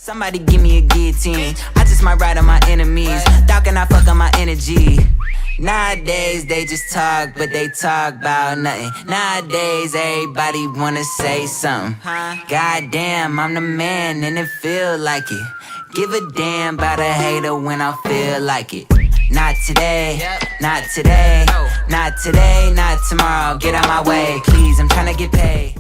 Somebody give me a guillotine. I just might ride on my enemies. Talking, I fuck on my energy. Nowadays they just talk, but they talk about nothing. Nowadays everybody wanna say something. Goddamn, I'm the man and it feel like it. Give a damn about a hater when I feel like it. Not today, not today, not today, not tomorrow. Get out my way, please, I'm tryna get paid.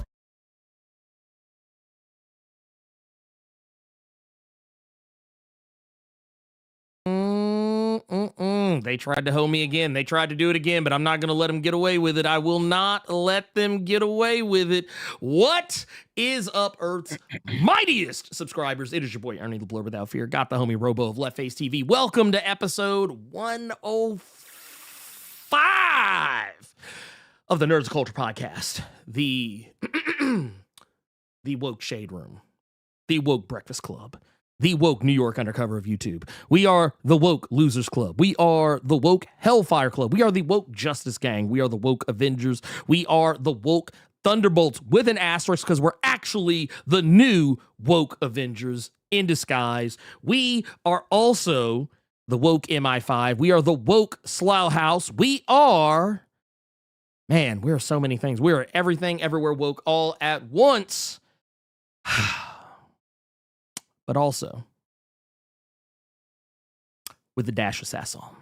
They tried to hold me again. They tried to do it again, but I'm not going to let them get away with it. I will not let them get away with it. What is up, Earth's mightiest subscribers? It is your boy, Ernie, the Blerd Without Fear. Got the homie Robo of Left Face TV. Welcome to episode 105 of the Nerds of Culture podcast. The Woke Shade Room. The Woke Breakfast Club. The Woke New York Undercover of YouTube. We are the Woke Losers Club. We are the Woke Hellfire Club. We are the Woke Justice Gang. We are the Woke Avengers. We are the Woke Thunderbolts with an asterisk because we're actually the new Woke Avengers in disguise. We are also the Woke MI5. We are the Woke Slough House. We are, man, we are so many things. We are everything, everywhere woke, all at once. But also with the dash of sass on.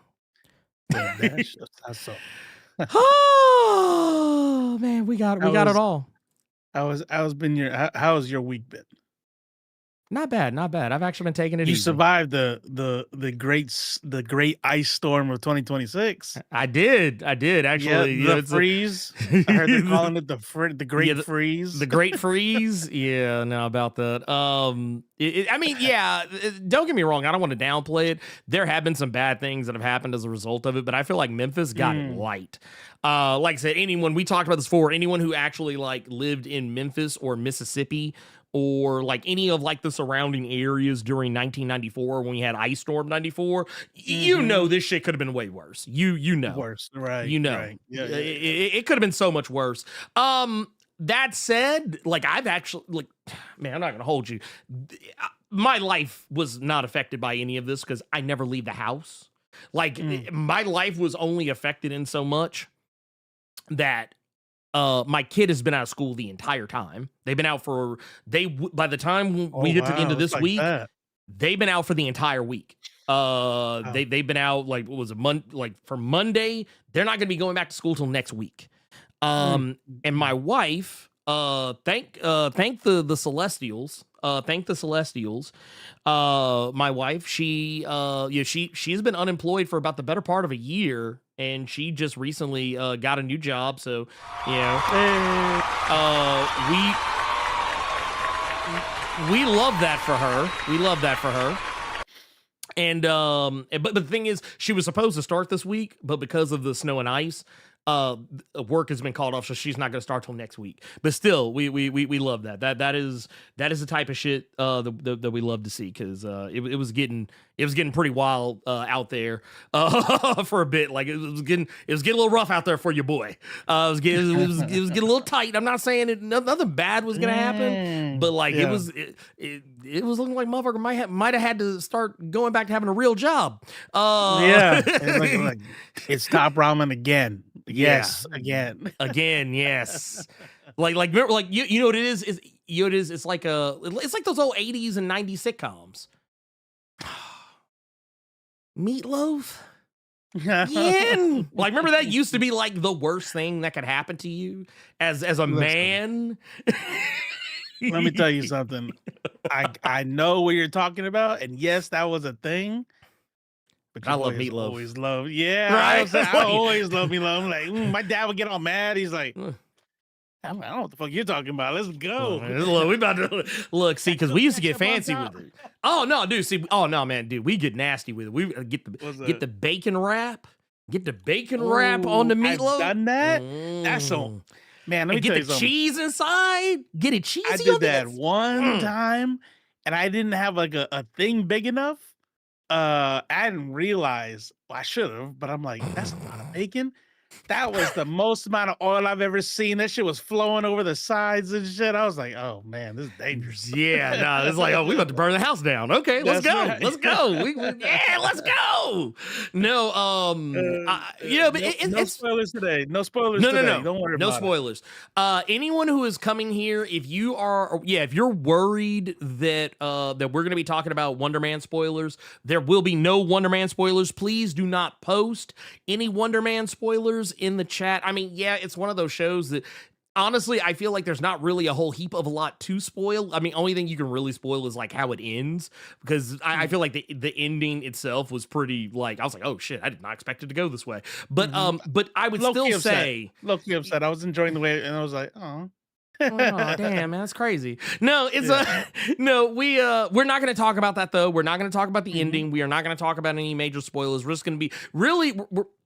Oh man, we got it all. How has your week been? Not bad. I've actually been taking it You easy. survived the great ice storm of 2026. I did actually. Yeah, the freeze. I heard they're calling it the great freeze. The great freeze. Yeah, no, about that. Don't get me wrong. I don't want to downplay it. There have been some bad things that have happened as a result of it, but I feel like Memphis got it light. Like I said, we talked about this before. Anyone who actually lived in Memphis or Mississippi, or any of the surrounding areas during 1994 when we had Ice Storm 94, you know this shit could have been way worse. You know. Worse, right. Right. Yeah. It could have been so much worse. That said, I've actually, man, I'm not going to hold you. My life was not affected by any of this because I never leave the house. My life was only affected in so much that my kid has been out of school the entire time. By the time we get to the end of this week, they've been out for the entire week. They've been out for Monday. They're not going to be going back to school till next week. And my wife, thank the Celestials. Thank the Celestials. My wife, she's been unemployed for about the better part of a year. And she just recently got a new job, so we love that for her. And but the thing is, she was supposed to start this week, but because of the snow and ice, work has been called off, so she's not going to start till next week. But still, we love that. That is the type of shit that we love to see, because it was getting pretty wild out there for a bit. It was getting a little rough out there for your boy. It was getting a little tight. I'm not saying nothing bad was gonna happen, but it was looking like motherfucker might have had to start going back to having a real job. It's top ramen again. Yes, again. Yes. Remember, you know what it is? It's like those old 80s and 90s sitcoms. Meatloaf? Yeah. Remember that used to be the worst thing that could happen to you as a man? Let me tell you something. I know what you're talking about, and yes, that was a thing. But I love Meatloaf. Always love, yeah. Right? I always love Meatloaf. I'm like, my dad would get all mad. He's like, I don't know what the fuck you're talking about. Let's go. Look, we about to look. See, because we used to get fancy with it. Oh no, dude. See, oh no, man, dude. We get nasty with it. We get the bacon wrap. Get the bacon wrap on the meatloaf. I've done that. That's so. Man, let me tell you something. Get the cheese inside. Get it cheesy. I did that one time, and I didn't have a thing big enough. I didn't realize. Well, I should have, but I'm like, that's a lot of bacon. That was the most amount of oil I've ever seen. That shit was flowing over the sides and shit. I was like, oh man, this is dangerous. Yeah, no, it's like, oh, we about to burn the house down. Okay, let's That's go. right. Let's go. Yeah, let's go. No, but No it's spoilers today. No spoilers no, today. no, no, Don't worry no about it. spoilers. Anyone who is coming here, if you're worried that that we're gonna be talking about Wonder Man spoilers, there will be no Wonder Man spoilers. Please do not post any Wonder Man spoilers in the chat. I mean, yeah, it's one of those shows that honestly, I feel like there's not really a whole heap of a lot to spoil. I mean, only thing you can really spoil is like how it ends, because I feel like the ending itself was pretty, like, I was like, oh shit, I did not expect it to go this way. But but I would still say, low-key upset. I was enjoying the way, and I was like, oh. oh damn, man, that's crazy. No, it's no, we're not going to talk about that though. We're not going to talk about the ending. We are not going to talk about any major spoilers. We're just going to be really,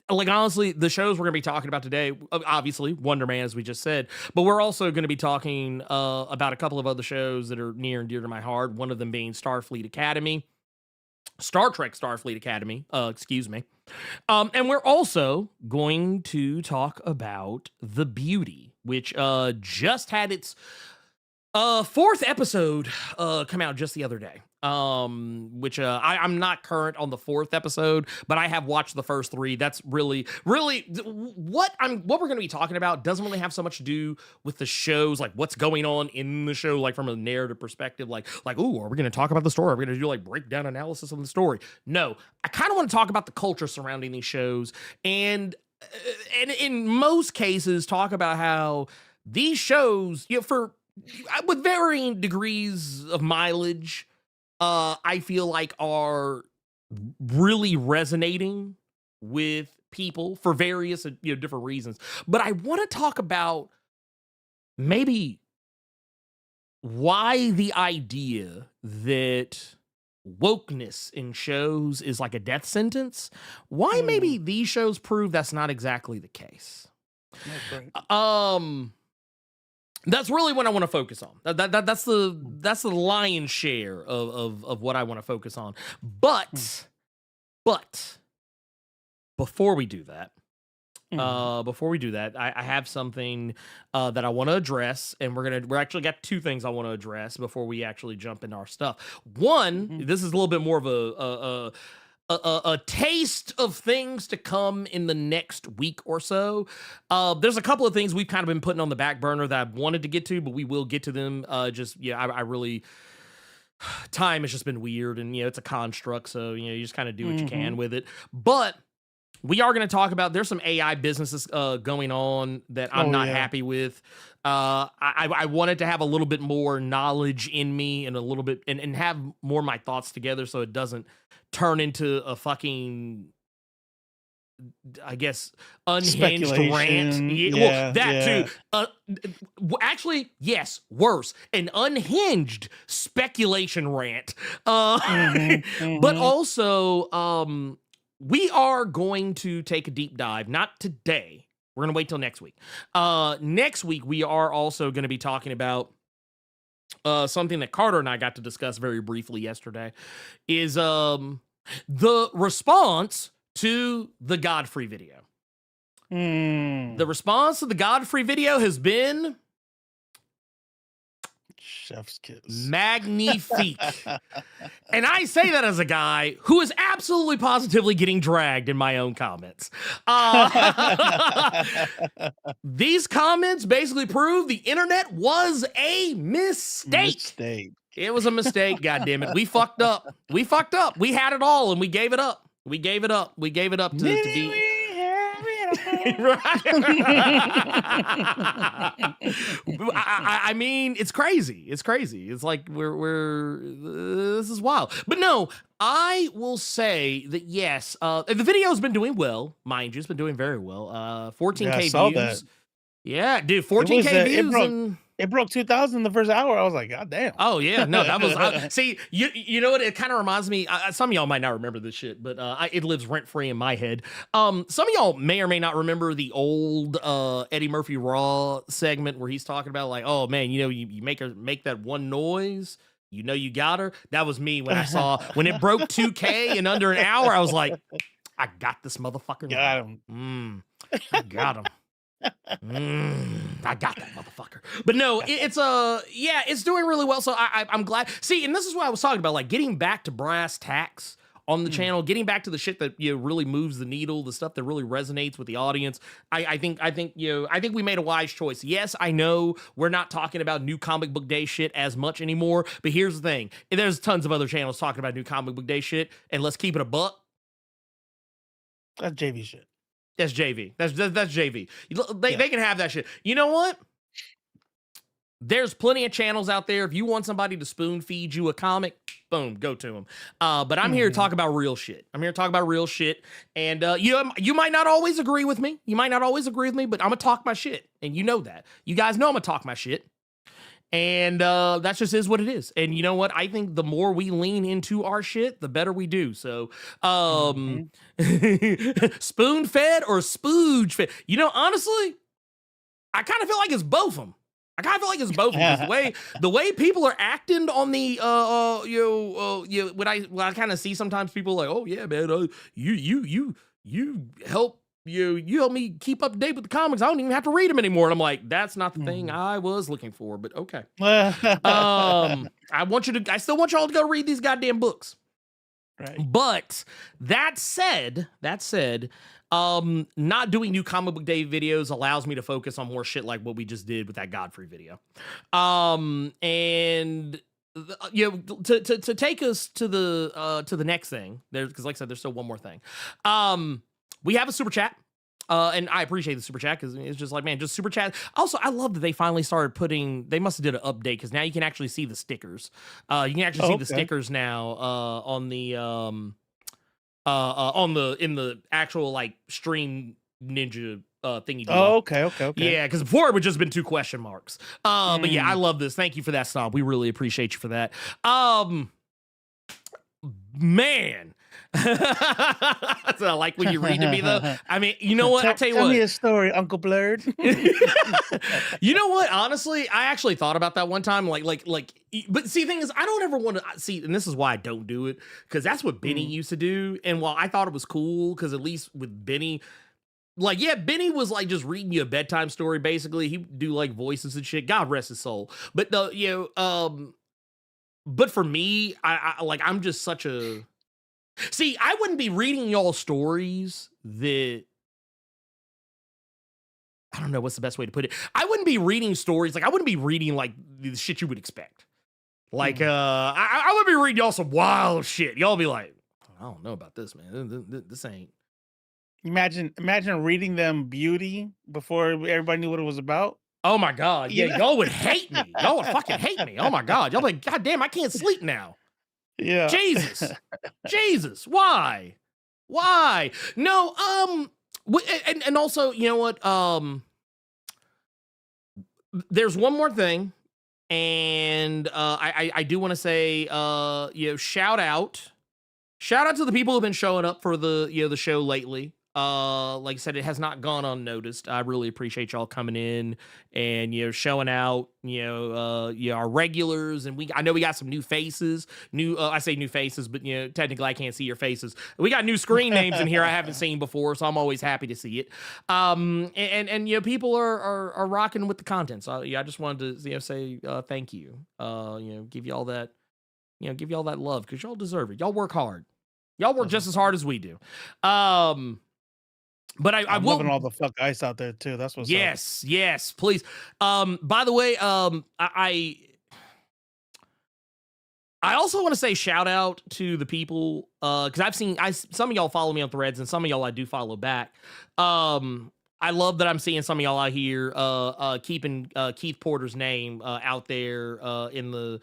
like, honestly, the shows we're going to be talking about today, obviously Wonder Man, as we just said, but we're also going to be talking about a couple of other shows that are near and dear to my heart. One of them being Starfleet Academy, Star Trek Starfleet Academy, excuse me. And we're also going to talk about The Beauty, which just had its fourth episode come out just the other day. Which I'm not current on the fourth episode, but I have watched the first three. That's really what we're going to be talking about doesn't really have so much to do with the shows, like what's going on in the show, like from a narrative perspective, like, ooh, are we going to talk about the story? Are we going to do like breakdown analysis of the story? No, I kind of want to talk about the culture surrounding these shows, and in most cases talk about how these shows, with varying degrees of mileage, I feel like are really resonating with people for various different reasons. But I want to talk about maybe why the idea that wokeness in shows is like a death sentence. Why maybe these shows prove that's not exactly the case. That's really what I want to focus on. That's the lion's share of what I want to focus on. But before we do that, I have something that I want to address, and we're actually got two things I want to address before we actually jump into our stuff. One, this is a little bit more of a taste of things to come in the next week or so. There's a couple of things we've kind of been putting on the back burner that I wanted to get to, but we will get to them. I really, time has just been weird, and it's a construct, so you just kind of do what you can with it. But we are going to talk about, there's some AI businesses going on that I'm not happy with. I wanted to have a little bit more knowledge in me and a little bit and have more of my thoughts together, so it doesn't turn into a fucking, I guess, unhinged rant. Too. Actually, yes, worse, an unhinged speculation rant. But also, we are going to take a deep dive, not today. We're going to wait till next week. Next week, we are also going to be talking about something that Carter and I got to discuss very briefly yesterday, is the response to the Godfrey video. The response to the Godfrey video has been chef's kiss. Magnifique. And I say that as a guy who is absolutely positively getting dragged in my own comments. These comments basically prove the internet was a mistake. It was a mistake, goddammit. We fucked up. We had it all and we gave it up. We gave it up to be. I mean, it's crazy. It's like we're this is wild. But no, I will say that yes, the video's been doing well, mind you. It's been doing very well. 14K views. Yeah, dude, 14K views. It broke 2,000 the first hour. I was like, God damn. Oh yeah, no, that was see. You know what? It kind of reminds me. Some of y'all might not remember this shit, but it lives rent free in my head. Some of y'all may or may not remember the old Eddie Murphy Raw segment where he's talking about like, oh man, you make that one noise. You got her. That was me when I saw when it broke 2K in under an hour. I was like, I got this motherfucker. Got him. I got him. I got that motherfucker. But no, it's it's doing really well. So I'm glad. See, and this is what I was talking about, like getting back to brass tacks on the channel, getting back to the shit that really moves the needle, the stuff that really resonates with the audience. I think we made a wise choice. Yes, I know we're not talking about New Comic Book Day shit as much anymore, but here's the thing: there's tons of other channels talking about New Comic Book Day shit, and let's keep it a buck. That's JV shit. That's JV. That's JV. They can have that shit. You know what? There's plenty of channels out there. If you want somebody to spoon feed you a comic, boom, go to them. But I'm here to talk about real shit. I'm here to talk about real shit. And you might not always agree with me. You might not always agree with me, but I'm gonna talk my shit. And you know that. You guys know I'm gonna talk my shit. And that just is what it is. And you know what? I think the more we lean into our shit, the better we do. So, spoon fed or spooge fed? You know, honestly, I kind of feel like it's both of them. Because the way people are acting on the when I kind of see sometimes people like, oh yeah, man, you help. You help me keep up to date with the comics. I don't even have to read them anymore. And I'm like, that's not the thing I was looking for, but okay. I still want y'all to go read these goddamn books. Right. But that said, not doing New Comic Book Day videos allows me to focus on more shit like what we just did with that Godfrey video. And to take us to the next thing, because like I said, there's still one more thing. We have a super chat. And I appreciate the super chat because it's just like, man, just super chat. Also, I love that they finally started they must have did an update because now you can actually see the stickers. You can actually see the stickers now in the actual like Stream Ninja thingy. Oh, okay. Yeah, because before it would just been 2 question marks. But yeah, I love this. Thank you for that, Snob. We really appreciate you for that. Man. So I like when you read to me though. I mean, you know what? I tell you what. Tell me a story, Uncle Blerd. You know what? Honestly, I actually thought about that one time. But see, the thing is, I don't ever want to see, and this is why I don't do it, because that's what Benny used to do. And while I thought it was cool, because at least with Benny, like, yeah, Benny was like just reading you a bedtime story. Basically, he'd do like voices and shit. God rest his soul. But but for me, I'm just such a. See, I wouldn't be reading y'all stories that, I don't know what's the best way to put it. I wouldn't be reading stories, like I wouldn't be reading like the shit you would expect. Like, I would be reading y'all some wild shit. Y'all be like, I don't know about this, man. This ain't. Imagine reading them Beauty before everybody knew what it was about. Oh my God. Yeah, y'all would hate me. Y'all would fucking hate me. Oh my God. Y'all be like, God damn, I can't sleep now. Yeah. Jesus. Why? No, and also, you know what? There's one more thing, and I do want to say, shout out to the people who've been showing up for the show lately. Like I said, it has not gone unnoticed. I really appreciate y'all coming in and showing out. Our regulars, and I know we got some new faces. I say new faces, but technically I can't see your faces. We got new screen names in here I haven't seen before, so I'm always happy to see it. And people are rocking with the content. So I just wanted to say thank you. Give y'all that love because y'all deserve it. Y'all work hard. Y'all work just as hard as we do. But I will loving all the fuck ice out there too. That's what's up. Yes, please. By the way, I also want to say shout out to the people because I've seen some of y'all follow me on Threads and some of y'all I do follow back. I love that I'm seeing some of y'all out here keeping Keith Porter's name out there in the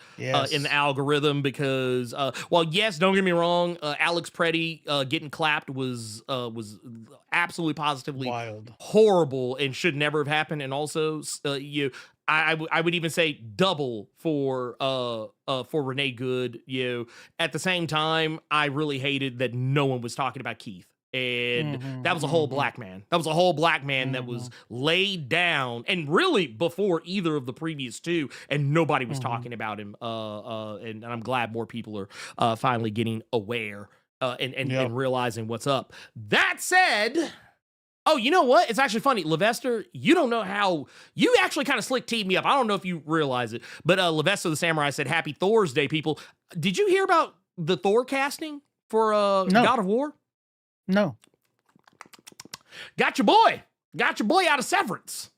algorithm because yes, don't get me wrong, Alex Preddy getting clapped was absolutely positively wild, horrible, and should never have happened. And also, I would even say double for Renee Good. At the same time, I really hated that no one was talking about Keith. And that was a whole black man. That was a whole black man that was laid down, and really before either of the previous two, and nobody was talking about him. And I'm glad more people are finally getting aware and realizing what's up. That said, Oh, you know what? It's actually funny. Levester, you don't know how you actually kind of slick teed me up. I don't know if you realize it, but Levester the Samurai said, "Happy Thor's Day, people." Did you hear about the Thor casting for No. God of War? No. Got your boy. Got your boy out of Severance.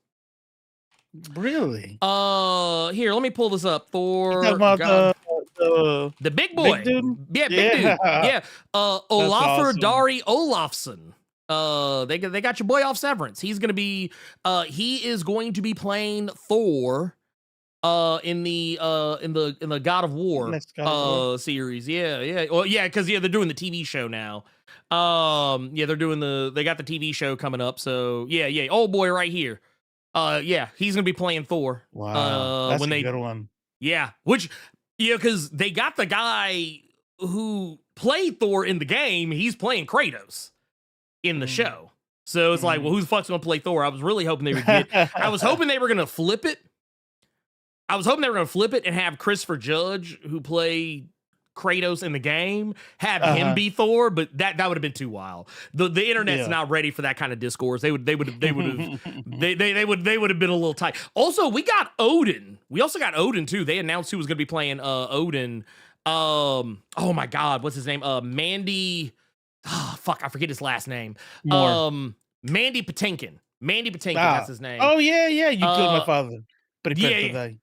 Really? Here, let me pull this up. Thor. You talking about the big boy. big dude? Yeah, big dude. Yeah. Olafur awesome. Dari Olafsson. They got your boy off Severance. He's gonna be he is going to be playing Thor in the God of War Next God of War. series. Yeah. Well, yeah, because they're doing the TV show now. They got the TV show coming up. So yeah. Old boy right here. Yeah, he's gonna be playing Thor. Wow, that's a good one. Yeah, which because they got the guy who played Thor in the game. He's playing Kratos in the show. So it's like, well, who the fuck's gonna play Thor? I was really hoping they would get. I was hoping they were gonna flip it. And have Christopher Judge, who played Kratos in the game, have him be Thor, but that would have been too wild. The internet's not ready for that kind of discourse. They would have been a little tight. Also, we got Odin. We also got Odin too. They announced who was going to be playing Odin. Oh my God, what's his name? Mandy. Oh, fuck, I forget his last name. Mandy Patinkin. That's his name. Oh yeah. You killed my father, but he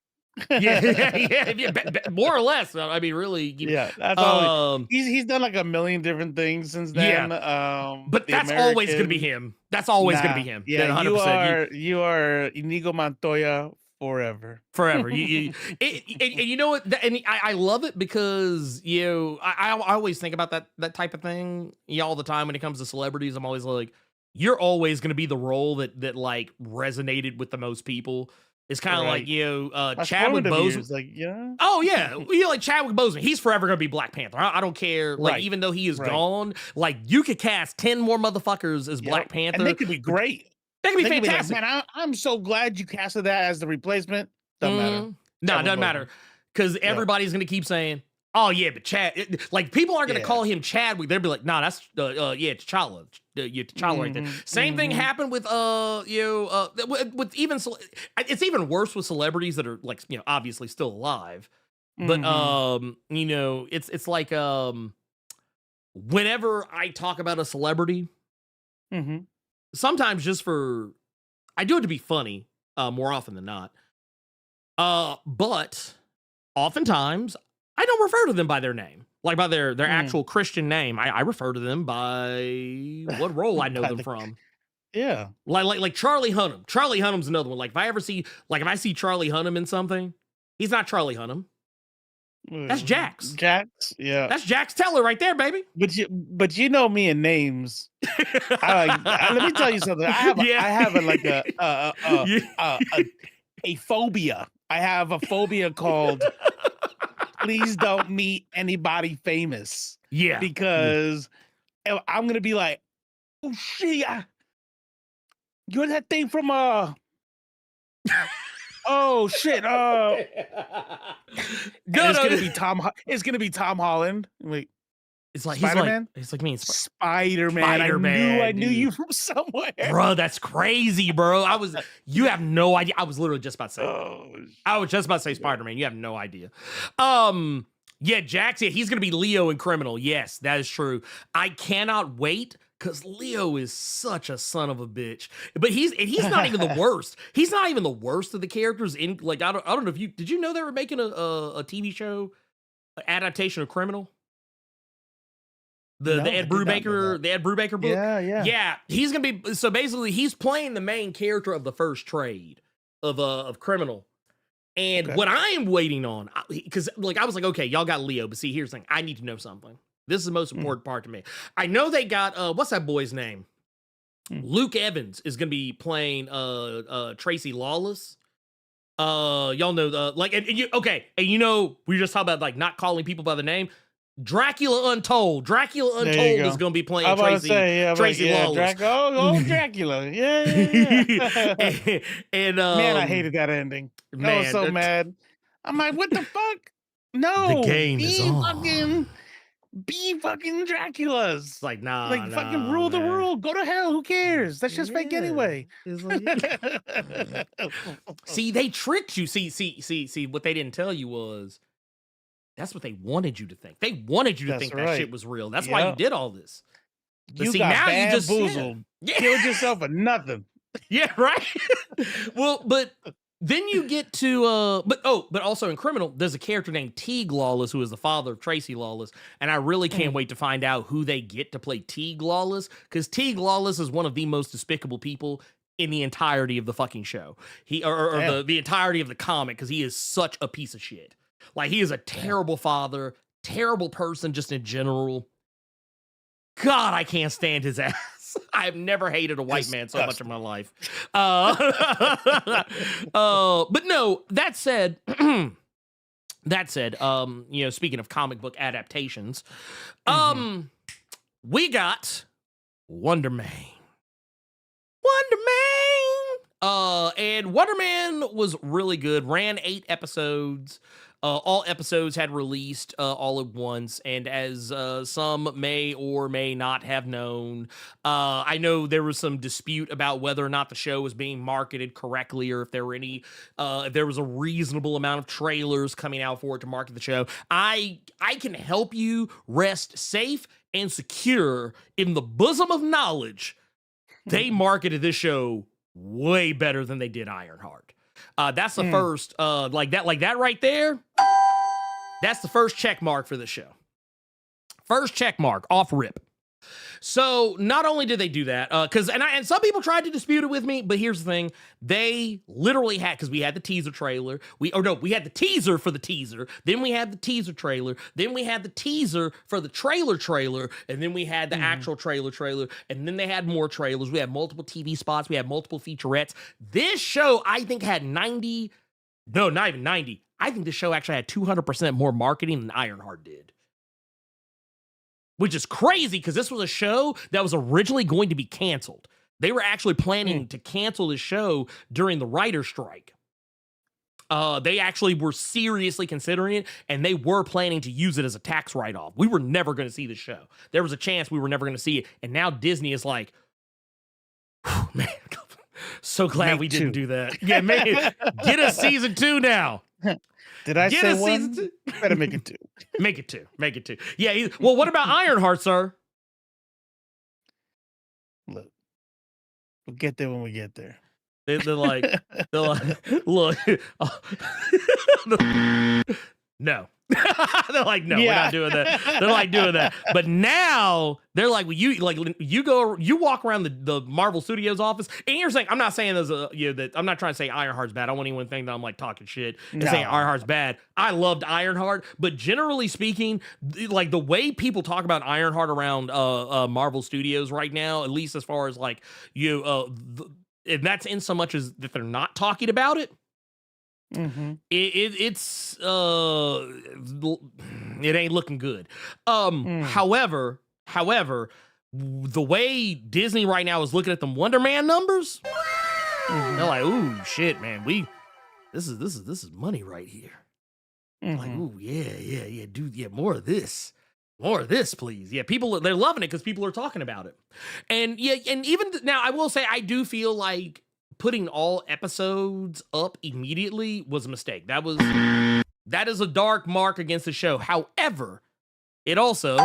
more or less. I mean, really. That's all. He's done like a million different things since then. But that's always going to be him. That's always going to be him. Yeah, 100%. You are Inigo Montoya forever. And you know what? I love it because I always think about that type of thing all the time when it comes to celebrities. I'm always like, you're always going to be the role that like resonated with the most people. It's kind of like Chadwick Boseman. Oh yeah, like Chadwick Boseman. He's forever gonna be Black Panther. I don't care. Like even though he is gone, like you could cast 10 more motherfuckers as Black Panther, and they could be great. They could be fantastic. Man, I'm so glad you casted that as the replacement. Doesn't matter. No, it doesn't matter because everybody's gonna keep saying, "Oh yeah, but like people aren't gonna call him Chadwick." They'll be like, "No, that's T'Challa." T'Challa right there. Same thing happened with with even it's even worse with celebrities that are like obviously still alive, but it's like whenever I talk about a celebrity, sometimes I do it to be funny, more often than not, but oftentimes I don't refer to them by their name. Like by their actual Christian name. I refer to them by what role I know them from. Yeah. Like Charlie Hunnam. Charlie Hunnam's another one. Like if I see Charlie Hunnam in something, he's not Charlie Hunnam. That's Jax. Yeah. That's Jax Teller right there, baby. But you know me and names. Let me tell you something. I have a phobia. I have a phobia called please don't meet anybody famous. Yeah. Because I'm going to be like, oh, shit. You're that thing from, oh, shit. It's going to be Tom Holland. Wait. It's like Spider-Man? He's like me. Spider-Man. I knew you from somewhere. Bro, that's crazy, bro. You have no idea. I was literally just about to say. I was just about to say Spider-Man. You have no idea. Yeah, Jax, he's gonna be Leo in Criminal. Yes, that is true. I cannot wait because Leo is such a son of a bitch. But he's not even the worst. He's not even the worst of the characters in like I don't know if did you know they were making a TV show adaptation of Criminal? The Ed Brubaker book. Yeah. He's gonna be so basically he's playing the main character of the first trade of Criminal. And what I am waiting on, because like I was like, okay, y'all got Leo, but see, here's the thing: I need to know something. This is the most important part to me. I know they got what's that boy's name? Luke Evans is gonna be playing Tracy Lawless. Y'all know and you we just talked about like not calling people by the name. Dracula Untold. Dracula Untold is going to be playing Tracy Lawless. Dracula. Yeah. And man, I hated that ending. I was so mad. I'm like, what the fuck? No. The game is on. be fucking Draculas. It's like, nah, Like fucking rule the man. world. Go to hell. Who cares? That's just fake Yeah. anyway. It's like, see, they tricked you. See. What they didn't tell you was that's what they wanted you to think. They wanted you to That's think that right. shit was real. That's why you Yep. did all this. But You see, got now you just bamboozled. yeah. Killed yourself for nothing. Yeah, right. Well, but then you get to but also in Criminal, there's a character named Teague Lawless who is the father of Tracy Lawless, and I really can't wait to find out who they get to play Teague Lawless, because Teague Lawless is one of the most despicable people in the entirety of the fucking show. He or the entirety of the comic, because he is such a piece of shit. Like, he is a terrible father, terrible person just in general. God, I can't stand his ass. I've never hated a white man so much in my life. But no, that said, speaking of comic book adaptations, we got Wonder Man. And Wonder Man was really good. Ran 8 episodes. All episodes had released all at once, and as some may or may not have known, I know there was some dispute about whether or not the show was being marketed correctly, or if there were if there was a reasonable amount of trailers coming out for it to market the show. I can help you rest safe and secure in the bosom of knowledge. They marketed this show way better than they did Ironheart. That's the first, like that right there. That's the first check mark for the show. First check mark off rip. So not only did they do that, and some people tried to dispute it with me, but here's the thing: they literally had, because we had the teaser trailer, we had the teaser for the teaser, then we had the teaser trailer, then we had the teaser for the trailer, and then we had the actual trailer, and then they had more trailers. We had multiple TV spots, we had multiple featurettes. This show, I think, had 90, no, not even 90. I think this show actually had 200% more marketing than Ironheart did. Which is crazy, because this was a show that was originally going to be canceled. They were actually planning to cancel this show during the writer's strike. They actually were seriously considering it, and they were planning to use it as a tax write-off. We were never going to see the show. There was a chance we were never going to see it, and now Disney is like, man, so glad we didn't do that. Yeah, man, get a season 2 now. Did I say one? You better make it 2. Make it two. Yeah. Well, what about Ironheart, sir? Look, we'll get there when we get there. They're like, look. No. They're like, no, we're not doing that. They're like doing that. But now they're like, well, you walk around the Marvel Studios office, and you're saying, I'm not saying that I'm not trying to say Ironheart's bad. I don't want anyone to think that I'm like talking shit and saying Ironheart's bad. I loved Ironheart, but generally speaking, like the way people talk about Ironheart around Marvel Studios right now, at least as far as like and that's in so much as that they're not talking about it. It's it ain't looking good. However, the way Disney right now is looking at them Wonder Man numbers, they're like, ooh, shit, man, this is money right here. Like, ooh, yeah, dude, yeah, more of this, please. Yeah, they're loving it because people are talking about it, and even now, I will say, I do feel like putting all episodes up immediately was a mistake. That is a dark mark against the show. However, it also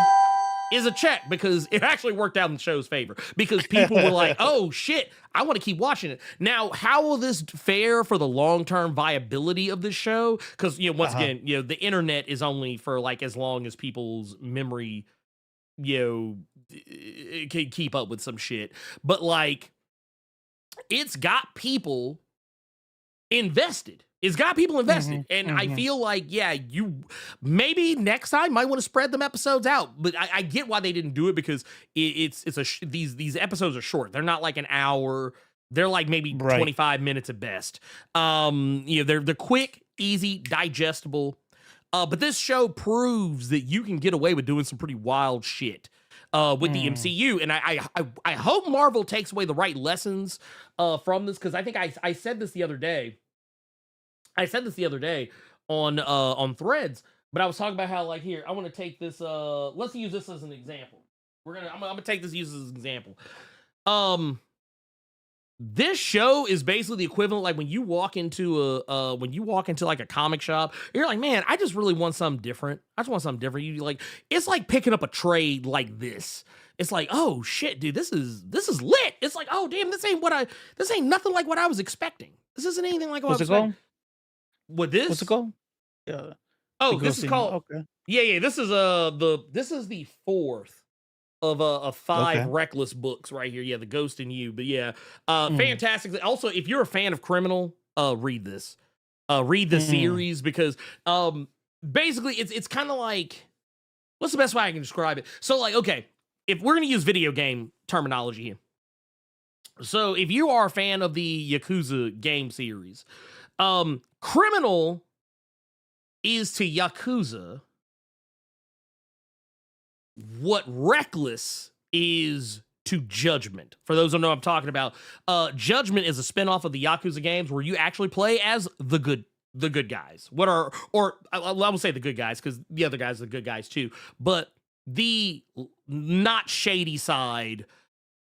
is a check, because it actually worked out in the show's favor, because people were like, oh shit, I want to keep watching it. Now, how will this fare for the long-term viability of this show? Because, once again, the internet is only for like as long as people's memory, can keep up with some shit. But like, it's got people invested. And I feel like, you maybe next time might want to spread them episodes out. But I get why they didn't do it, because these episodes are short. They're not like an hour. They're like maybe 25 minutes at best. They're quick, easy, digestible. But this show proves that you can get away with doing some pretty wild shit with the MCU. And I hope Marvel takes away the right lessons from this, because I think I said this the other day. On Threads, But I was talking about how, like, here, I want to take this, let's use this as an example. I'm gonna take this use as an example. This show is basically the equivalent, like when you walk into like a comic shop, you're like, man, I just really want something different. I just want something different. You like, it's like picking up a trade like this. It's like, oh shit, dude, this is lit. It's like, oh damn, this ain't nothing like what I was expecting. This isn't anything like what What's I was it called? expecting. What this? What's it called? Yeah. Oh, this is called. Okay. Yeah. This is the fourth of 5 Okay. Reckless books right here. Yeah, The Ghost in You. But yeah, fantastic. Also, if you're a fan of Criminal, read this. Read the series because basically it's kind of like, what's the best way I can describe it? So like, okay, if we're gonna use video game terminology here. So if you are a fan of the Yakuza game series, Criminal is to Yakuza what Reckless is to Judgment. For those who don't know what I'm talking about, Judgment is a spinoff of the Yakuza games where you actually play as the good guys. I will say the good guys because the other guys are the good guys too, but the not shady side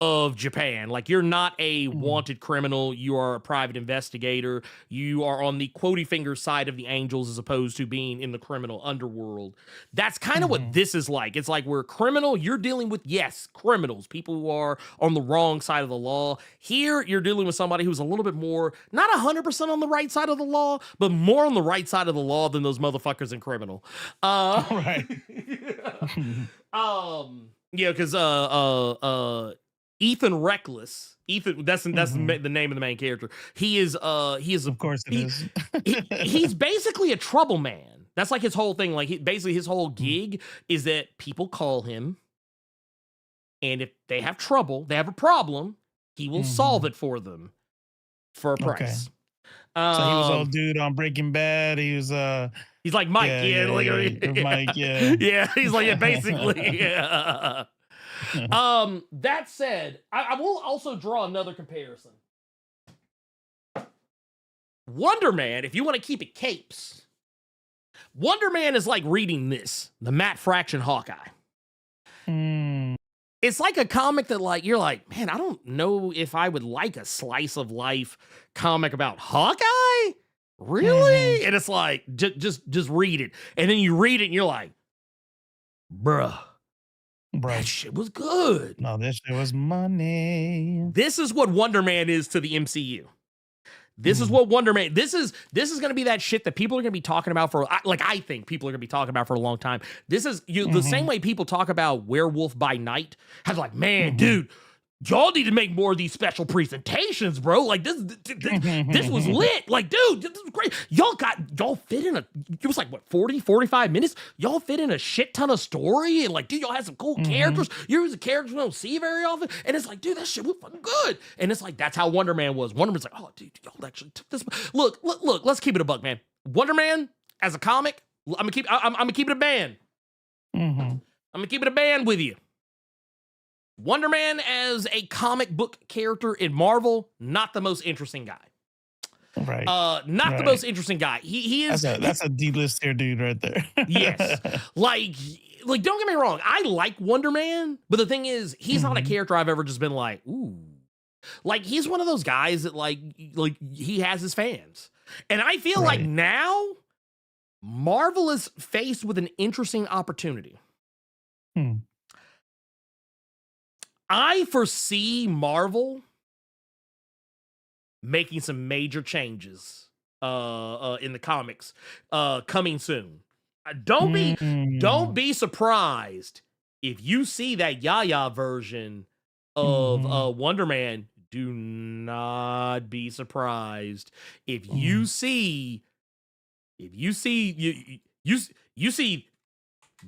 of Japan. Like, you're not a wanted criminal, you are a private investigator. You are on the quotey finger side of the angels as opposed to being in the criminal underworld. That's kind of what this is like. It's like, we're criminal, you're dealing with, yes, criminals, people who are on the wrong side of the law. Here, you're dealing with somebody who's a little bit more, not 100% on the right side of the law, but more on the right side of the law than those motherfuckers in Criminal. Right. Yeah, because Ethan Reckless. That's the name of the main character. He is Of course it is. He's basically a trouble man. That's like his whole thing. Like, basically his whole gig is that people call him, and if they have trouble, they have a problem, he will solve it for them for a price. So he was old dude on Breaking Bad. He was he's like Mike, Mike, yeah. Yeah, he's like, yeah, basically, yeah. That said, I will also draw another comparison. Wonder Man, if you want to keep it capes, Wonder Man is like reading this, the Matt Fraction Hawkeye. It's like a comic that, like, you're like, man, I don't know if I would like a slice of life comic about Hawkeye. Really? And it's like, just read it. And then you read it and you're like, bruh. That shit was good. No, this shit was money. This is what Wonder Man is to the MCU. This is what Wonder Man. This is going to be that shit that people are going to be talking about for, like, I think people are going to be talking about for a long time. This is the same way people talk about Werewolf by Night. Has like, man, dude, y'all need to make more of these special presentations, bro. Like, this was lit. Like, dude, this was great. Y'all fit in it was like, what, 40, 45 minutes? Y'all fit in a shit ton of story. And like, dude, y'all had some cool characters. You're the characters we don't see very often. And it's like, dude, that shit was fucking good. And it's like, that's how Wonder Man was. Wonder Man's like, oh, dude, y'all actually took this. Look, let's keep it a buck, man. Wonder Man as a comic, I'm gonna keep it a band. I'm gonna keep it a band with you. Wonder Man as a comic book character in Marvel, not the most interesting guy. Right. Not the most interesting guy. He is. That's a D-list tier dude right there. Yes. Like, don't get me wrong. I like Wonder Man, but the thing is, he's not a character I've ever just been like, ooh. Like, he's one of those guys that like he has his fans. And I feel like now Marvel is faced with an interesting opportunity. I foresee Marvel making some major changes in the comics coming soon. Don't be surprised if you see that Yaya version of Wonder Man. Do not be surprised if you see you see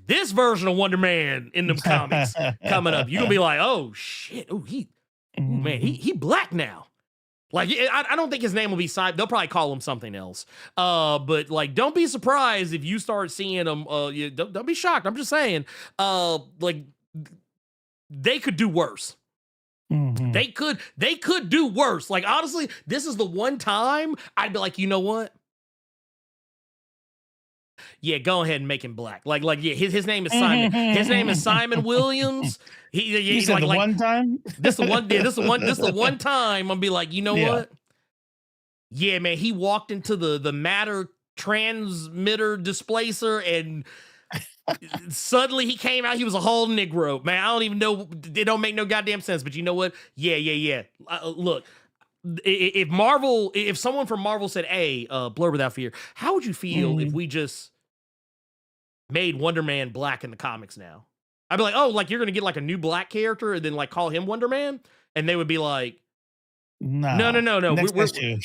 this version of Wonder Man in them comics coming up. You're gonna be like, oh shit, man, he black now. Like, I don't think his name will be signed. They'll probably call him something else. But like, don't be surprised if you start seeing him. Don't be shocked. I'm just saying. Like, they could do worse. They could do worse. Like, honestly, this is the one time I'd be like, you know what? yeah, go ahead and make him black. Yeah, his name is Simon. His name is Simon Williams. He said the one time. This the one time I'm be like, you know what? Yeah, man, he walked into the matter transmitter displacer and suddenly he came out, he was a whole Negro. Man, I don't even know, it don't make no goddamn sense, but you know what? Yeah. Look, if someone from Marvel said, hey, Blerd Without Fear, how would you feel if we just made Wonder Man black in the comics now? I'd be like, oh, like you're gonna get like a new black character and then like call him Wonder Man? And they would be like, no.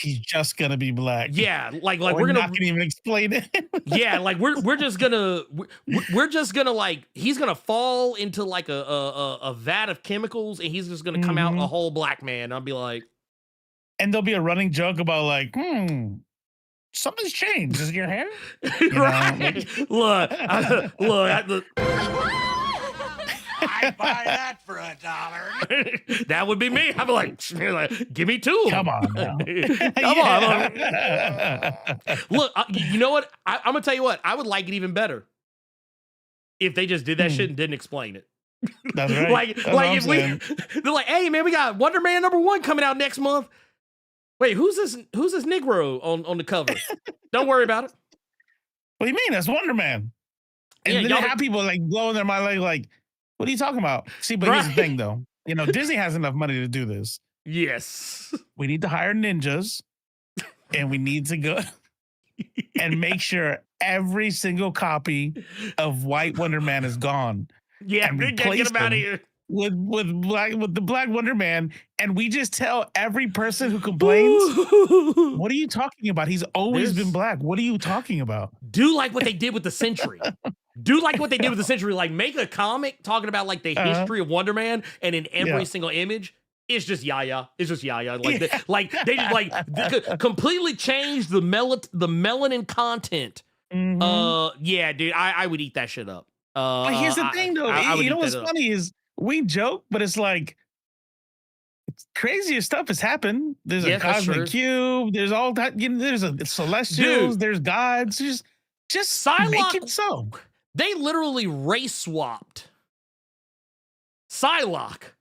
He's just gonna be black. Yeah, like we're not gonna even explain it. Yeah, like we're just gonna like he's gonna fall into like a vat of chemicals and he's just gonna come out a whole black man. I'll be like, and there'll be a running joke about like, something's changed. Is it your hair? Right? Look. I'd buy that for $1. That would be me. I'd be like, give me two. Come on now. Come on. Look, you know what? I'm going to tell you what. I would like it even better if they just did that shit and didn't explain it. That's right. If they're like, hey, man, we got Wonder Man #1 coming out next month. Wait, who's this Negro on the cover? Don't worry about it. What do you mean? That's Wonder Man. And then they have people like blowing their mind like, what are you talking about? See, but here's the thing, though. Disney has enough money to do this. Yes. We need to hire ninjas, and we need to go and make sure every single copy of White Wonder Man is gone. Yeah, and get him out of here. With the Black Wonder Man, and we just tell every person who complains, what are you talking about? He's always been black. What are you talking about? Do like what they did with the Sentry. Like make a comic talking about like the history of Wonder Man, and in every single image, it's just Yaya. It's just Yaya. Like they just completely changed the melanin content. Yeah, dude, I would eat that shit up. But here's the thing, though. You know what's funny is we joke, but it's like crazier stuff has happened. There's a cosmic cube. There's all that. There's a celestials. There's gods. Just make it so. They literally race swapped Psylocke.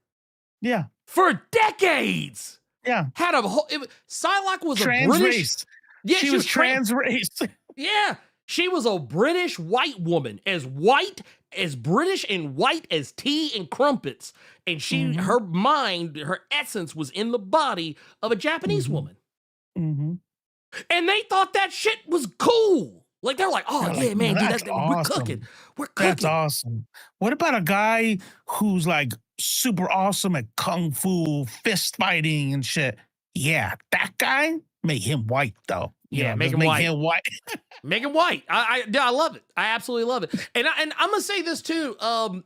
Yeah. For decades. Yeah. Had a whole. Psylocke was trans a British. Race. Yeah, she was trans race. Yeah. She was a British white woman, as British and white as tea and crumpets. And her mind, her essence was in the body of a Japanese woman. And they thought that shit was cool. Like, they're like, oh, yeah, man, dude, that's awesome. We're cooking. That's awesome. What about a guy who's like super awesome at kung fu, fist fighting and shit? Yeah, that guy, make him white, though. Yeah, make him white. Make him white. I love it. I absolutely love it. And I'm going to say this, too.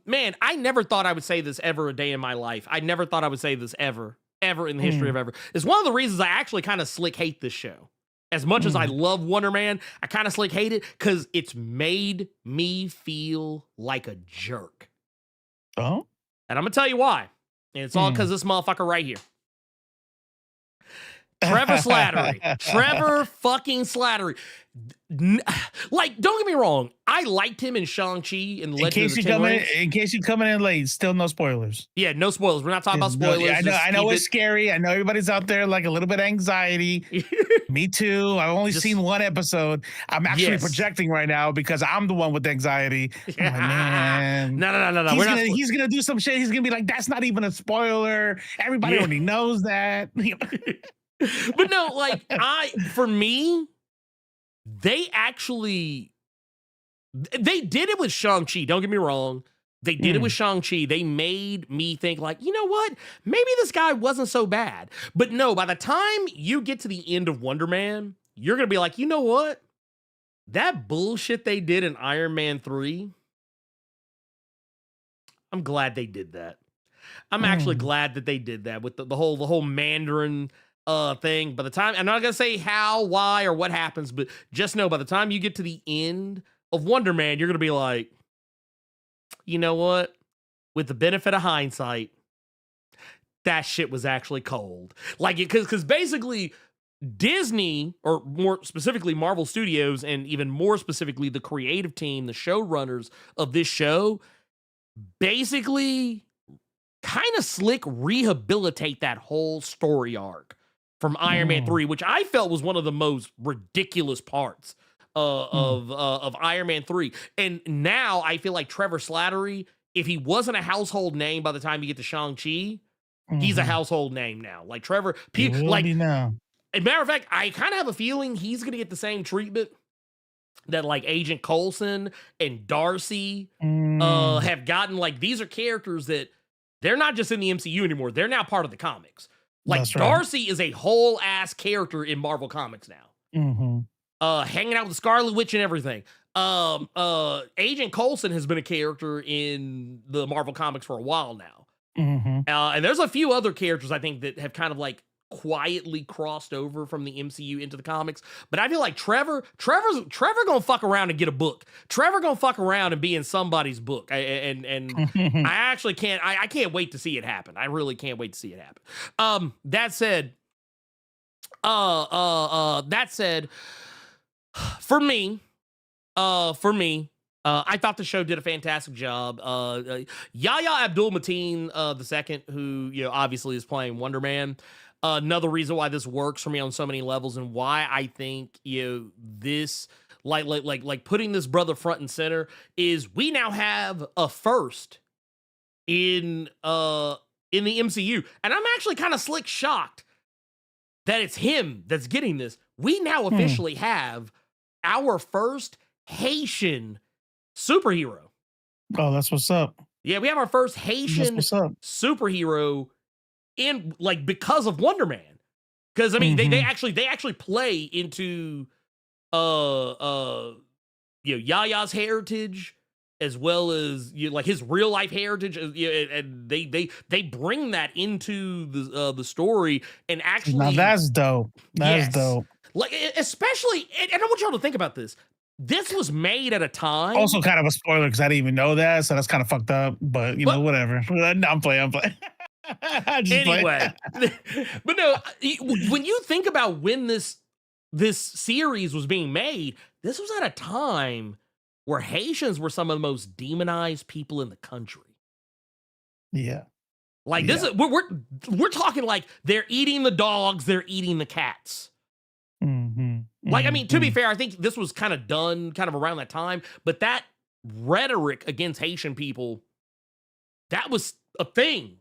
Man, I never thought I would say this ever a day in my life. I never thought I would say this ever in the history of ever. It's one of the reasons I actually kind of slick hate this show. As much as I love Wonder Man, I kind of slick hate it because it's made me feel like a jerk. Oh? And I'm going to tell you why. And it's all because this motherfucker right here. Trevor Slattery. Trevor fucking Slattery. Like, don't get me wrong. I liked him in Shang-Chi and the Legend of the Ten Rings. In case you're coming in late, still no spoilers. Yeah, no spoilers. We're not talking about spoilers. I know it's scary. I know everybody's out there like a little bit of anxiety. Me too. I've only seen one episode. I'm actually projecting right now because I'm the one with anxiety. I'm like, man. No. He's gonna do some shit. He's gonna be like, that's not even a spoiler. Everybody already knows that. But no, like for me, they did it with Shang-Chi. Don't get me wrong. They did it with Shang-Chi. They made me think like, you know what? Maybe this guy wasn't so bad. But no, by the time you get to the end of Wonder Man, you're going to be like, you know what? That bullshit they did in Iron Man 3, I'm glad they did that. I'm actually glad that they did that with the whole Mandarin thing. By the time, I'm not gonna say how, why, or what happens, but just know by the time you get to the end of Wonder Man, you're gonna be like, you know what? With the benefit of hindsight, that shit was actually cold. Like, because basically Disney, or more specifically Marvel Studios, and even more specifically the creative team, the showrunners of this show, basically kind of slick rehabilitate that whole story arc from Iron Man 3, which I felt was one of the most ridiculous parts of Iron Man 3. And now I feel like Trevor Slattery, if he wasn't a household name by the time you get to Shang-Chi, he's a household name now. Like Trevor, like now. As a matter of fact, I kind of have a feeling he's going to get the same treatment that like Agent Coulson and Darcy have gotten. Like, these are characters that they're not just in the MCU anymore. They're now part of the comics. Like, That's right. Darcy is a whole ass character in Marvel Comics now. Hanging out with the Scarlet Witch and everything. Agent Coulson has been a character in the Marvel Comics for a while now. And there's a few other characters I think that have kind of like quietly crossed over from the MCU into the comics. But I feel like Trevor's gonna fuck around and get a book. Trevor gonna fuck around and be in somebody's book. I actually can't. I can't wait to see it happen. I really can't wait to see it happen. That said, for me, I thought the show did a fantastic job. Yahya Abdul-Mateen II, who obviously is playing Wonder Man. Another reason why this works for me on so many levels, and why I think this like putting this brother front and center, is we now have a first in the MCU, and I'm actually kind of slick shocked that it's him that's getting this. We now officially have our first Haitian superhero. Oh, that's what's up. Yeah, we have our first Haitian superhero in, like, because of Wonder Man. Because I mean, they actually play into Yaya's heritage, as well as like his real life heritage, and they bring that into the story. And actually, now that's dope. That's dope. Like, especially, and I want y'all to think about this. This was made at a time. Also, kind of a spoiler because I didn't even know that, so that's kind of fucked up. But whatever. I'm playing. Anyway, but no, when you think about when this series was being made, this was at a time where Haitians were some of the most demonized people in the country. Yeah. Like, this is we're talking like they're eating the dogs, they're eating the cats. Like, I mean, to be fair, I think this was kind of done kind of around that time, but that rhetoric against Haitian people, that was a thing.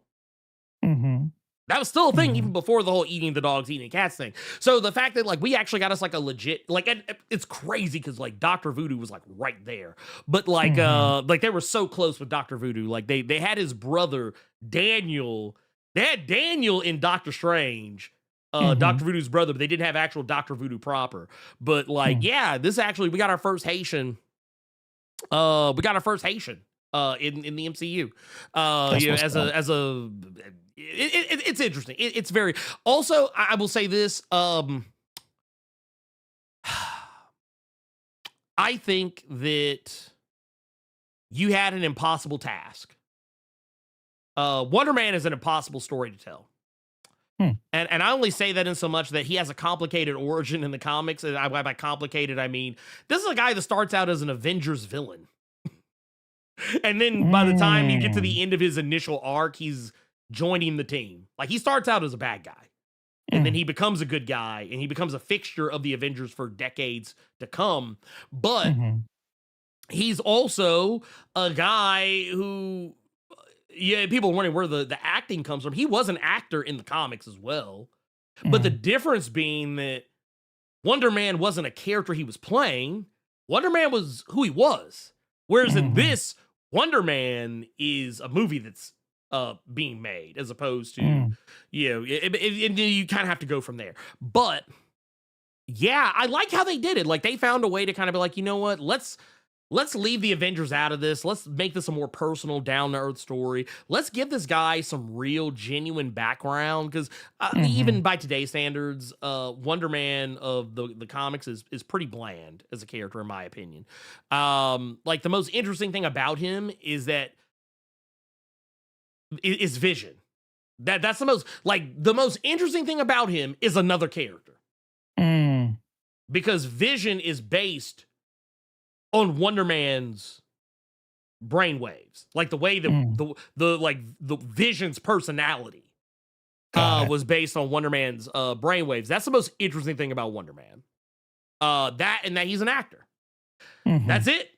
That was still a thing even before the whole eating the dogs, eating the cats thing. So the fact that like we actually got us like a legit, like, and it's crazy because like Dr. Voodoo was like right there, but like like they were so close with Dr. Voodoo. Like they had his brother Daniel. They had Daniel in Doctor Strange. Dr. Voodoo's brother, but they didn't have actual Dr. Voodoo proper. But like, yeah, this actually, we got our first Haitian. In the MCU. It's interesting. It's very. Also, I will say this. I think that you had an impossible Wonder Man is an impossible story to tell. And I only say that in so much that he has a complicated origin in the comics. And by complicated, I mean, this is a guy that starts out as an Avengers villain. And then by the time you get to the end of his initial arc, he's joining the team. Like, he starts out as a bad guy. And then he becomes a good guy. And he becomes a fixture of the Avengers for decades to come. But he's also a guy who... Yeah, people are wondering where the acting comes from. He was an actor in the comics as well. But the difference being that Wonder Man wasn't a character he was playing. Wonder Man was who he was. Whereas in this, Wonder Man is a movie that's being made, as opposed to, you kind of have to go from there. But yeah, I like how they did it. Like, they found a way to kind of be like, you know what, let's leave the Avengers out of this. Let's make this a more personal, down-to-earth story. Let's give this guy some real, genuine background. Because even by today's standards, Wonder Man of the comics is pretty bland as a character, in my opinion. Like, the most interesting thing about him is that is Vision. That's the most interesting thing about him is another character. Mm. because Vision is based on Wonder Man's brainwaves, like the way the Vision's personality was based on Wonder Man's brainwaves. That's the most interesting thing about Wonder Man. That and that he's an actor. Mm-hmm. That's it.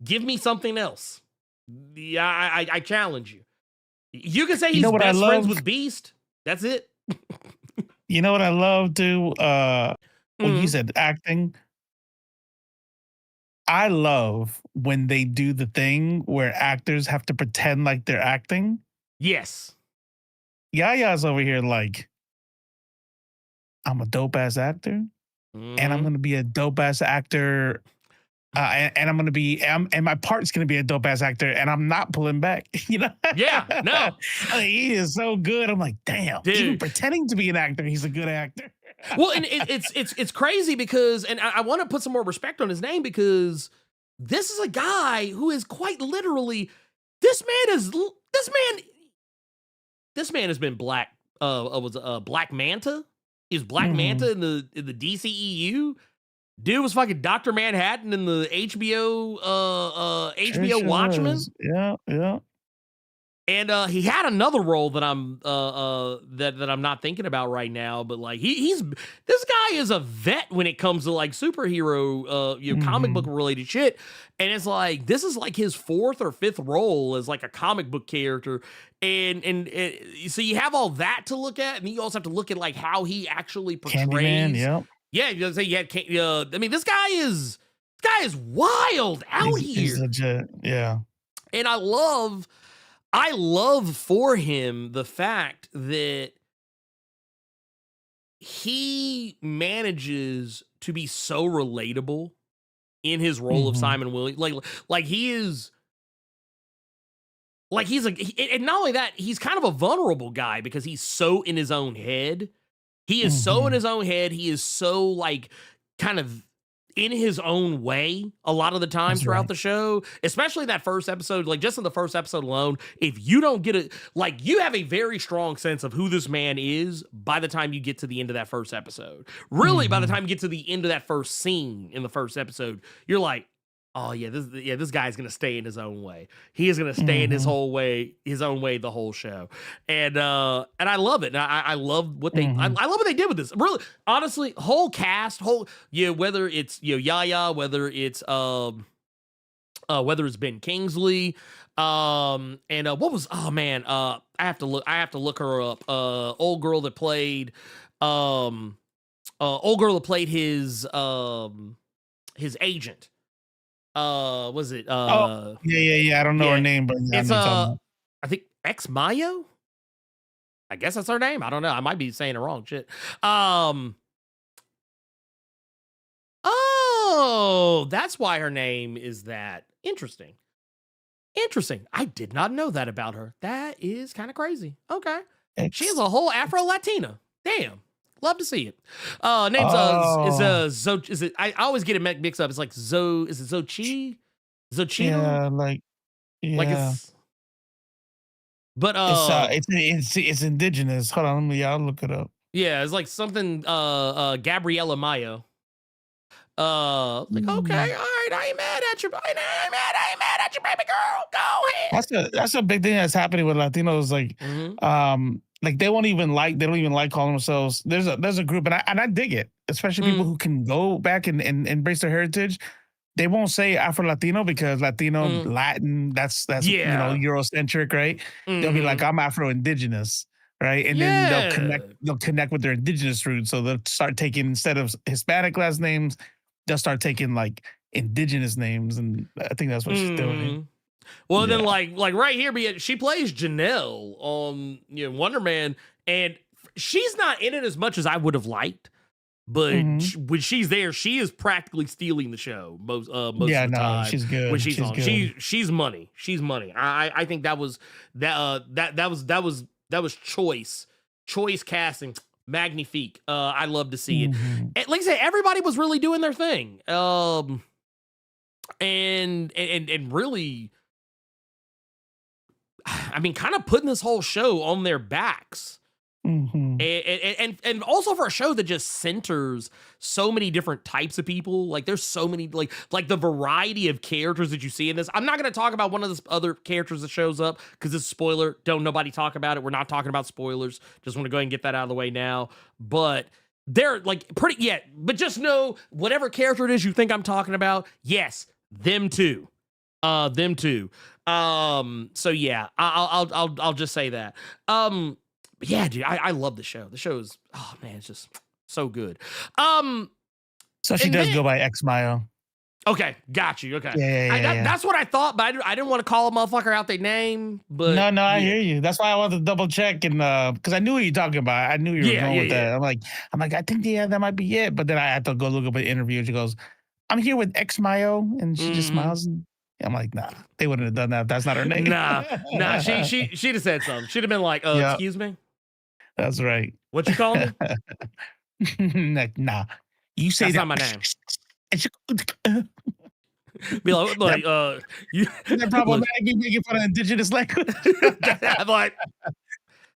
Give me something else. Yeah, I challenge you. You can say he's best friends with Beast. That's it. You know what I love too? When you said acting, I love when they do the thing where actors have to pretend like they're acting. Yes. Yaya's over here like, I'm a dope ass actor, and I'm gonna be a dope ass actor, and I'm gonna be, and my part's gonna be a dope ass actor, and I'm not pulling back. You know? Yeah. No. He is so good. I'm like, damn. Dude. Even pretending to be an actor, he's a good actor. Well, and it's crazy because, and I want to put some more respect on his name because this is a guy who is quite literally, this man has been Black Black Manta. He's Black Manta in the DCEU. Dude was fucking Dr. Manhattan in the HBO Watchmen. Yeah. And he had another role that I'm that I'm not thinking about right now, but like he's this guy is a vet when it comes to like superhero comic book related shit. And it's like this is like his 4th or 5th role as like a comic book character. And so you have all that to look at, and you also have to look at like how he actually portrays. Candyman, yeah, you say I mean, this guy is wild out here. He's legit, yeah. And I love for him the fact that he manages to be so relatable in his role of Simon Williams. Like he is, like and not only that, he's kind of a vulnerable guy because he's so in his own head. He is so in his own head. He is so like kind of in his own way a lot of the time throughout the show, especially that first episode. Like just in the first episode alone, if you don't get it, like you have a very strong sense of who this man is by the time you get to the end of that first episode. Really, by the time you get to the end of that first scene in the first episode, you're like, oh yeah, this guy's gonna stay in his own way. He is gonna stay in his own way the whole show, and I love it. And I love what they I love what they did with this. Really, honestly, whole cast, whether it's Yaya, whether it's Ben Kingsley, and what was I have to look her up. Old girl that played his agent. Was it yeah, I don't know her name, but it's I think Ex Mayo. I guess that's her name. I don't know. I might be saying it wrong. Shit. Oh, that's why her name is that. Interesting. I did not know that about her. That is kind of crazy. Okay. She is a whole Afro Latina. Damn. Love to see it. Name's is it? I always get it mixed up. It's like is it Zochi? Zochito? Yeah, like it's. But it's indigenous. Hold on, I'll look it up. Yeah, it's like something Gabriella Mayo. Okay, all right, I ain't mad at you. I ain't mad at you, baby girl. Go ahead. That's a big thing that's happening with Latinos. Like they don't even like calling themselves. There's a group, and I dig it, especially people who can go back and embrace their heritage. They won't say Afro Latino because Latin, that's Eurocentric, right? They'll be like, I'm Afro Indigenous, right? And then they'll connect with their indigenous roots. So they'll start taking, instead of Hispanic last names, they'll start taking like indigenous names, and I think that's what she's doing. Well, then like right here, she plays Janelle on Wonder Man, and she's not in it as much as I would have liked. But when she's there, she is practically stealing the show most of the time. She's good. When she's on, good. She's money. She's money. I think that was choice casting. Magnifique. I love to see it. And like I said, everybody was really doing their thing. And really, I mean, kind of putting this whole show on their backs. Mm-hmm. And also for a show that just centers so many different types of people, like there's so many like the variety of characters that you see in this. I'm not going to talk about one of the other characters that shows up because it's a spoiler. Don't nobody talk about it. We're not talking about spoilers. Just want to go ahead and get that out of the way now. But they're like but just know whatever character it is you think I'm talking about, yes, them too. Them too. So yeah, I'll just say that. But yeah, dude, I love the show. The show is, oh man, it's just so good. So she does go by Ex Mayo. Okay, got you. Okay, Yeah. that's what I thought, but I didn't want to call a motherfucker out their name. But No, I hear you. That's why I wanted to double check and because I knew what you're talking about. I knew you were going with that. I'm like, I think that might be it. But then I had to go look up an interview. And she goes, "I'm here with Ex Mayo," and she just smiles. And I'm like, nah, they wouldn't have done that if that's not her name. Nah. She'd have said something. She'd have been like, excuse me. That's right. What you call me? Nah. You say that's that. not my name. Be you. That problematic. You making fun of indigenous language. I'm like,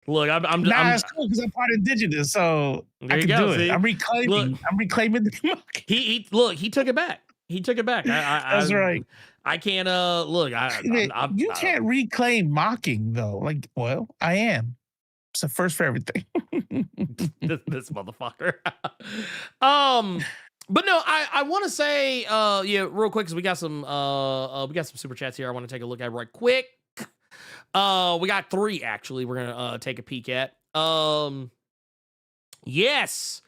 look, I'm it's cool because I'm part indigenous, so I can do it. I'm reclaiming. I'm reclaiming the he took it back. He took it back. That's right. I can't. Look, you can't reclaim mocking though. Like, well, I am. It's the first for everything. this motherfucker. But no, I want to say, real quick, because we got some super chats here. I want to take a look at right quick. We got 3 actually. We're gonna take a peek at. Yes,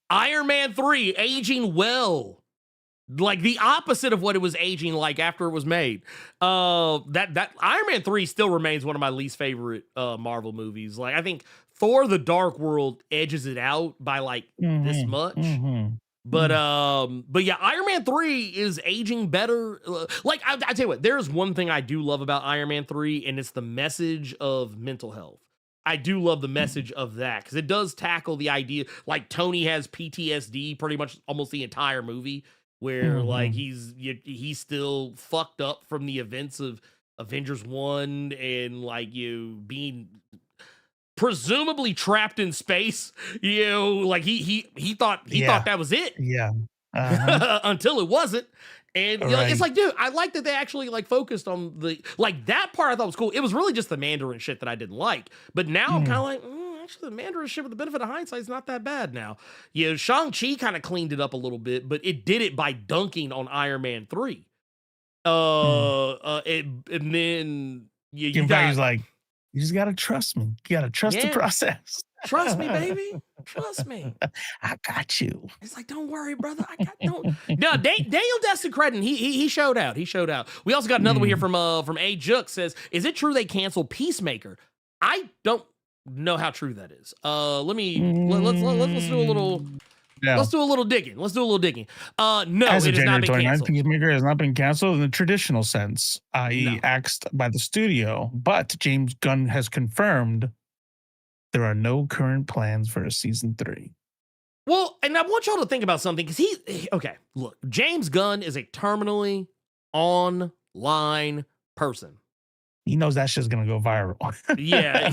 Iron Man 3 aging well. Like the opposite of what it was aging like after it was made. That Iron Man 3 still remains one of my least favorite Marvel movies. Like I think Thor: The Dark World edges it out by like this much. But yeah, Iron Man 3 is aging better. Like I tell you what, there's one thing I do love about Iron Man 3, and it's the message of mental health. I do love the message of that because it does tackle the idea. Like Tony has PTSD pretty much almost the entire movie. Where like he's still fucked up from the events of Avengers 1 and like being presumably trapped in space, like he thought that was it. Yeah. Until it wasn't. And it's like, dude, I like that they actually like focused on the like that part. I thought was cool. It was really just the Mandarin shit that I didn't like. But now I'm kind of like, actually, the Mandarin shit with the benefit of hindsight is not that bad now. Shang-Chi kind of cleaned it up a little bit, but it did it by dunking on Iron Man 3. And then you got, like, you just gotta trust me. You gotta trust the process. Trust me, baby. Trust me. I got you. It's like, don't worry, brother. No, Daniel Destin Credden, he showed out. He showed out. We also got another one here from A. Jook says, is it true they canceled Peacemaker? I don't know how true that is. Let's do a little. Yeah. Let's do a little digging. No, as it has not been canceled. Peacemaker has not been canceled in the traditional sense, i.e., axed by the studio. But James Gunn has confirmed there are no current plans for a season 3. Well, and I want y'all to think about something because look, James Gunn is a terminally online person. He knows that shit's gonna go viral. Yeah,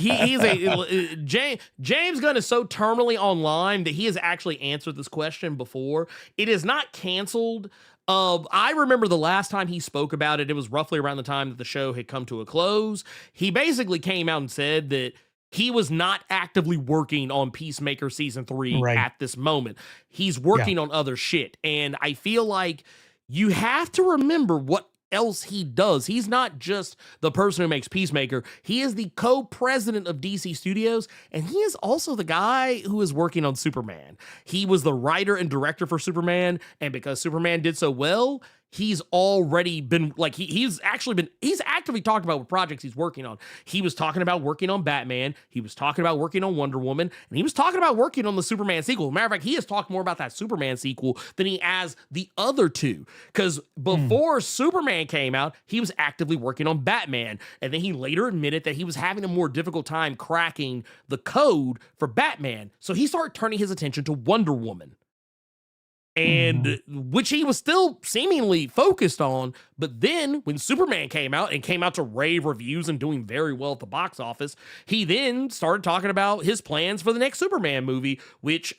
James Gunn is so terminally online that he has actually answered this question before. It is not canceled. I remember the last time he spoke about it, it was roughly around the time that the show had come to a close. He basically came out and said that he was not actively working on Peacemaker season 3 at this moment. He's working on other shit. And I feel like you have to remember what else he does. He's not just the person who makes Peacemaker. He is the co-president of DC Studios, and he is also the guy who is working on Superman. He was the writer and director for Superman, and because Superman did so well, he's already been like he's actively talked about what projects he's working on. He was talking about working on Batman, he was talking about working on Wonder Woman, and he was talking about working on the Superman sequel. Matter of fact, he has talked more about that Superman sequel than he has the other two. Because before Superman came out, he was actively working on Batman, and then he later admitted that he was having a more difficult time cracking the code for Batman. So he started turning his attention to Wonder Woman. and which he was still seemingly focused on. But then when Superman came out to rave reviews and doing very well at the box office, he then started talking about his plans for the next Superman movie, which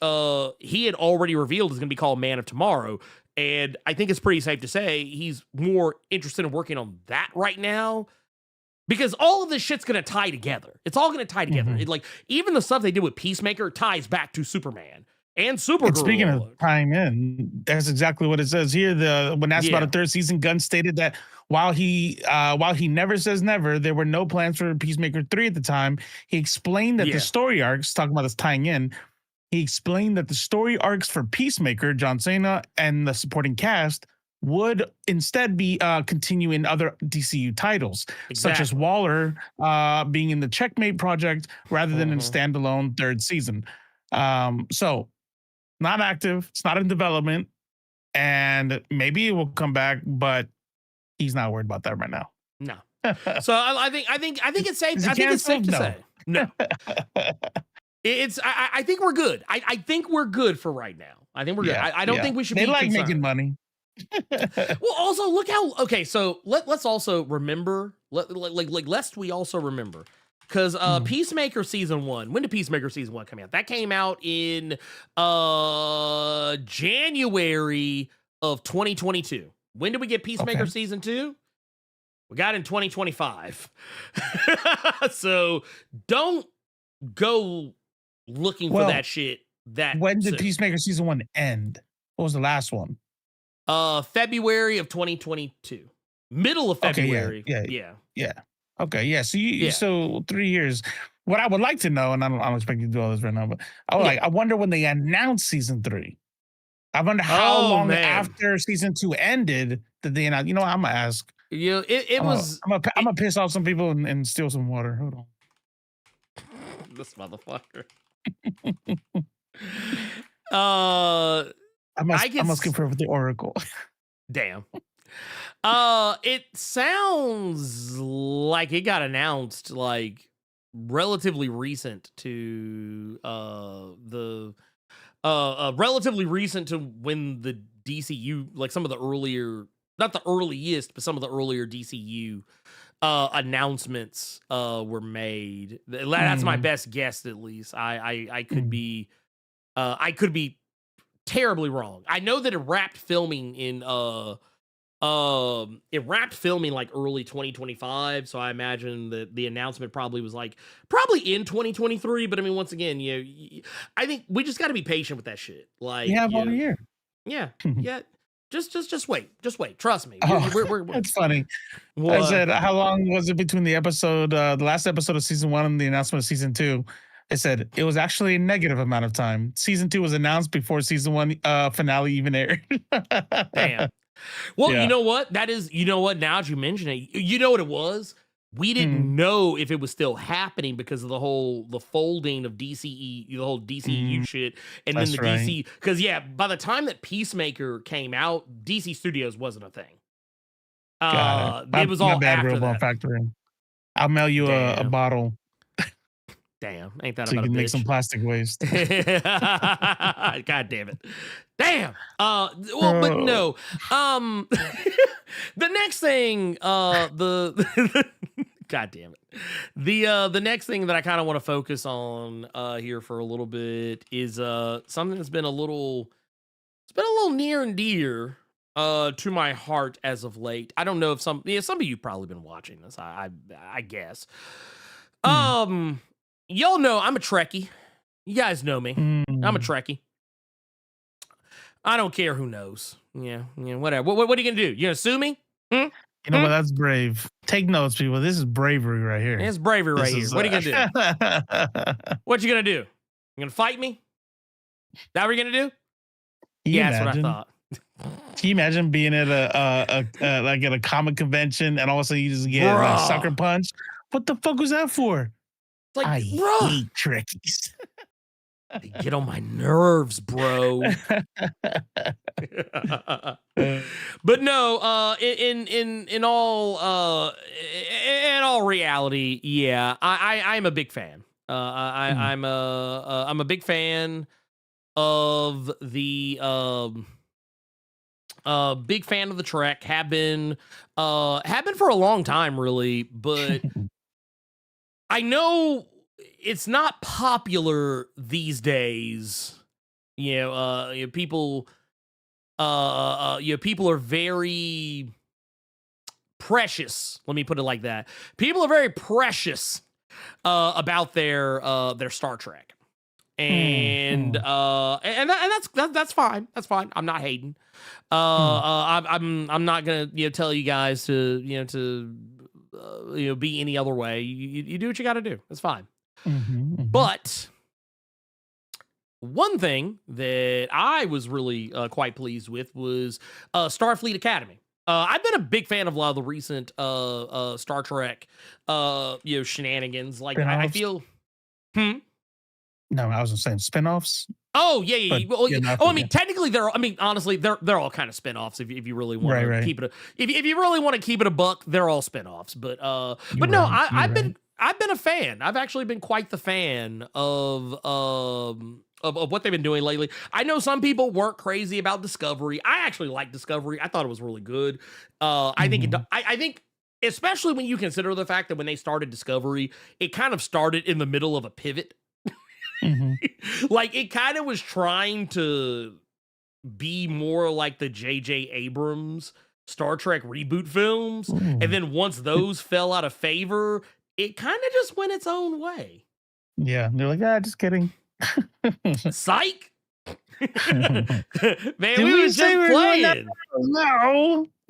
he had already revealed is going to be called Man of Tomorrow. And I think it's pretty safe to say he's more interested in working on that right now, because all of this shit's going to tie together. It's all going to tie together. Like, even the stuff they did with Peacemaker ties back to Superman and Supergirl. And speaking of tying in, that's exactly what it says here. When asked about a third season, Gunn stated that while he never says never, there were no plans for Peacemaker 3 at the time. He explained that the story arcs, talking about this tying in, he explained that the story arcs for Peacemaker, John Cena, and the supporting cast would instead be continuing other DCU titles, such as Waller being in the Checkmate project rather than in standalone third season. So not active, it's not in development, and maybe it will come back, but he's not worried about that right now. No. So I think it's safe. I think it's safe to say no. I think we're good. I think we're good for right now. I think we're good. I don't think we should be concerned. Making money. Well, also look how so let's also remember lest we also remember, because Peacemaker season 1, when did Peacemaker season 1 come out? That came out in January of 2022. When did we get Peacemaker season 2? We got it in 2025. So don't go looking for that shit. When did Peacemaker season 1 end? What was the last one? February of 2022. Middle of February. Yeah. Okay, yeah. So so 3 years. What I would like to know, and I don't expect you to do all this right now, but I wonder when they announced season 3. I wonder how long after season 2 ended did they announce. You know what, I'm gonna ask. Yeah, I'm gonna piss off some people and steal some water. Hold on. This motherfucker. I must confirm with the Oracle. Damn. It sounds like it got announced like relatively recent to relatively recent to when the DCU, like some of the earlier, not the earliest, but some of the earlier DCU announcements were made. That's my best guess, at least. I could be terribly wrong. I know that it wrapped filming in like early 2025, so I imagine that the announcement probably was like in 2023. But I mean, once again, I think we just got to be patient with that shit. Like, about a year. Yeah. Just wait. Trust me. We're It's funny. I said, how long was it between the episode, the last episode of season 1 and the announcement of season 2? It said it was actually a negative amount of time. Season 2 was announced before season 1 finale even aired. Damn. Well, you know what? Now that you mention it, you know what it was? We didn't know if it was still happening because of the folding of DCE, the whole DCU shit, and then the DC. Because by the time that Peacemaker came out, DC Studios wasn't a thing. It was all after that. Factory. I'll mail you a bottle. Damn, ain't that so about you can a bitch? Make some plastic waste. God damn it. Damn. But no. The next thing, God damn it. The next thing that I kind of want to focus on here for a little bit is something that's been a little near and dear to my heart as of late. I don't know if some of you probably been watching this. I guess. Y'all know I'm a Trekkie. You guys know me. I'm a Trekkie. I don't care who knows. Yeah, whatever. What are you gonna do? You gonna sue me? You know what? That's brave. Take notes, people. This is bravery right here. It's bravery right here. What are you gonna do? What you gonna do? You gonna fight me? That what you're gonna do? That's what I thought. Can you imagine being at a comic convention and all of a sudden you just get a sucker punch? What the fuck was that for? Like, I hate Trekkies. They get on my nerves, bro. But no, in all reality, I'm a big fan. I'm a big fan of the Big fan of the Trek. Have been for a long time, really. But I know it's not popular these days. People. People are very precious. Let me put it like that. People are very precious about their Star Trek, and that's fine. That's fine. I'm not hating. I'm not gonna tell you guys to be any other way. You do what you got to do. That's fine. But one thing that I was really quite pleased with was Starfleet Academy. I've been a big fan of a lot of the recent Star Trek shenanigans. Like I feel No, I wasn't saying spinoffs. Oh yeah. But, I mean, technically, honestly, they're all kind of spinoffs. If you really want to keep it, if you really want to keep it a buck, they're all spinoffs. But I've been a fan. I've actually been quite the fan of what they've been doing lately. I know some people weren't crazy about Discovery. I actually like Discovery. I thought it was really good. I think. Especially when you consider the fact that when they started Discovery, it kind of started in the middle of a pivot. Like it kind of was trying to be more like the J.J. Abrams Star Trek reboot films. And then once those fell out of favor, it kind of just went its own way. Yeah. They're like, just kidding. Psych. Man, we were just playing.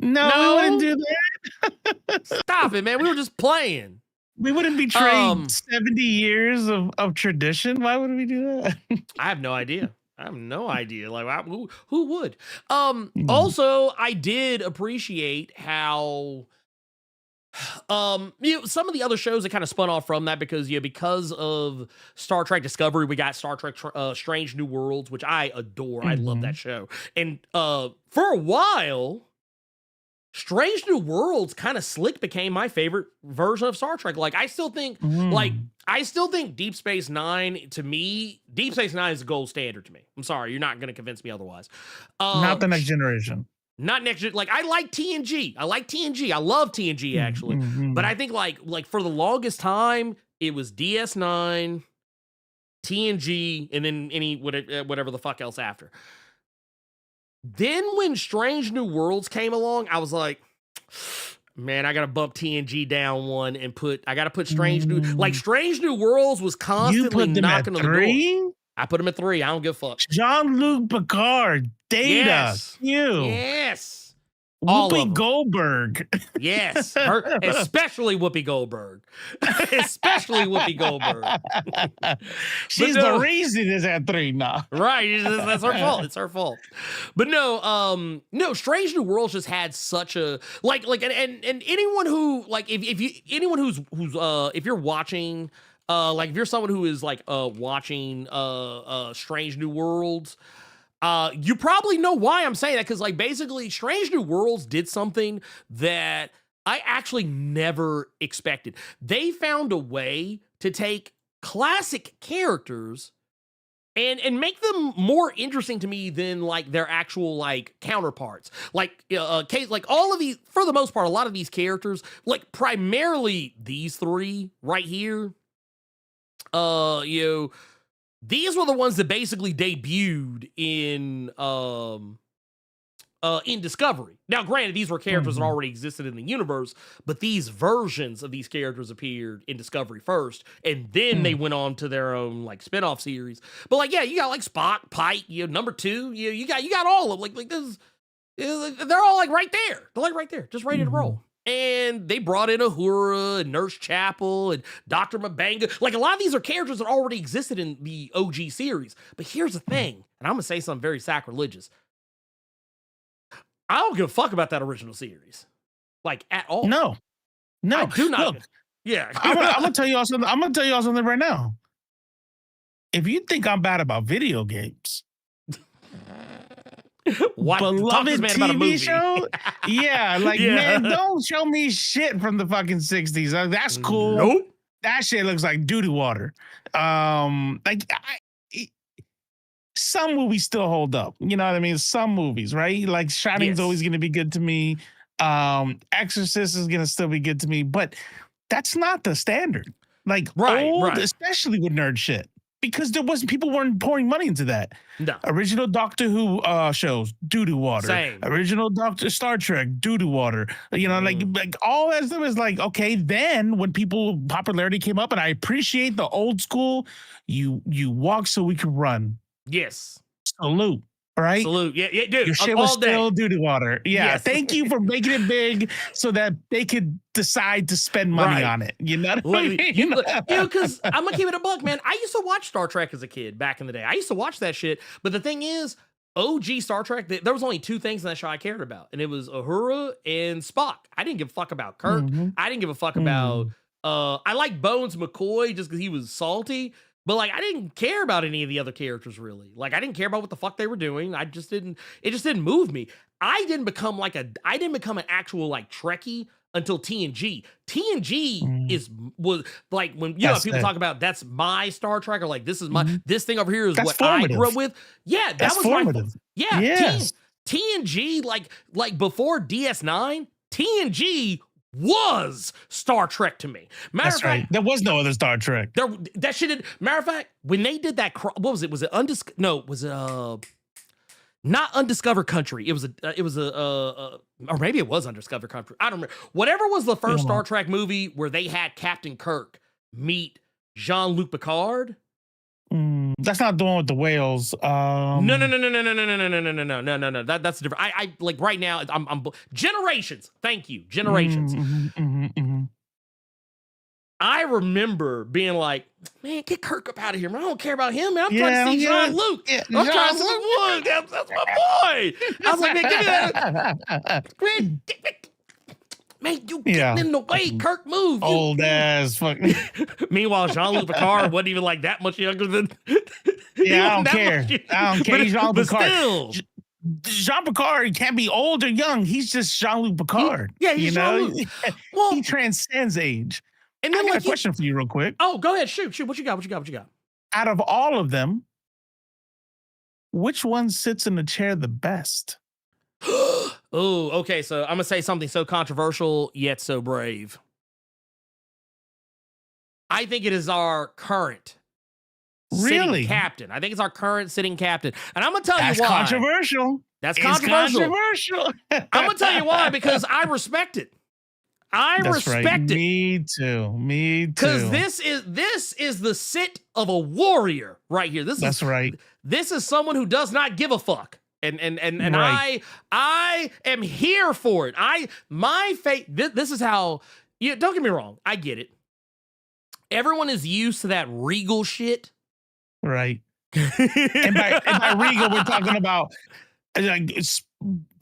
No, we wouldn't do that. Stop it, man. We were just playing. We wouldn't betray 70 years of tradition. Why would we do that? I have no idea. Like, who would? Also, I did appreciate how some of the other shows that kind of spun off from that because of Star Trek Discovery, we got Star Trek Strange New Worlds, which I adore. I love that show. And for a while, Strange New Worlds kind of slick became my favorite version of Star Trek. Like I still think Deep Space Nine, to me, Deep Space Nine is the gold standard to me. I'm sorry, you're not going to convince me otherwise. Not the Next Generation. Not next. Like I like TNG. I love TNG actually. But I think like for the longest time, it was DS9, TNG, and then whatever the fuck else after. Then when Strange New Worlds came along, I was like, man, I gotta bump TNG down one and put Strange New Worlds was constantly knocking on the door. I put him at 3. I don't give a fuck. Jean-Luc Picard, Data, yes. you. Yes. Whoopi Goldberg. Yes. Especially Whoopi Goldberg. She's the reason it's at 3 now. Right. That's her fault. It's her fault. But no, Strange New Worlds just had such a and anyone who if you're watching if you're someone who is watching Strange New Worlds, you probably know why I'm saying that, because basically Strange New Worlds did something that I actually never expected. They found a way to take classic characters and make them more interesting to me than their actual counterparts. All of these, for the most part, a lot of these characters, primarily these 3 right here, these were the ones that basically debuted in Discovery. Now, granted, these were characters that already existed in the universe, but these versions of these characters appeared in Discovery first, and then they went on to their own spin-off series. But you got Spock, Pike, number 2, you got all of this. They're all right there. They're right there, just ready to roll. And they brought in Uhura and Nurse Chapel and Dr. Mabanga. A lot of these are characters that already existed in the OG series. But here's the thing, and I'm going to say something very sacrilegious. I don't give a fuck about that original series. At all. No. I do not. Look, yeah. I'm going to tell you all something. I'm going to tell you all something right now. If you think I'm bad about video games, what? Beloved TV show? Yeah, man, don't show me shit from the fucking 60s. That's cool. Nope. That shit looks like doo-doo water. some movies still hold up. You know what I mean? Some movies, right? Like Shining's Yes. always going to be good to me. Exorcist is going to still be good to me, but that's not the standard. Like old, especially with nerd shit, because people weren't pouring money into that. No. Original Doctor Who shows, doo-doo water. Same. Original Star Trek, doo-doo water. You know, like all that stuff is like, okay, then when popularity came up, and I appreciate the old school, you walk so we can run. Yes. Salute. Right? Salute. Yeah, dude. Your shit was still doo-doo water. Yeah. Yes. Thank you for making it big so that they could decide to spend money on it. You know what I mean? You know, because I'm gonna keep it a buck, man. I used to watch Star Trek as a kid back in the day. I used to watch that shit. But the thing is, OG Star Trek, there was only two things in that show I cared about, and it was Uhura and Spock. I didn't give a fuck about Kirk. I didn't give a fuck about I like Bones McCoy just because he was salty. But like, I didn't care about any of the other characters really. Like, I didn't care about what the fuck they were doing. It just didn't move me. I didn't become an actual like Trekkie until TNG. TNG was like when people talk about that's my Star Trek, or like this is my this thing over here is what formative. I grew up with. Yeah, that was formative. TNG like before DS9, TNG was Star Trek to me. Matter of fact, there was no other Star Trek. That shit did. Matter of fact, when they did that, what was it? Was it not Undiscovered Country? It was or maybe it was Undiscovered Country. I don't remember. Whatever was the first Star Trek movie where they had Captain Kirk meet Jean-Luc Picard. That's not the one with the whales. No. That's different. I like right now. I'm Generations. Thank you, Generations. I remember being like, man, get Kirk up out of here, man. I don't care about him, man. I'm trying to see Jean-Luc. I'm trying to see that's my boy. I was like, man, give me that. Man, you getting in the way, Kirk, move. Old ass fuck. Meanwhile, Jean-Luc Picard wasn't even like that much younger than. I don't care. He's Jean-Luc Picard. Still. Jean Picard can't be old or young. He's just Jean-Luc Picard. He's Jean-Luc. Well, he transcends age. And then I got a question for you real quick. Oh, go ahead. Shoot. What you got? Out of all of them, which one sits in the chair the best? Oh, okay. So I'm gonna say something so controversial yet so brave. I think it is our current sitting captain. I think it's our current sitting captain, and I'm gonna tell you why. That's controversial. I'm gonna tell you why, because I respect it. I respect it. Me too. Because this is the sit of a warrior right here. This is someone who does not give a fuck. And I am here for it. My fate. This is how. Don't get me wrong. I get it. Everyone is used to that regal shit. Right. and by regal, we're talking about like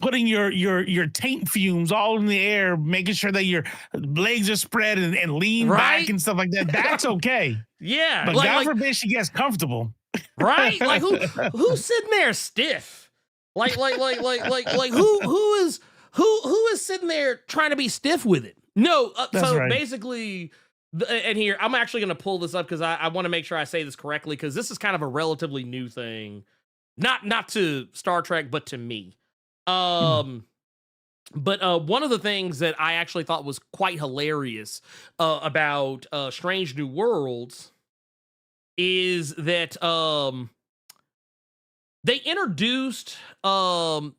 putting your taint fumes all in the air, making sure that your legs are spread and lean back and stuff like that. That's okay. Yeah. But God forbid she gets comfortable. Right? Like who's sitting there stiff? Like who is sitting there trying to be stiff with it? No. Basically, and here I'm actually going to pull this up because I want to make sure I say this correctly, because this is kind of a relatively new thing, not to Star Trek, but to me. But one of the things that I actually thought was quite hilarious about Strange New Worlds is that they introduced a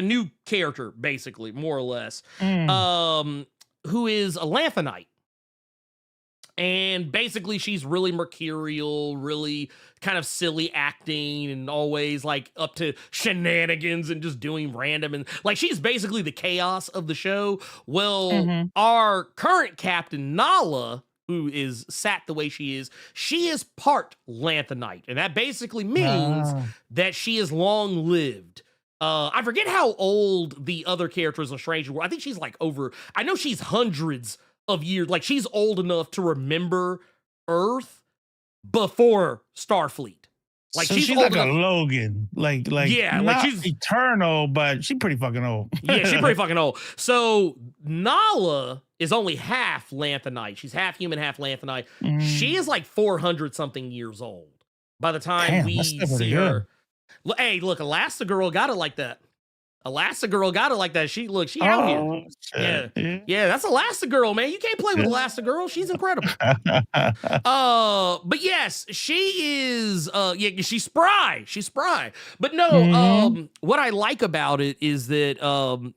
new character, basically, more or less, who is a Lanthanite. And basically she's really mercurial, really kind of silly acting, and always like up to shenanigans and just doing random, and like she's basically the chaos of the show. Well, our current captain, Nala, who is sat the way she is part Lanthanite. And that basically means that she is long lived. I forget how old the other characters in Strange World. I think she's like I know she's hundreds of years. Like she's old enough to remember Earth before Starfleet. Like so she's like a Logan. Like yeah, not like she's eternal, but she's pretty fucking old. Yeah, she's pretty fucking old. So Nala is only half Lanthanite. She's half human, half Lanthanite. She is like 400 something years old. By the time Damn, we that's still pretty see good. her, hey, look, Elastigirl got it like that. Elastigirl got it like that. She out here. Shit. Yeah, that's Elastigirl, man. You can't play with Elastigirl. She's incredible. But yes, she is she's spry. She's spry. But no, what I like about it is that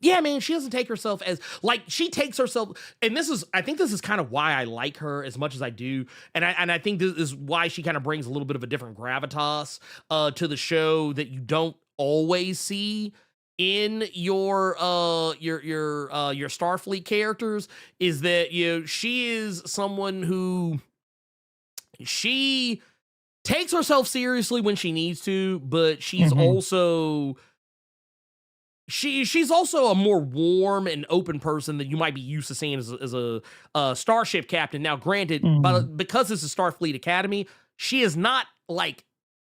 man, she doesn't take herself as like she takes herself, and I think this is kind of why I like her as much as I do. And I think this is why she kind of brings a little bit of a different gravitas to the show that you don't always see in your Starfleet characters, is that she is someone who she takes herself seriously when she needs to, but she's also she's also a more warm and open person than you might be used to seeing as a starship captain. Now, granted, but because this is Starfleet Academy, she is not like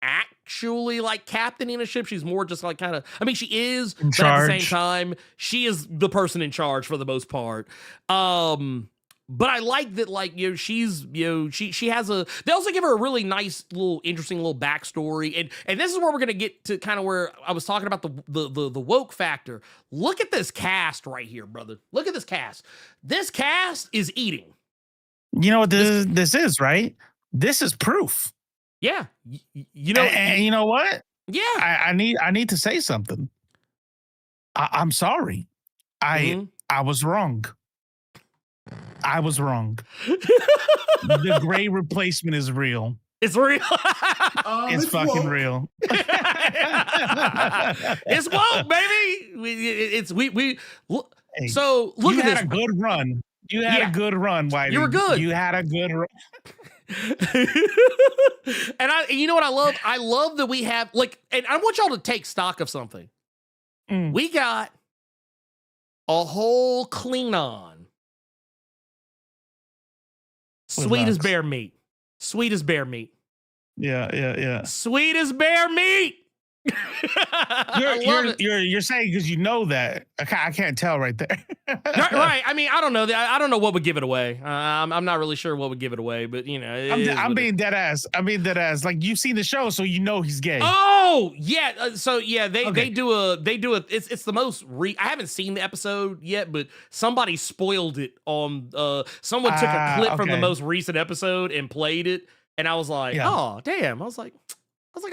actually like captaining a ship. She's more just like kind of, I mean, she is, but at the same time, she is the person in charge for the most part. But I like that, like, she's, she has they also give her a really nice little, interesting little backstory. And this is where we're going to get to kind of where I was talking about the woke factor. Look at this cast right here, brother. Look at this cast. This cast is eating. You know what this is, right? This is proof. Yeah. And you know what? Yeah. I need to say something. I'm sorry. I was wrong. I was wrong. The gray replacement is real. It's real. It's fucking real. It's woke, baby. So look at this. You had a good run. You had a good run, Whitey. You were good. You had a good run. And you know what I love? I love that we have and I want y'all to take stock of something. We got a whole Klingon. Sweet as bear meat. Sweet as bear meat. Yeah. Sweet as bear meat. You're saying because you know that. I can't tell right there. Right. I mean, I don't know. I don't know what would give it away. I'm not really sure what would give it away, but I'm being dead ass. Like, you've seen the show, so you know he's gay. Oh yeah. They do a. It's the most. I haven't seen the episode yet, but somebody spoiled it on. Someone took a clip from the most recent episode and played it, and I was like, oh damn. I was like,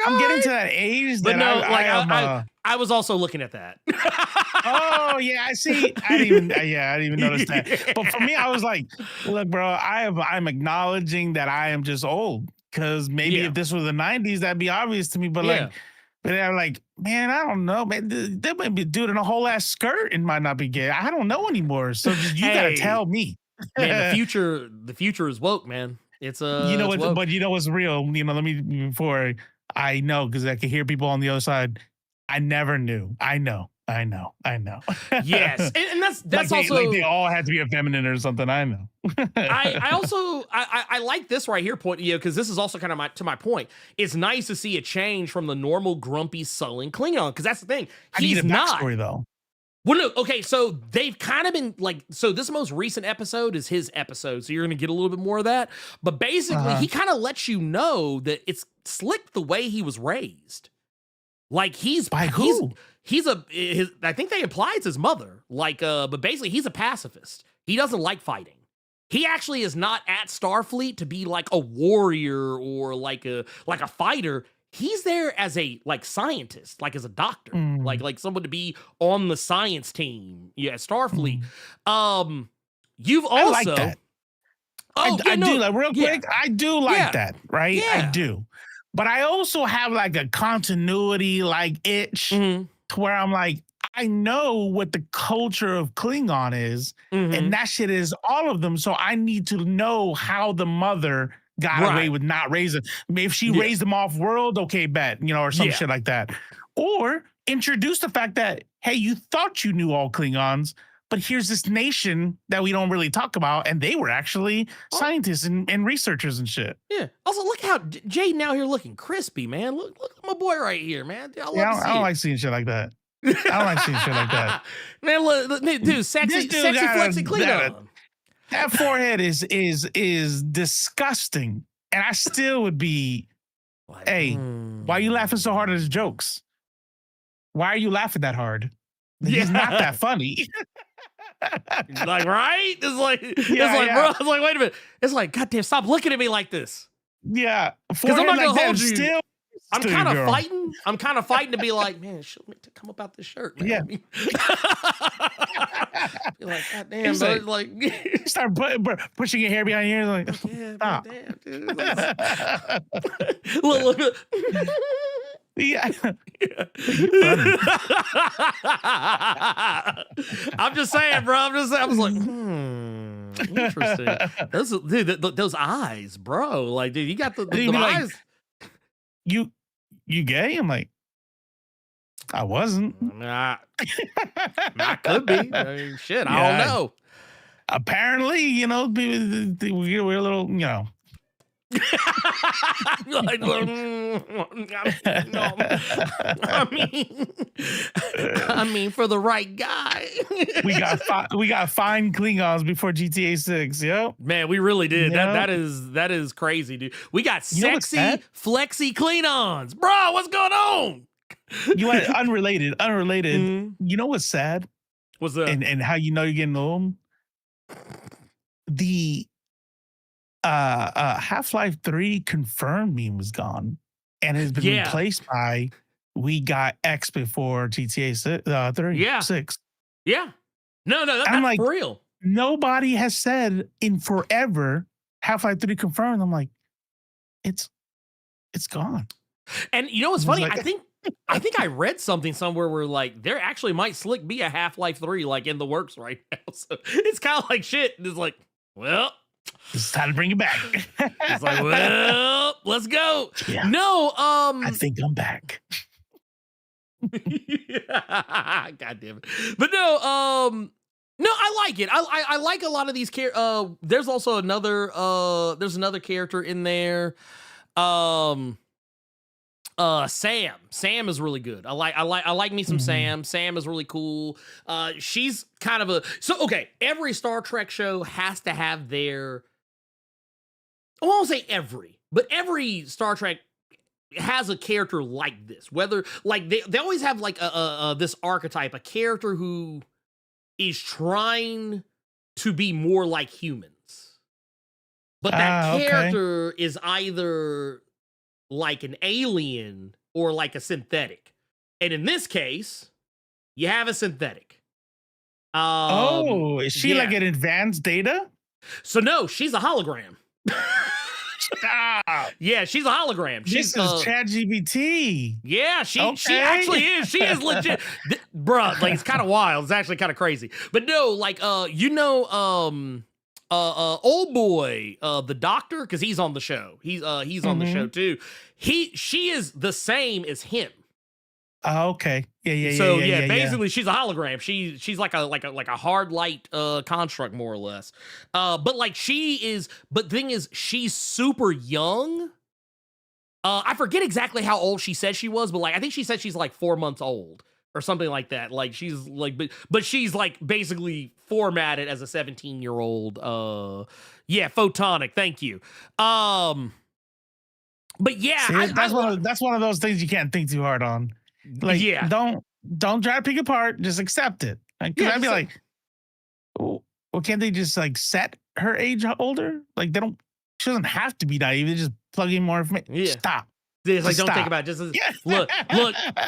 I'm getting to that age, but that I was also looking at that. Oh yeah, I see. I didn't even notice that. But for me, I was like, look, bro, I'm acknowledging that I am just old, because maybe if this was the '90s, that'd be obvious to me. But but I'm like, man, I don't know, man. There might be a dude in a whole ass skirt and might not be gay. I don't know anymore. So you gotta tell me. Man, the future is woke, man. It's but you know what's real. Let me before. I know, because I can hear people on the other side. I never knew. I know. Yes, and that's also like they all had to be effeminate or something. I know. I also like this right here point, because this is also kind of to my point. It's nice to see a change from the normal grumpy, sullen Klingon, because that's the thing. He's not. Backstory, though. Well, no, okay, so they've kind of been so this most recent episode is his episode, so you're going to get a little bit more of that. But basically, he kind of lets you know that it's slick the way he was raised. Like, by who? I think they imply it's his mother. But basically, he's a pacifist. He doesn't like fighting. He actually is not at Starfleet to be like a warrior or like a fighter. He's there as a scientist, as a doctor, like someone to be on the science team. Yeah, Starfleet. You've also I like that. I do real quick. I do like that, right? Yeah. I do, but I also have like a continuity itch to where I'm like, I know what the culture of Klingon is, and that shit is all of them. So I need to know how the mother got away with not raising. If she raised them off world, okay, bet, or some shit like that. Or introduce the fact that, hey, you thought you knew all Klingons, but here's this nation that we don't really talk about, and they were actually scientists and researchers and shit. Yeah. Also, look how Jaden out here looking crispy, man. Look at my boy right here, man. I don't like seeing shit like that. I don't like seeing shit like that. Man, look, dude, sexy flexy Klingon. That forehead is disgusting, and I still would be Like, Hey, why are you laughing so hard at his jokes? Why are you laughing that hard? He's not that funny. like, right? Yeah. Bro, it's like, wait a minute. It's like, goddamn, stop looking at me like this. Yeah. Because I'm not gonna hold you. Still I'm kind of fighting. I'm kind of fighting to be like, man, should we come about this shirt, man? Yeah. Be like, God damn, bro. Like, start pushing your hair behind your ears. Like, yeah, stop. man, damn, dude. Look. Yeah. I'm just saying, bro. I was like, interesting. Those eyes, bro. Like, dude, you got the eyes. Like, you gay? I'm like, I wasn't. I could be. I mean, shit, I don't know. Apparently, we're a little, like, I mean, for the right guy. we got fine Klingons before GTA 6. Yep. Man, we really did. Yep. That is crazy, dude. We got sexy, flexy Klingons, bro. What's going on? You had unrelated. Mm-hmm. You know what's sad? What's that? And how you know you're getting old? The Half-Life 3 confirmed meme was gone and has been replaced by we got X before GTA 3. 6. Yeah. No, that's I'm like, for real. Nobody has said in forever Half-Life 3 confirmed. I'm like, it's gone. And you know what's funny? Like, I think I read something somewhere where like there actually might slick be a Half-Life 3 like in the works right now. So it's kind of like shit. It's like, well, it's time to bring it back. It's like, well, let's go. Yeah. No, I think I'm back. God damn it. But no, I like it. I like a lot of these there's also another character in there. Sam is really good. I like me some Sam. Sam is really cool. She's kind of every Star Trek show has to have their, I won't say every Star Trek has a character like this. Whether like they always have like this archetype, a character who is trying to be more like humans. But that character is either like an alien or like a synthetic. And in this case, you have a synthetic. Is she like an advanced Data? So no, she's a hologram. Stop. Yeah, she's a hologram. This is ChatGPT. Yeah, she actually is. She is legit. Bruh, like it's kind of wild. It's actually kind of crazy. But no, like old boy, the doctor, because he's on the show. He's on the show too. She is the same as him. Oh, okay. Yeah. So basically she's a hologram. She's like a hard light construct more or less. But the thing is she's super young. I forget exactly how old she said she was, but like I think she said she's like 4 months old or something like that. Like she's like but she's like basically formatted as a 17-year-old. Photonic. Thank you. But yeah, see, that's one of those things you can't think too hard on. Like, don't try to pick it apart. Just accept it. Because I'd be like, well, can't they just like set her age older? Like she doesn't have to be naive. They just plug in more information. Yeah. Stop. It's like, don't think about it. Just look,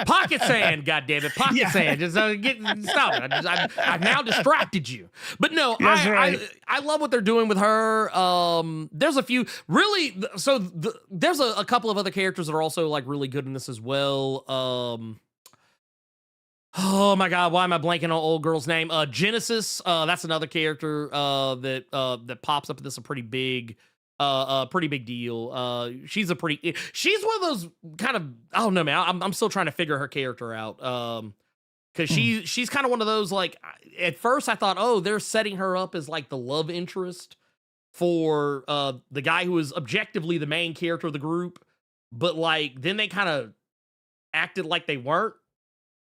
pocket sand, goddammit, pocket sand. Just stop it. I've now distracted you. But no, I love what they're doing with her. There's a few really. So there's a couple of other characters that are also like really good in this as well. Oh my God, why am I blanking on old girl's name? Genesis. That's another character that pops up. That's a pretty big deal. She's one of those kind of, I don't know, man. I'm still trying to figure her character out. Cause she's kind of one of those, like, at first I thought, oh, they're setting her up as like the love interest for the guy who is objectively the main character of the group. But like, then they kind of acted like they weren't.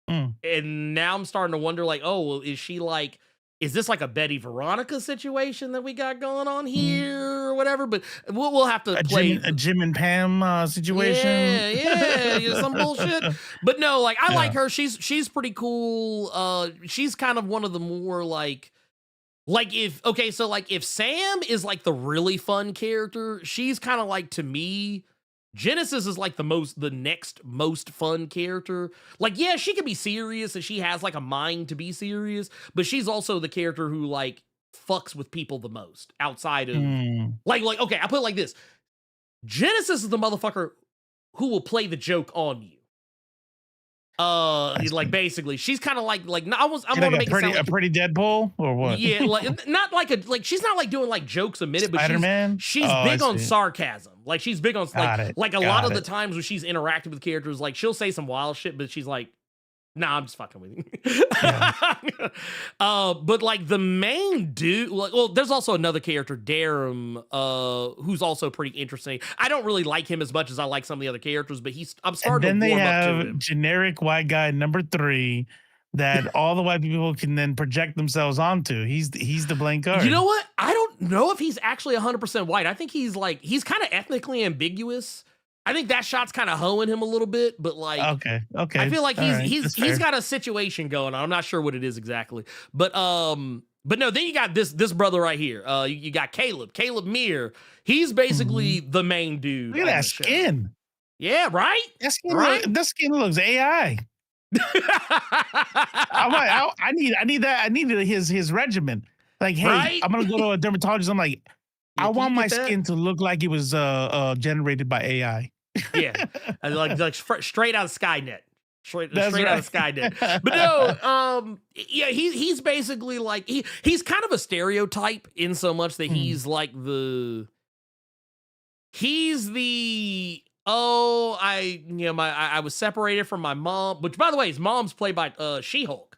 And now I'm starting to wonder, like, oh, well, is she like is this like a Betty Veronica situation that we got going on here or whatever? But we'll have to play a Jim and Pam situation. Yeah, some bullshit. But no, like I like her. She's pretty cool. She's kind of one of the more like if Sam is like the really fun character, she's kind of like, to me, Genesis is like the next most fun character. Like, yeah, she can be serious and she has like a mind to be serious, but she's also the character who like fucks with people the most outside of like, okay, I'll put it like this. Genesis is the motherfucker who will play the joke on you. Like basically, she's kind of like no, I'm gonna make it sound like a pretty Deadpool or what? Yeah, like not like she's not like doing like jokes a minute, but Spider-Man? she's big on sarcasm. Like she's big on like a lot of it. the times when she's interacting with characters, like she'll say some wild shit, but she's like, nah, I'm just fucking with you. Yeah. But like the main dude, like, well, there's also another character, Darum, who's also pretty interesting. I don't really like him as much as I like some of the other characters, but I'm starting to warm up to him. And then they have generic white guy number 3 that all the white people can then project themselves onto. He's the blank card. You know what? I don't know if he's actually 100% white. I think he's kind of ethnically ambiguous. I think that shot's kind of hoeing him a little bit, but like, okay. I feel like he's got a situation going on. I'm not sure what it is exactly, but no. Then you got this brother right here. You got Caleb Meir. He's basically the main dude. Look at that skin. Yeah, right. That skin looks AI. I need that. I need his regimen. Like, hey, right? I'm gonna go to a dermatologist. I'm like, I want my skin to look like it was generated by AI. Yeah, like straight out of Skynet. Straight out of Skynet. But no, yeah, he's basically like he's kind of a stereotype in so much that he's like I was separated from my mom, which by the way, his mom's played by She-Hulk.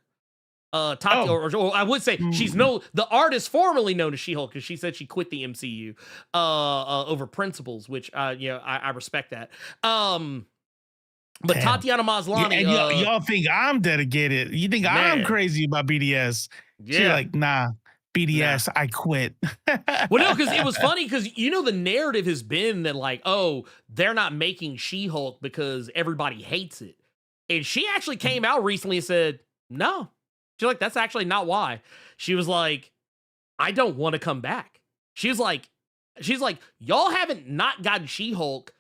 Tati, or I would say the artist formerly known as She-Hulk, because she said she quit the MCU over principles, which I respect that. But Tatiana Maslany, y'all think I'm dedicated. You think I'm crazy about BDS? Yeah. She's like, nah, BDS, I quit. Well, no, because it was funny because the narrative has been that like, oh, they're not making She-Hulk because everybody hates it, and she actually came out recently and said no. She's like, that's actually not why. She was like, I don't want to come back. She's like, y'all haven't not gotten She-Hulk,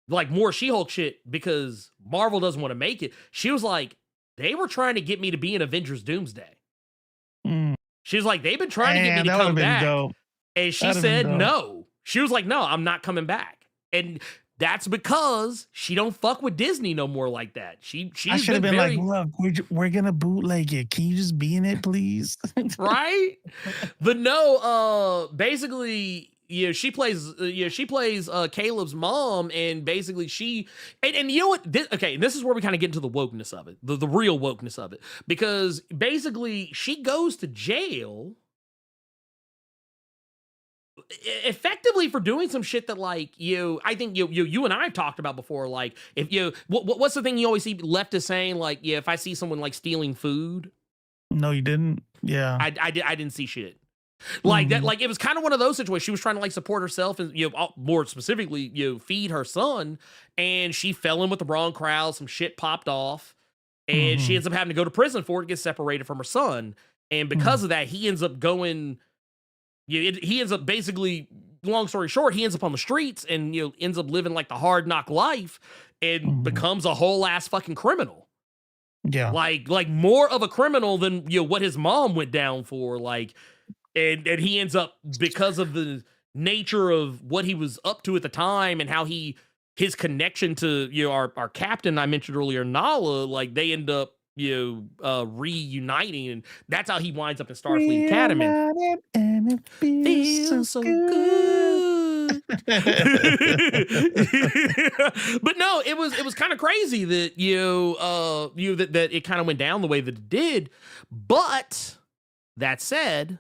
like more She-Hulk shit because Marvel doesn't want to make it. She was like, they were trying to get me to be in Avengers Doomsday. She was like, they've been trying to get me to come back. Dope. And she said no. She was like, no, I'm not coming back. And that's because she don't fuck with Disney no more like that. She should have been like, look, we're gonna bootleg it. Can you just be in it, please? Right? But no, basically, she plays Caleb's mom, and basically and you know what? This is where we kind of get into the wokeness of it, the real wokeness of it, because basically she goes to jail effectively for doing some shit that like I think you and I have talked about before. Like if what's the thing you always see leftists saying, like, if I see someone like stealing food. No, you didn't. Yeah, I didn't see shit like that. Like it was kind of one of those situations. She was trying to like support herself and more specifically feed her son, and she fell in with the wrong crowd. Some shit popped off, and she ends up having to go to prison for it, get separated from her son, and because of that, he ends up going. He ends up basically, long story short, he ends up on the streets and ends up living like the hard knock life and becomes a whole ass fucking criminal. Yeah, like more of a criminal than what his mom went down for. Like, and he ends up, because of the nature of what he was up to at the time and how his connection to our captain I mentioned earlier, Nala, like they end up reuniting, and that's how he winds up in Starfleet Academy. And it feels so good. But no, it was kind of crazy that that it kind of went down the way that it did. But that said,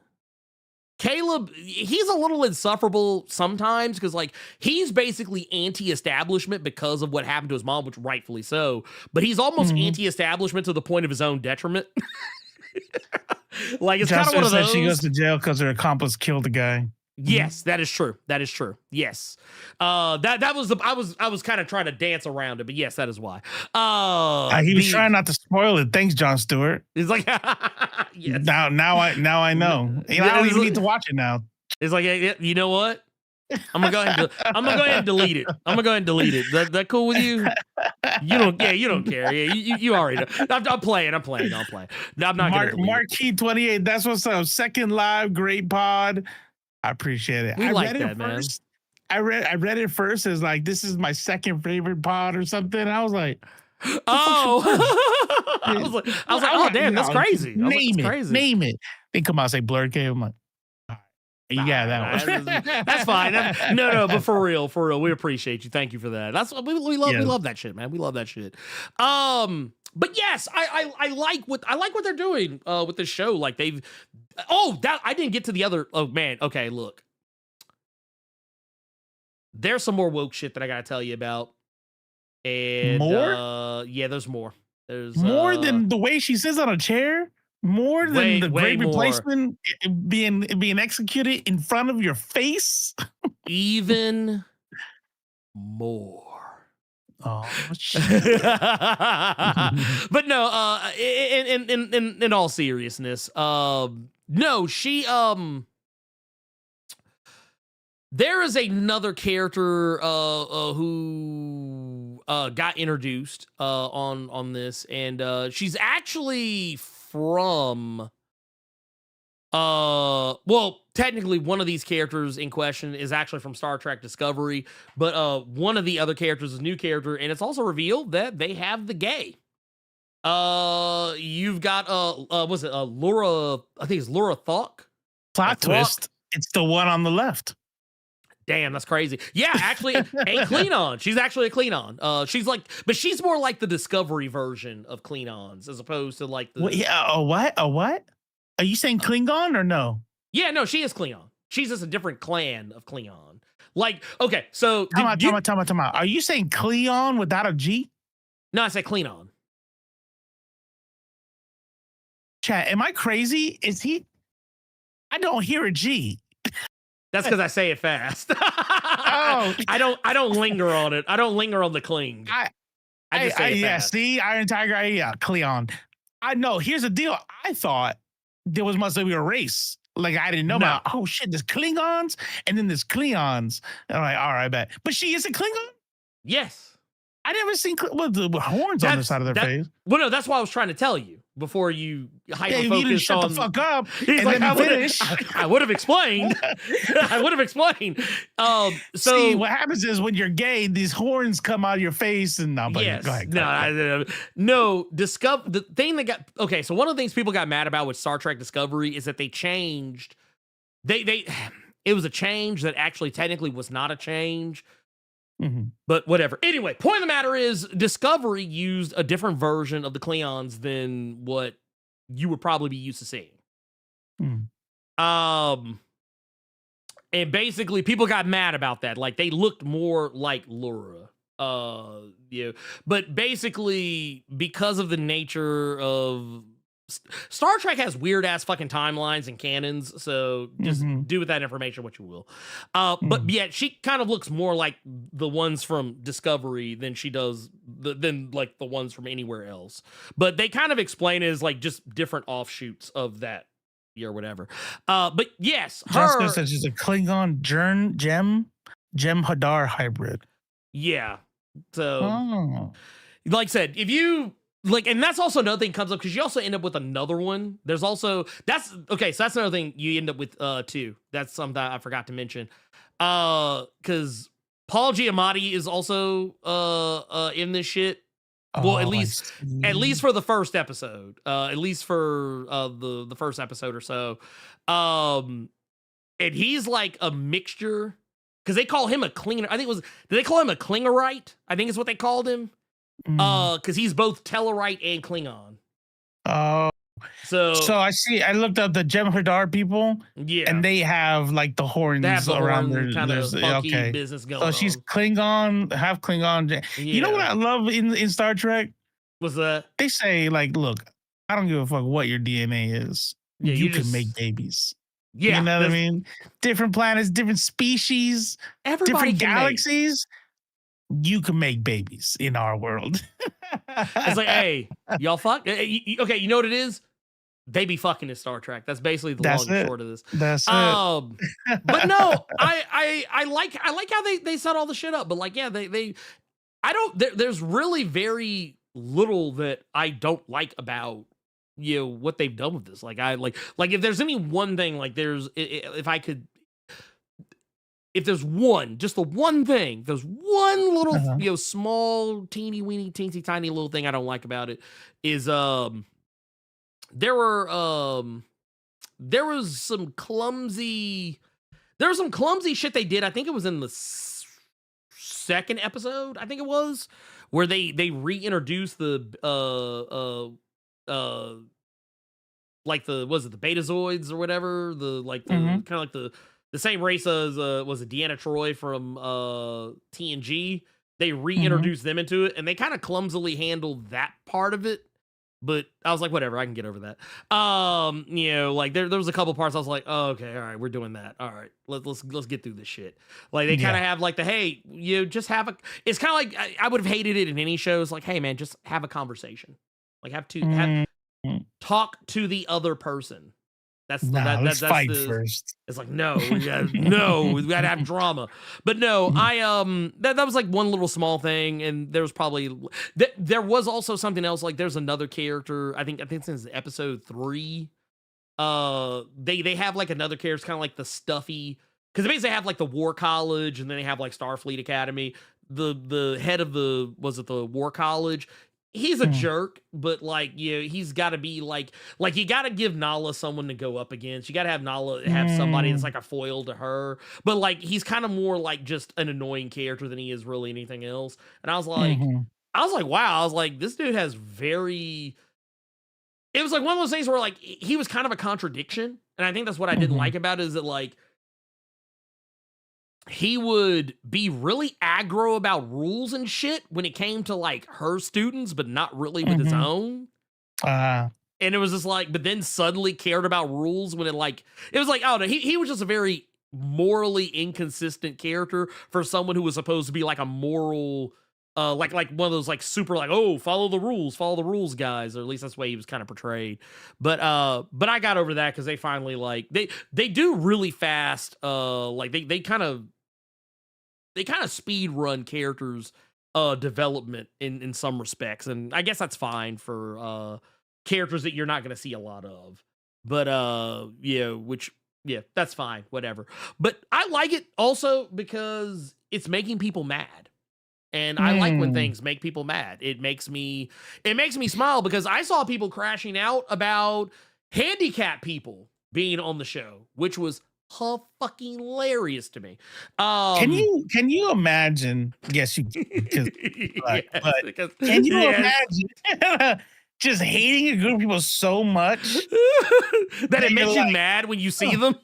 Caleb, he's a little insufferable sometimes because, like, he's basically anti-establishment because of what happened to his mom, which rightfully so. But he's almost anti-establishment to the point of his own detriment. Like it's kind of one of those. She goes to jail because her accomplice killed the guy. Yes, that is true. That is true. Yes. That was the I was kind of trying to dance around it, but yes, that is why. He was trying not to spoil it. Thanks, Jon Stewart. He's like, yes. Now I know. I don't even need to watch it now. It's like, you know what? I'm gonna go ahead and delete it. I'm gonna go ahead and delete it. That cool with you? You don't care. Yeah, you already know. I'm playing. I'm not gonna Marquee 28. That's what's up. Second live, great pod. I appreciate it. We like that, man. I read it first as like this is my second favorite pod or something. And I was like, oh, I was like, oh damn, that's crazy. Name it. They come out and say Blerd Cave. I'm like, you got that one. That's fine. No, but for real, we appreciate you. Thank you for that. That's what we love. Yes. We love that shit, man. We love that shit. But yes, I like what they're doing with this show. Like I didn't get to the other. Oh man. Okay, look. There's some more woke shit that I gotta tell you about. And more? Yeah, there's more. There's more than the way she sits on a chair. More than the great replacement being executed in front of your face. Even more. Oh shit. But no, in all seriousness, no, she there is another character who got introduced on this, and she's actually from well, technically one of these characters in question is actually from Star Trek Discovery, but one of the other characters is a new character, and it's also revealed that they have the gay. You've got was it Laura, I think it's Laura Thawk. Plot twist, it's the one on the left. Damn, that's crazy. Yeah, actually, a Klingon. She's actually a Klingon. She's like, but she's more like the Discovery version of Klingons, as opposed to like the. What? A what? Are you saying Klingon or no? Yeah, no, she is Klingon. She's just a different clan of Klingon. Like, okay, so time out. Are you saying Klingon without a G? No, I said Klingon. Chat, am I crazy? Is he? I don't hear a G. That's because I say it fast. Oh, I don't linger on it. I don't linger on the cling. I just say it fast. See, Iron Tiger, Cleon. I know. Here's the deal. I thought there must be a race. Like I didn't know about. Oh shit, there's Klingons and then there's Cleons. And I'm like, all right, bet. But she is a Klingon. Yes. I never seen the horns on the side of their face. Well, no, that's what I was trying to tell you before you hyper focus on. Shut the fuck up. He's like, I would have explained. I would have explained. So see, what happens is when you're gay, these horns come out of your face, and yes, go ahead. No. The thing that got okay. So one of the things people got mad about with Star Trek Discovery is that they changed. It was a change that actually technically was not a change. Mm-hmm. But whatever. Anyway, point of the matter is Discovery used a different version of the Klingons than what you would probably be used to seeing. Mm. And basically people got mad about that. Like they looked more like Laura. But basically because of the nature of Star Trek has weird ass fucking timelines and canons, so just do with that information what you will. But yeah, she kind of looks more like the ones from Discovery than she does than like the ones from anywhere else. But they kind of explain it as like just different offshoots of that or whatever. But yes, Jessica says she's a Klingon Gem Hadar hybrid. Yeah. So like I said, if you like, and that's also another thing comes up because you also end up with another one. There's also that's another thing you end up with too. That's something I forgot to mention. Because Paul Giamatti is also in this shit. Well, at least for the first episode. At least for the first episode or so. And he's like a mixture because they call him a Klinger. I think did they call him a Klingerite? I think is what they called him. Because he's both Tellarite and Klingon. Oh, so I looked up the Jem'Hadar people. Yeah, and they have like the horns around their kind of funky business going on. So she's Klingon, half Klingon. Yeah. You know what I love in Star Trek? What's that? They say like, look, I don't give a fuck what your DNA is. Yeah, you can make babies. Yeah, you know what I mean? Different planets, different species, everybody different can galaxies. You can make babies in our world. It's like, hey, y'all fuck. Okay, you know what it is? They be fucking in Star Trek. That's basically the long That's and it. short of this. That's But no, I like how they set all the shit up. But like, yeah, I don't. There's really very little that I don't like about what they've done with this. Like I like if there's any one thing, like if I could. If there's just the one thing, there's one little, small, teeny weeny, teensy tiny little thing I don't like about it is, there was some clumsy shit they did. I think it was in the second episode, I think it was, where they reintroduced the, like the Betazoids or whatever, kind of like the same race as was it Deanna Troy from TNG. They reintroduced them into it, and they kind of clumsily handled that part of it. But I was like, whatever, I can get over that. Like there was a couple parts I was like, oh, okay, all right, we're doing that. All right, let's get through this shit. Like they kind of have like just have a. It's kind of like I would have hated it in any shows. Like, hey man, just have a conversation. Like talk to the other person. Let's fight first. It's like, no, we gotta have drama. But no, that was like one little small thing, and there was probably there was also something else. Like there's another character. I think since episode 3, they have like another character, kind of like the stuffy, because they basically have like the War College, and then they have like Starfleet Academy. The head of the War College. He's a jerk, but like, he's got to be like you got to give Nala someone to go up against. You got to have Nala have somebody that's like a foil to her. But like, he's kind of more like just an annoying character than he is really anything else. And I was like, wow. I was like, this dude has very. It was like one of those things where like he was kind of a contradiction, and I think that's what I didn't like about it, is that like. He would be really aggro about rules and shit when it came to like her students, but not really with his own. And it was just like, but then suddenly cared about rules when it was like, oh no, he was just a very morally inconsistent character for someone who was supposed to be like a moral, like one of those like super like, oh, follow the rules guys, or at least that's the way he was kind of portrayed. But I got over that because they finally like they do really fast, like they kind of speed run characters development in some respects, and I guess that's fine for characters that you're not going to see a lot of. But that's fine, whatever. But I like it also because it's making people mad. And I like when things make people mad. It makes me smile, because I saw people crashing out about handicapped people being on the show, which was fucking hilarious to me. Can you imagine? Yes, you can. But can you imagine just hating a group of people so much that it makes you mad when you see them?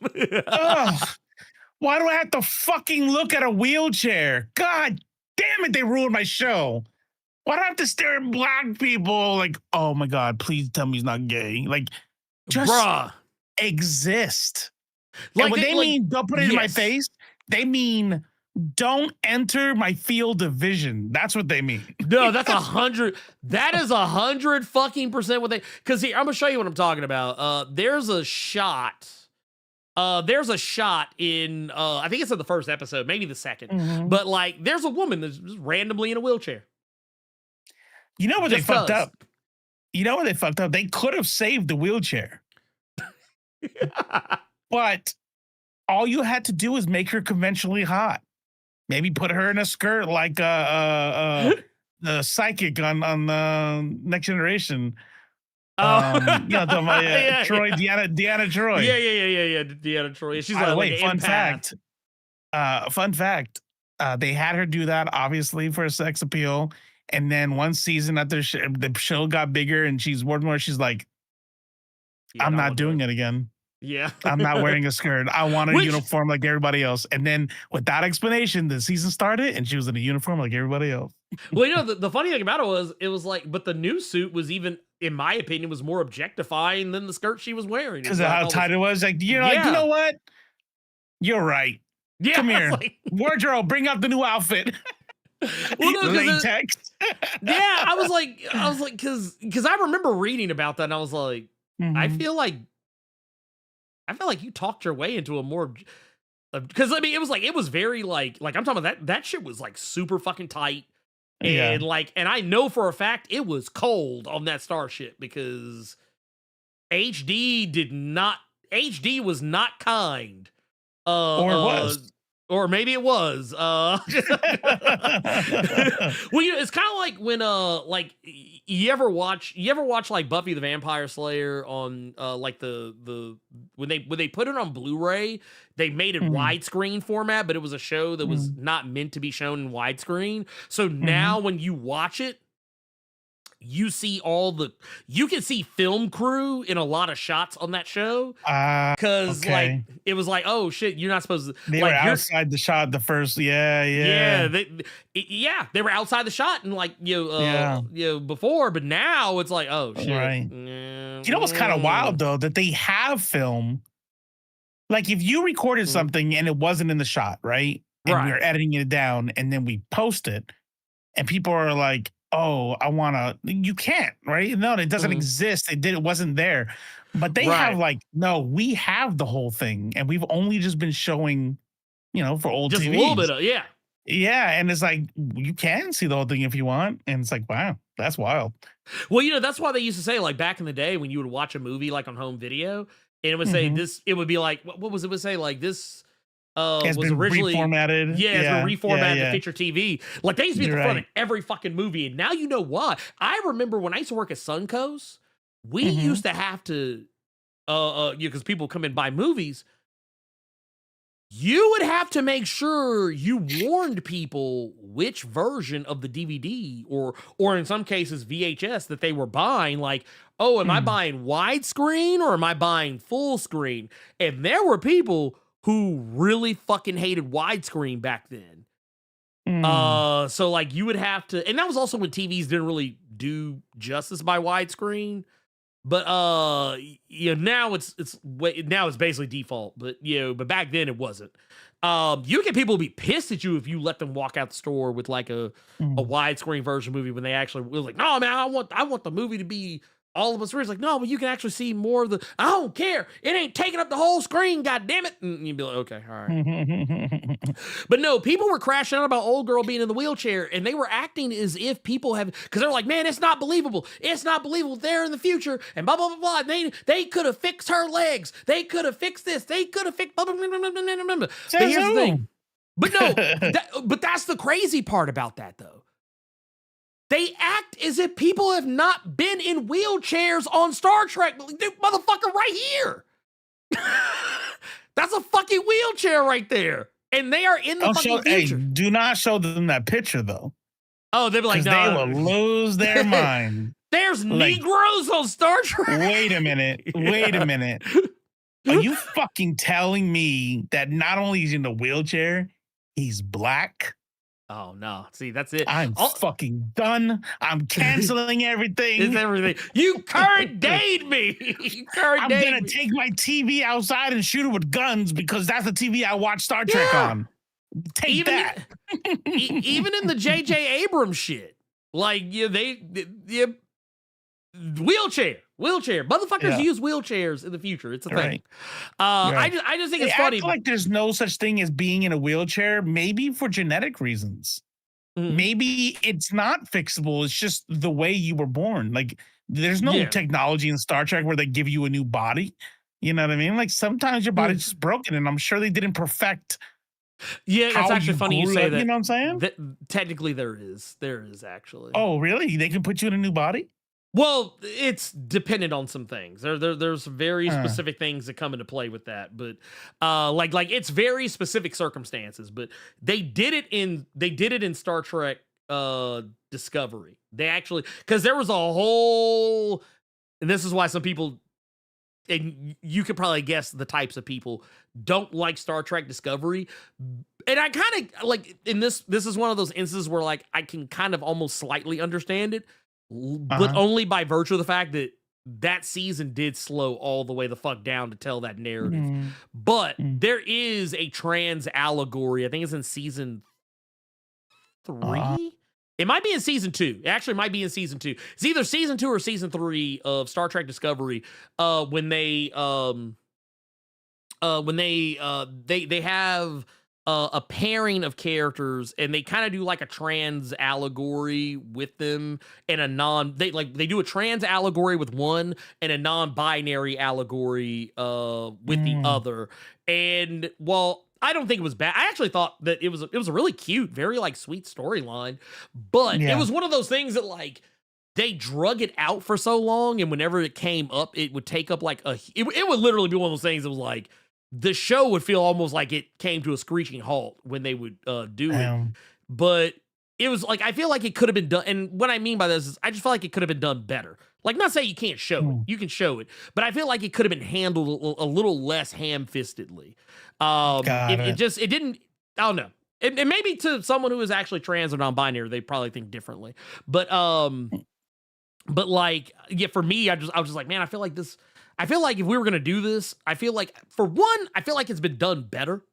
Why do I have to fucking look at a wheelchair? God damn it, they ruined my show. Why do I have to stare at black people like, oh my God, please tell me he's not gay? Like, just exist. Like, and what they mean, don't put it in my face, they mean don't enter my field of vision. That's what they mean. No, that's 100. That is 100 fucking percent what they. Because here, I'm gonna show you what I'm talking about. There's a shot. There's a shot in. I think it's in the first episode, maybe the second. But like, there's a woman that's just randomly in a wheelchair. You know what they fucked up? You know what they fucked up? They could have saved the wheelchair. But all you had to do was make her conventionally hot. Maybe put her in a skirt like the psychic on Next Generation. Troy, Deanna Troy. Yeah. Deanna Troy. She's like fun fact. They had her do that obviously for a sex appeal, and then one season after the show got bigger and she's more, she's like, I'm not doing it again. Yeah. I'm not wearing a skirt. I want a uniform like everybody else. And then with that explanation, the season started and she was in a uniform like everybody else. Well, the funny thing about it was like, but the new suit was even, in my opinion, was more objectifying than the skirt she was wearing. Because of how tight it was. Like, you're like, you yeah, know what? You're right. yeah. Come I was here. like, Wardrobe, bring out the new outfit. well, no, Latex. yeah, I was like, because I remember reading about that, and I was like, I Mhm. feel like, you talked your way into a more, because I mean, it was very like I'm talking about that shit was like super fucking tight. Yeah. And like, and I know for a fact it was cold on that starship because HD was not kind. Or it was. Or maybe it was. Well, it's kind of like when like you ever watch like Buffy the Vampire Slayer on like the when they put it on Blu-ray, they made it Mhm. widescreen format, but it was a show that was Mhm. not meant to be shown in widescreen. So Mhm. now when you watch it, you see you can see film crew in a lot of shots on that show. Cause like Okay. it was like, oh shit, you're not supposed to They were like you're outside the shot the first. Yeah, yeah, yeah. they were outside the shot and like Yeah. before, but now it's like, oh shit. Right. You know what's kind of wild though? That they have film. Like if you recorded Mhm. something and it wasn't in the shot, right? And Right. we're editing it down and then we post it, and people are like, oh, I wanna, you can't, right? No, it doesn't Mhm. exist. It wasn't there. But they have Right. like, no, we have the whole thing, and we've only just been showing, for old Just a TVs. little bit of yeah. Yeah, and it's like you can see the whole thing if you want, and it's like, wow, that's wild. Well, that's why they used to say like back in the day when you would watch a movie like on home video and it would say Mhm. this, it would be like what was it would say like this It's was been originally reformatted. yeah, it's been reformatted to fit your TV. Like they used to be at You're the front right. of every fucking movie, and now you know why. I remember when I used to work at Suncoast, we Mhm. used to have to because people come in and buy movies. You would have to make sure you warned people which version of the DVD or in some cases VHS that they were buying. Like, oh, am I Mm. buying widescreen or am I buying full screen? And there were people who really fucking hated widescreen back then. Mm. So like you would have to, and that was also when TVs didn't really do justice by widescreen. But now now it's basically default. But but back then it wasn't. You get people be pissed at you if you let them walk out the store with like a Mm. widescreen version movie when they actually was like, no man, I want the movie to be all of us. It's like, no, but you can actually see more of the. I don't care. It ain't taking up the whole screen. God damn it! And you'd be like, okay, all right. But no, people were crashing out about old girl being in the wheelchair, and they were acting as if people have, because they're like, man, it's not believable. It's not believable. They're in the future, and blah blah blah blah. They could have fixed her legs. They could have fixed this. They could have fixed. Blah, blah, blah, blah, blah, blah, blah, blah. But Says here's the who? thing. But no, but that's the crazy part about that though. They act as if people have not been in wheelchairs on Star Trek. Motherfucker, right here. That's a fucking wheelchair right there. And they are in the fucking future. Hey, do not show them that picture though. Oh, they'll be like, They no. will lose their mind. There's Like, Negroes on Star Trek. Wait a minute. Wait a minute. Are you fucking telling me that not only is he in a wheelchair, he's black? Oh no. See, that's it. I'm fucking done. I'm canceling everything. It's everything. You current date me. You current I'm date gonna me. take my TV outside and shoot it with guns because that's the TV I watch Star Trek on. Take even that. Even in the J.J. Abrams shit, like wheelchair. Motherfuckers use wheelchairs in the future. It's a thing. Right. I just think They it's funny. act like there's no such thing as being in a wheelchair, maybe for genetic reasons. Mhm. Maybe it's not fixable. It's just the way you were born. Like there's no technology in Star Trek where they give you a new body. You know what I mean? Like sometimes your body's just broken, and I'm sure they didn't perfect. Yeah, it's how actually funny you grew say up, that. You know what I'm saying? Technically, there is actually. Oh, really? They can put you in a new body? Well, it's dependent on some things. There's very specific things that come into play with that, but like it's very specific circumstances. But they did it in Star Trek Discovery. They actually, because there was a whole, and this is why some people and you could probably guess the types of people don't like Star Trek Discovery. And I kind of like in this is one of those instances where like I can kind of almost slightly understand it, but only by virtue of the fact that that season did slow all the way the fuck down to tell that narrative. But there is a trans allegory. I think it's in season 3. It might be in season 2. It actually might be in season 2. It's either season 2 or season 3 of Star Trek Discovery. When they have a pairing of characters, and they kind of do like a trans allegory with them, and they do a trans allegory with one and a non-binary allegory with the other. And well, I don't think it was bad. I actually thought that it was a really cute, very like sweet storyline, but it was one of those things that like they drug it out for so long, and whenever it came up, it would take up like it would literally be one of those things that was like the show would feel almost like it came to a screeching halt when they would do it. But it was like, I feel like it could have been done. And what I mean by this is I just feel like it could have been done better. Like, not saying you can't show it, you can show it, but I feel like it could have been handled a little less ham-fistedly. It didn't, I don't know. And maybe to someone who is actually trans or non-binary, they probably think differently. But like, yeah, for me, I was just like, man, I feel like if we were going to do this, I feel like, for one, I feel like it's been done better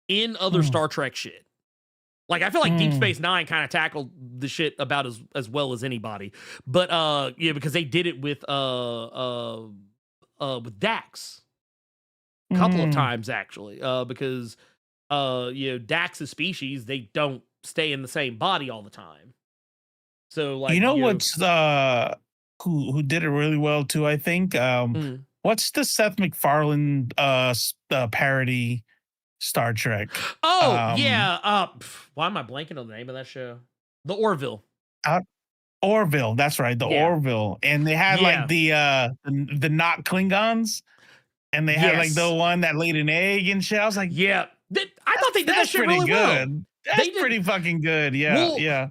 in other Star Trek shit. Like, I feel like Deep Space Nine kind of tackled the shit about as well as anybody. But, yeah, because they did it with Dax a couple of times, actually. Because, you know, Dax's species, they don't stay in the same body all the time. So, like, what's who did it really well too, I think. What's the Seth MacFarlane parody Star Trek? Oh, yeah. Why am I blanking on the name of that show? The Orville. Orville, that's right, the Orville. And they had like the not Klingons, and they had like the one that laid an egg and shit. I was like, I thought they did that shit really well. That's pretty fucking good. Yeah, well,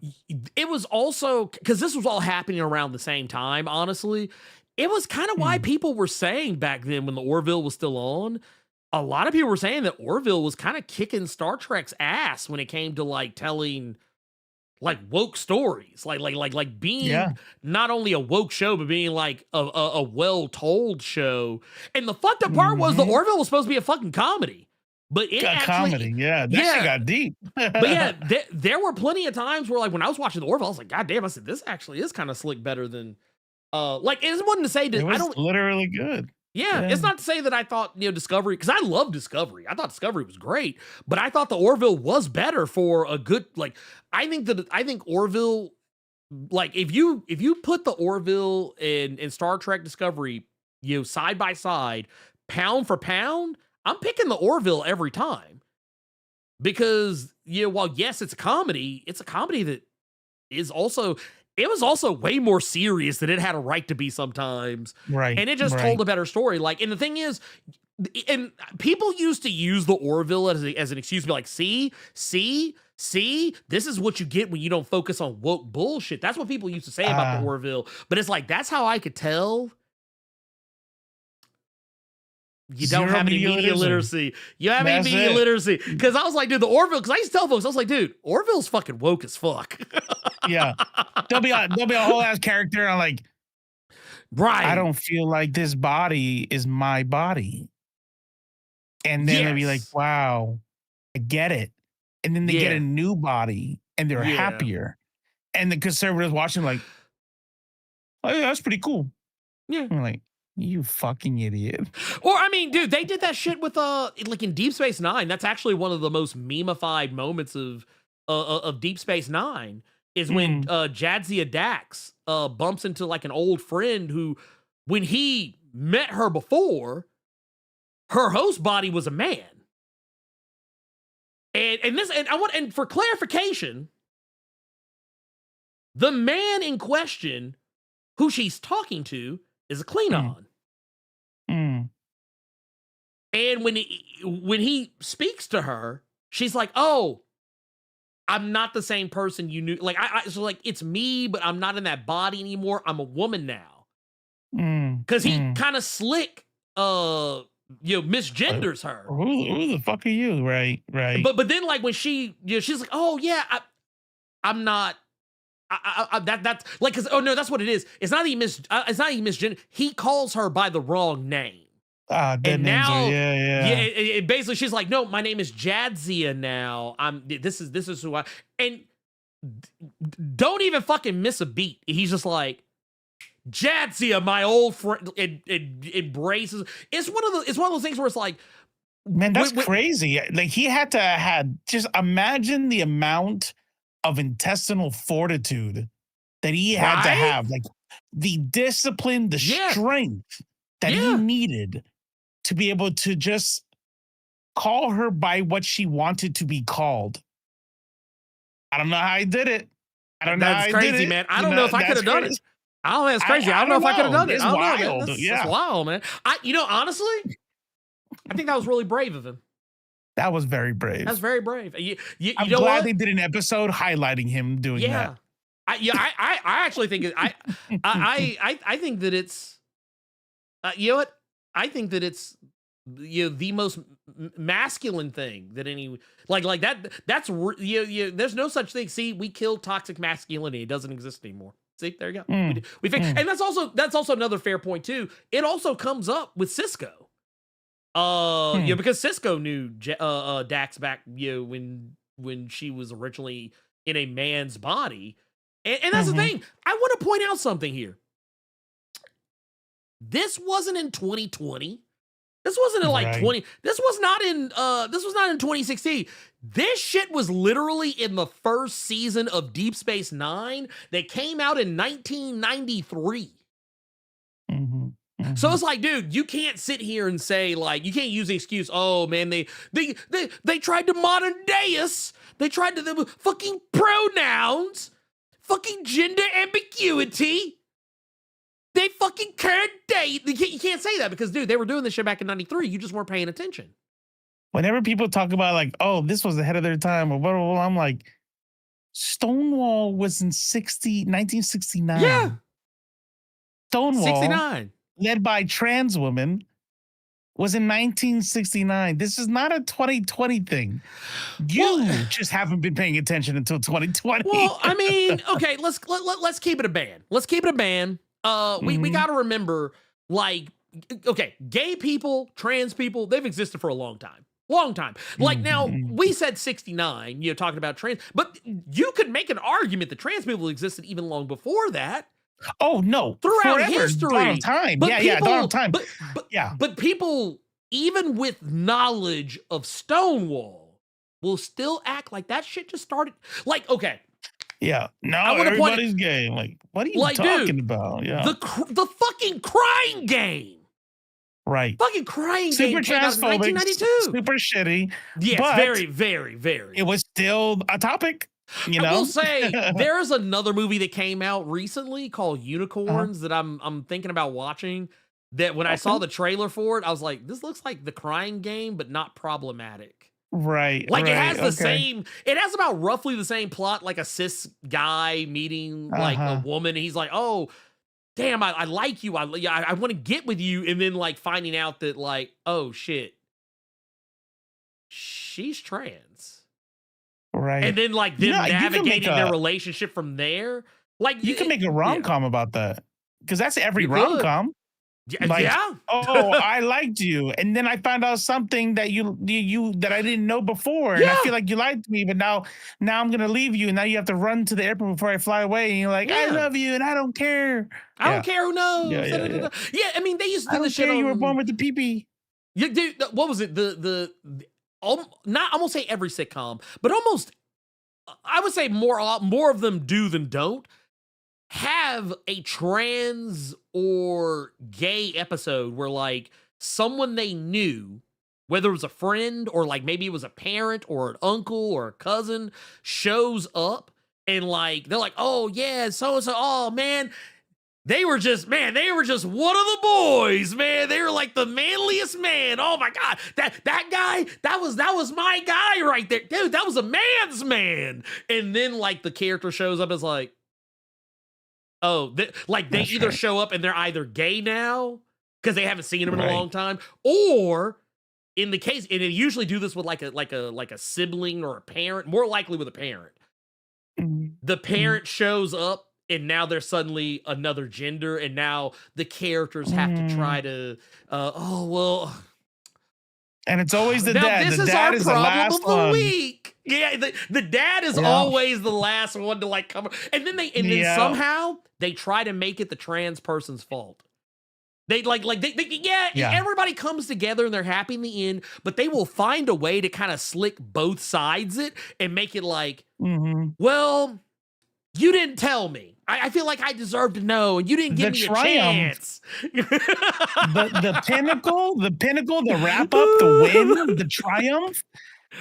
it was also because this was all happening around the same time, honestly. It was kind of why people were saying back then, when the Orville was still on, a lot of people were saying that Orville was kind of kicking Star Trek's ass when it came to like telling like woke stories, like being not only a woke show, but being like a well-told show. And the fucked up part was the Orville was supposed to be a fucking comedy. But it actually, that shit got deep. But yeah, there were plenty of times where, like, when I was watching the Orville, I was like, God damn! I said, this actually is kind of slick, better than, like, it wasn't to say that it was literally good. Yeah, it's not to say that I thought Discovery, because I love Discovery. I thought Discovery was great, but I thought the Orville was better for a good like. I think Orville, like, if you put the Orville and Star Trek Discovery, side by side, pound for pound, I'm picking the Orville every time. Because, while yes, it's a comedy that is also, it was also way more serious than it had a right to be sometimes. Right. And it just told a better story. Like, and the thing is, and people used to use the Orville as an excuse to be like, see, this is what you get when you don't focus on woke bullshit. That's what people used to say about the Orville. But it's like, that's how I could tell you don't have any media literacy. You have any media literacy. Because I was like, dude, the Orville, because I used to tell folks, I was like, dude, Orville's fucking woke as fuck. Yeah. There'll be a whole ass character. I'm like, right. I don't feel like this body is my body. And then they'll be like, wow, I get it. And then they get a new body and they're happier. And the conservatives watching like, oh yeah, that's pretty cool. Yeah. I'm like, you fucking idiot. Or, I mean, dude, they did that shit with, like in Deep Space Nine. That's actually one of the most meme-ified moments of Deep Space Nine is when Jadzia Dax bumps into like an old friend who, when he met her before, her host body was a man. And for clarification, the man in question who she's talking to is a Klingon. And when he speaks to her, she's like, "Oh, I'm not the same person you knew." Like, so like, it's me, but I'm not in that body anymore. I'm a woman now. because he kind of slick, misgenders her. Who the fuck are you? Right. But then like when she, she's like, oh yeah, I'm not. That's like, cause oh no, that's what it is. It's not even misgender. He calls her by the wrong name. And now, it basically she's like, no, my name is Jadzia now. This is who I, and don't even fucking miss a beat. He's just like, Jadzia, my old friend. It embraces. It's one of those things where it's like, man, that's crazy. Like he had to just imagine the amount of intestinal fortitude that he had to have, like the discipline, the strength that he needed to be able to just call her by what she wanted to be called. I don't know how he did it. I don't know how he crazy, did it. man. I don't know if I could have done it. I don't know. It's crazy. I don't know if I could have done it. It's I don't wild. know, It's wild, man. Honestly, I think that was really brave of him. That was very brave. That's very brave. I'm glad they did an episode highlighting him doing that. I actually think I think that it's you know what? I think that it's the most masculine thing that any like that. That's there's no such thing. See, we killed toxic masculinity. It doesn't exist anymore. See, there you go. We fixed, and that's also another fair point too. It also comes up with Cisco. Because Cisco knew Dax back, when she was originally in a man's body, and that's the thing. I want to point out something here. This wasn't in 2020. This wasn't in like 20. This was not in 2016. This shit was literally in the first season of Deep Space Nine that came out in 1993. So it's like, dude, you can't sit here and say, like, you can't use the excuse, oh man, they tried to modern day us. They tried to the fucking pronouns, fucking gender ambiguity. They fucking can't date. You can't say that because, dude, they were doing this shit back in 93. You just weren't paying attention. Whenever people talk about like, oh, this was ahead of their time or blah, blah, blah, I'm like, Stonewall was in 1969. Yeah. Stonewall. 69. Led by trans women, was in 1969. This is not a 2020 thing. You just haven't been paying attention until 2020. Well, I mean, okay, let's keep it a band. Let's keep it a band. We got to remember, like, okay, gay people, trans people, they've existed for a long time. Like now, we said 69, talking about trans, but you could make an argument that trans people existed even long before that. Oh no! Throughout history, dawn of time. Dawn of time. But people, even with knowledge of Stonewall, will still act like that shit just started. Like, okay, now everybody's gay. Like, what are you talking about? Yeah, the fucking Crying Game. Right. Fucking Crying Game. Super transphobic. 1992. Super shitty. Yes, but very, very, very. It was still a topic. I will say there's another movie that came out recently called Unicorns that I'm thinking about watching. That when I saw the trailer for it, I was like, this looks like The Crying Game, but not problematic. Right. Like it has the same. It has about roughly the same plot, like a cis guy meeting like a woman. And he's like, oh, damn, I like you. I want to get with you, and then like finding out that like, oh shit, she's trans. Right. And then like them navigating their relationship from there. Like you can make a rom-com about that. Because that's every rom-com. Like, oh, I liked you. And then I found out something that you that I didn't know before. And I feel like you liked me, but now I'm gonna leave you. And now you have to run to the airport before I fly away. And you're like, I love you and I don't care. I don't care who knows. Yeah, I mean they used to do this shit. You were born with the pee-pee. Yeah, dude, what was it? Not, I won't say every sitcom, but almost, I would say a lot more of them do than don't have a trans or gay episode where like someone they knew, whether it was a friend or like maybe it was a parent or an uncle or a cousin, shows up and like they're like, oh yeah, so and so, oh man. They were just one of the boys, man. They were like the manliest man. Oh my God. That guy, that was my guy right there. Dude, that was a man's man. And then like the character shows up as like, Oh, like they That's either right. show up and they're either gay now because they haven't seen him in a Right. long time, or in the case, and they usually do this with like a sibling or a parent, more likely with a parent. Mhm. The parent shows up and now they're suddenly another gender, and now the characters have to try to oh well, And it's always the now dad. this The is dad our is the problem last of the one. week. Yeah, the dad is Yeah. always the last one to like come, and then Yeah. somehow they try to make it the trans person's fault. They Yeah. everybody comes together and they're happy in the end, but they will find a way to kind of slick both sides it and make it like, Mhm. well, you didn't tell me. I feel like I deserve to know, and you didn't give The me triumph. a chance. The pinnacle, the wrap up, the win, the triumph.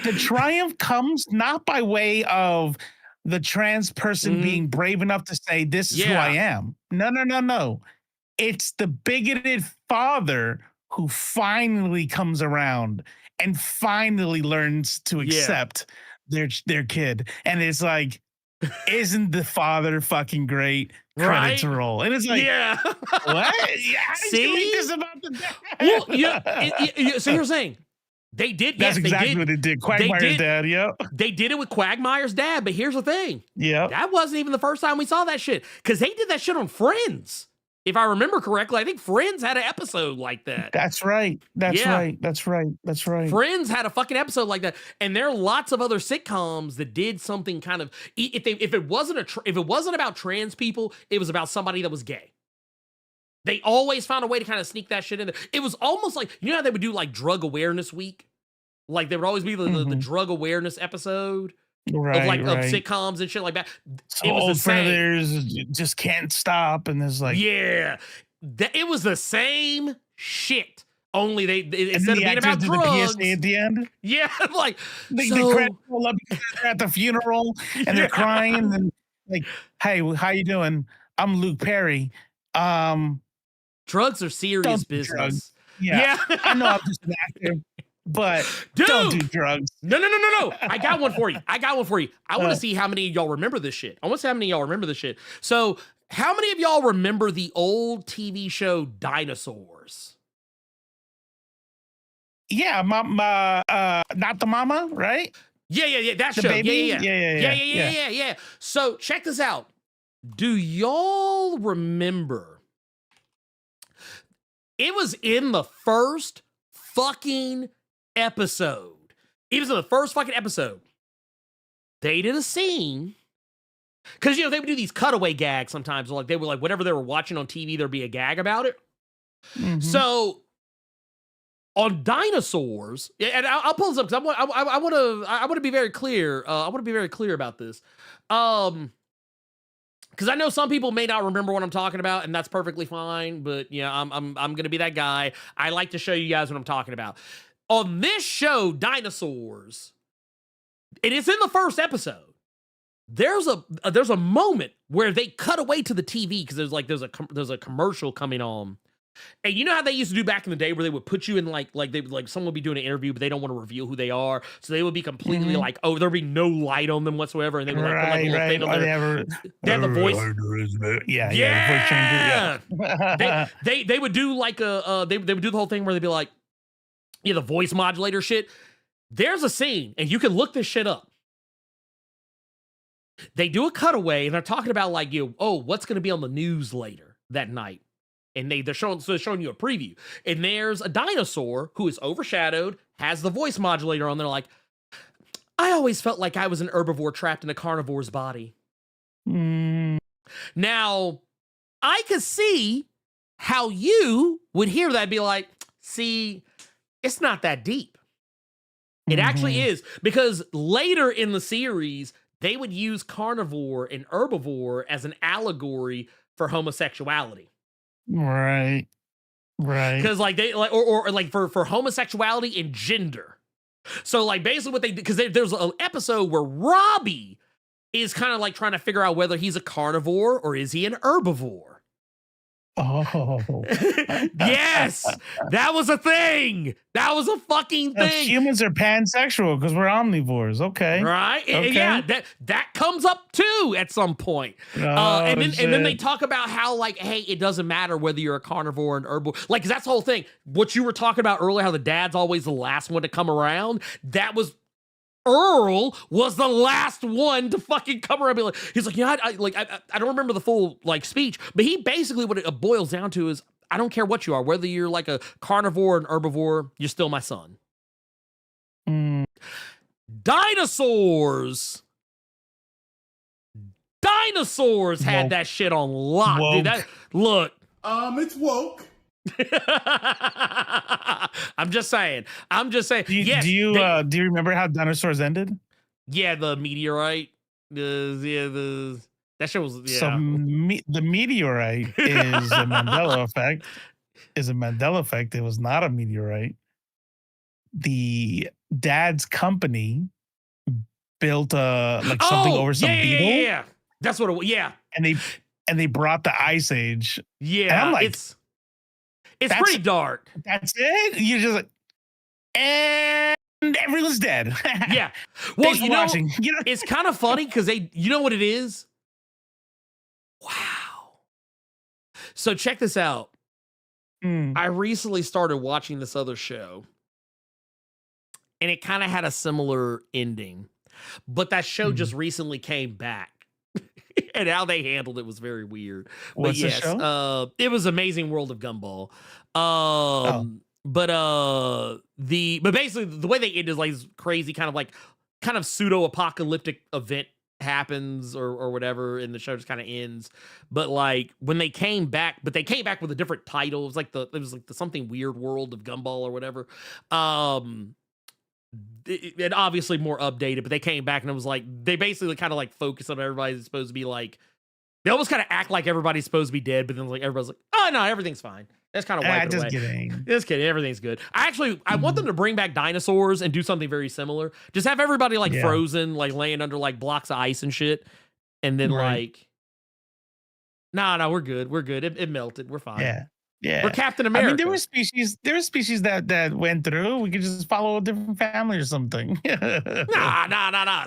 The triumph comes not by way of the trans person Mhm. being brave enough to say, "This is who I am." No, no, no, no. It's the bigoted father who finally comes around and finally learns to Yeah. accept their kid. And it's like, isn't the father fucking great? Credits Right? roll. And it's like, Yeah. what? Yeah, how did you make See? this about the dad? Well, yeah. So you're saying they did. That's Yes, exactly they did. what it did. Quagmire's did. dad, yep. They did it with Quagmire's dad, but here's the thing. Yep. That wasn't even the first time we saw that shit, because they did that shit on Friends. If I remember correctly, I think Friends had an episode like that. That's right. That's Yeah. right. That's right. That's right. Friends had a fucking episode like that, and there are lots of other sitcoms that did something kind of. If it wasn't about trans people, it was about somebody that was gay. They always found a way to kind of sneak that shit in there. It was almost like, you know how they would do like Drug Awareness Week, like there would always be the drug awareness episode Right. of like right. of sitcoms and shit like that. So It was the old friend of same. theirs just can't stop, and there's like, Yeah, it was the same shit. Only they and instead then of the being actors about do drugs. the PSA at the end. Yeah, like They so. credit roll up because they're at the funeral and they're crying, and then like, "Hey, how you doing? I'm Luke Perry. Drugs are serious Don't do business. drugs. Yeah, I know I'm just an actor, but don't do Dude! drugs." No. I got one for you. I want to see how many of y'all remember this shit. So, how many of y'all remember the old TV show Dinosaurs? Yeah, not the mama, right? Yeah. That The show. baby? Yeah. So, check this out. Do y'all remember? It was in the first fucking episode. It was in the first fucking episode. They did a scene. Because, they would do these cutaway gags sometimes. Like, they were like, whatever they were watching on TV, there'd be a gag about it. Mhm. So, on Dinosaurs, and I'll pull this up because I want to be very clear. I want to be very clear about this. Because I know some people may not remember what I'm talking about, and that's perfectly fine. But yeah, I'm gonna be that guy. I like to show you guys what I'm talking about. On this show, Dinosaurs, and it's in the first episode. There's a moment where they cut away to the TV because there's a commercial coming on. And you know how they used to do back in the day where they would put you in like they would like someone would be doing an interview, but they don't want to reveal who they are. So they would be completely like, oh, there'd be no light on them whatsoever. And they would like put like a little thing on there. They have the voice. Yeah, the voice changer. Yeah. They would do like they would do the whole thing where they'd be like, yeah, the voice modulator shit. There's a scene, and you can look this shit up. They do a cutaway, and they're talking about like, what's going to be on the news later that night. And they're showing you a preview. And there's a dinosaur who is overshadowed, has the voice modulator on. They're like, I always felt like I was an herbivore trapped in a carnivore's body. Now, I could see how you would hear that and be like, see, it's not that deep. It actually is. Because later in the series, they would use carnivore and herbivore as an allegory for homosexuality. Right. Because like they like or like for homosexuality and gender. So like basically what they did, because there's an episode where Robbie is kind of like trying to figure out whether he's a carnivore or is he an herbivore. Oh, Yes, that was a thing. That was a fucking thing. Humans are pansexual because we're omnivores. Okay, Right? okay. Yeah, that comes up too at some point. And then they talk about how, like, hey, it doesn't matter whether you're a carnivore or an herbivore. Like, 'cause that's the whole thing. What you were talking about earlier, how the dad's always the last one to come around. That was Earl was the last one to fucking come around. He's like, yeah, I don't remember the full like speech, but he basically what it boils down to is I don't care what you are, whether you're like a carnivore or an herbivore, you're still my son. Dinosaurs had that shit on lock. Woke. Dude, look. It's woke. I'm just saying. Do you remember how dinosaurs ended? Yeah, the meteorite. That shit was. Yeah. So the meteorite is a Mandela effect. It was not a meteorite. The dad's company built something over some beetle. Yeah. That's what it was. Yeah. And they brought the ice age. Yeah. And I'm like, it's pretty dark. That's it. You're just like, and everyone's dead. Yeah. Well, watching. It's kind of funny because you know what it is? Wow. So check this out. I recently started watching this other show, and it kind of had a similar ending, but that show just recently came back. And how they handled it was very weird. What's the show? It was Amazing World of Gumball. But basically the way they end is like this crazy kind of pseudo apocalyptic event happens or whatever, and the show just kind of ends. But like when they came back, with a different title. It was like the something weird world of Gumball or whatever. It obviously more updated, but they came back and it was like they basically kind of like focus on everybody's supposed to be like, they almost kind of act like everybody's supposed to be dead, but then like everybody's like, oh no, everything's fine. That's kind of wiped away. Just kidding, everything's good. I want them to bring back dinosaurs and do something very similar. Just have everybody like frozen, like laying under like blocks of ice and shit, and then like, no, we're good. It melted. We're fine. Yeah, we're Captain America. I mean, there were species that went through. We could just follow a different family or something. Nah.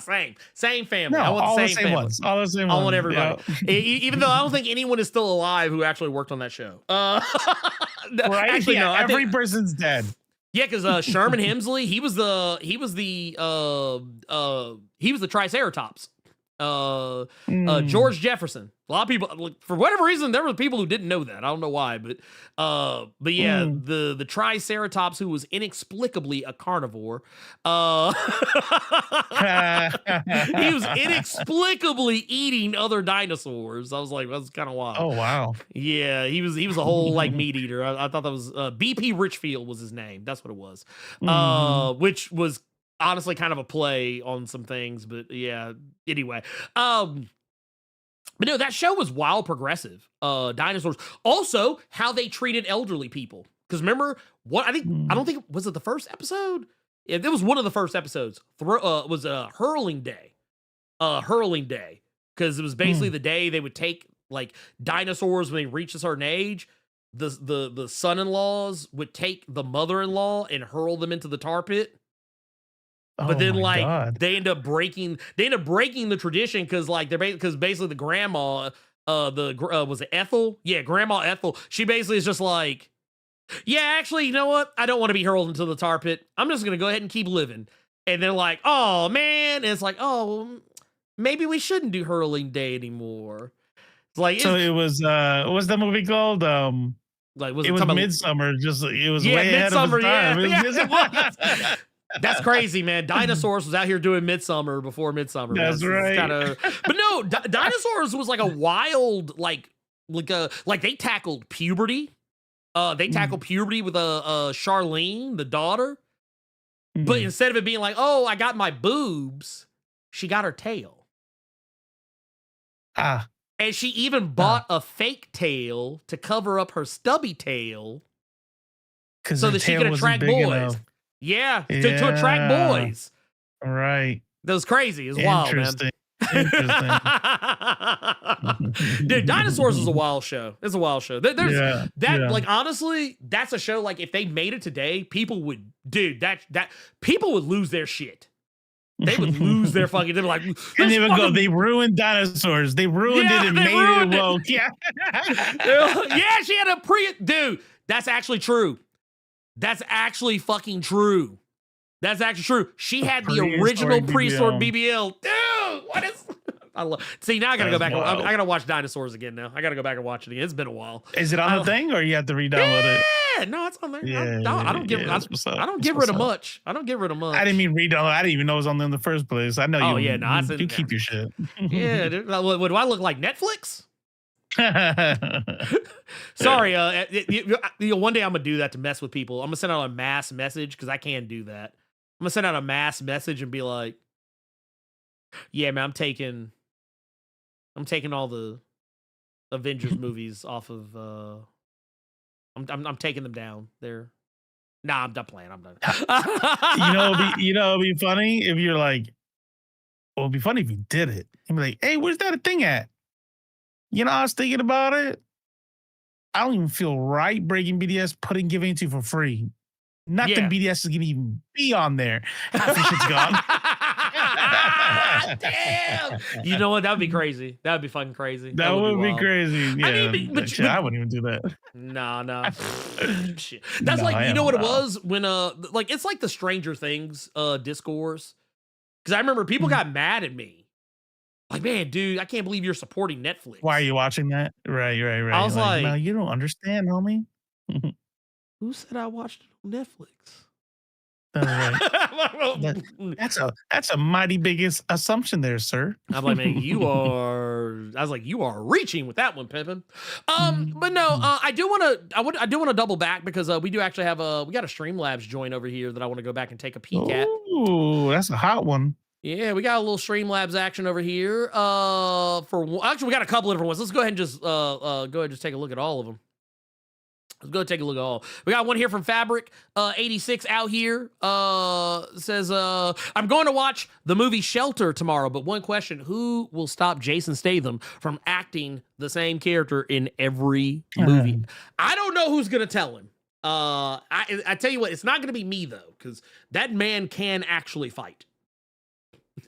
Same family. No, I want all the the same same family. ones. All the same ones. I want everybody. Even though I don't think anyone is still alive who actually worked on that show. Right? Actually, no. Every person's dead. Yeah, because Sherman Hemsley, he was the Triceratops. George Jefferson. A lot of people, for whatever reason, there were people who didn't know that. I don't know why, but yeah, the Triceratops, who was inexplicably a carnivore, he was inexplicably eating other dinosaurs. I was like, that's kind of wild. Oh wow. Yeah, he was a whole like meat eater. I thought that was BP Richfield was his name. That's what it was. Which was honestly kind of a play on some things, but yeah, anyway. But no, that show was wild progressive. Dinosaurs. Also, how they treated elderly people. Because remember, I don't think, was it the first episode? Yeah, it was one of the first episodes. Was Hurling Day. Hurling Day. Because it was basically the day they would take like dinosaurs when they reach a certain age. The son-in-laws would take the mother-in-law and hurl them into the tar pit. But then, like, they end up breaking the tradition because, like, because basically the grandma, was it Ethel? Yeah, Grandma Ethel. She basically is just like, yeah, actually, you know what? I don't want to be hurled into the tar pit. I'm just gonna go ahead and keep living. And they're like, oh man, and it's like, oh, maybe we shouldn't do Hurling Day anymore. It's like, so it was what's the movie called? Like, it was Midsummer. Just it was way ahead of its time. It was. That's crazy, man. Dinosaurs was out here doing Midsummer before Midsummer. That's right. But no, Dinosaurs was like a wild, like they tackled puberty. They tackled puberty with Charlene, the daughter. But instead of it being like, oh, I got my boobs, she got her tail. And she even bought a fake tail to cover up her stubby tail so that she could attract boys. Enough. Yeah, to attract boys. Right. That was crazy. It was wild, man. Interesting. Dude, Dinosaurs is a wild show. It's a wild show. There's like honestly, that's a show like if they made it today, people would people would lose their shit. They would lose their fucking. They'd be like, and they would go. They ruined dinosaurs. They ruined it and made it woke. Yeah, yeah. She had a dude. That's actually true. That's actually fucking true. That's actually true. She had the original prehistoric BBL. Dude, what is? I love. See, now I gotta go back. I gotta watch Dinosaurs again. Now I gotta go back and watch it again. It's been a while. Is it on the thing, or you have to re-download it? Yeah, no, it's on there. I don't get rid of much. I don't get rid of much. I didn't mean re-download. I didn't even know it was on there in the first place. I know you. Oh yeah, no, you keep your shit. Yeah, dude, what do I look like? Netflix? Sorry, one day I'm gonna do that to mess with people. I'm gonna send out a mass message because I can do that. I'm gonna send out a mass message and be like, "Yeah, man, I'm taking all the Avengers movies off of. I'm taking them down. They're nah, I'm done playing. I'm done. It'd be funny if you're like, well, it'd be funny if you did it. You'd be like, hey, where's that a thing at? I was thinking about it. I don't even feel right breaking BDS, giving it to you for free. Nothing BDS is gonna even be on there. Half the shit's gone. Damn. You know what? That would be crazy. That would be fucking crazy. That would be crazy. Yeah. I mean, but I wouldn't even do that. No. Shit. That's you know what it was when it's like the Stranger Things discourse. Because I remember people got mad at me. Like, man, dude, I can't believe you're supporting Netflix. Why are you watching that? Right. I was like, no, you don't understand, homie. Who said I watched it on Netflix? That's a mighty biggest assumption there, sir. I'm like, man, you are reaching with that one, Pimpin. But no, I do want to double back because we do actually have we got a Streamlabs join over here that I want to go back and take a peek at. Ooh, that's a hot one. Yeah, we got a little Streamlabs action over here. Actually, we got a couple of different ones. Let's go ahead and just just take a look at all of them. Let's go take a look at all. We got one here from Fabric 86 out here. Says, I'm going to watch the movie Shelter tomorrow, but one question, who will stop Jason Statham from acting the same character in every movie? I don't know who's going to tell him. I tell you what, it's not going to be me, though, because that man can actually fight.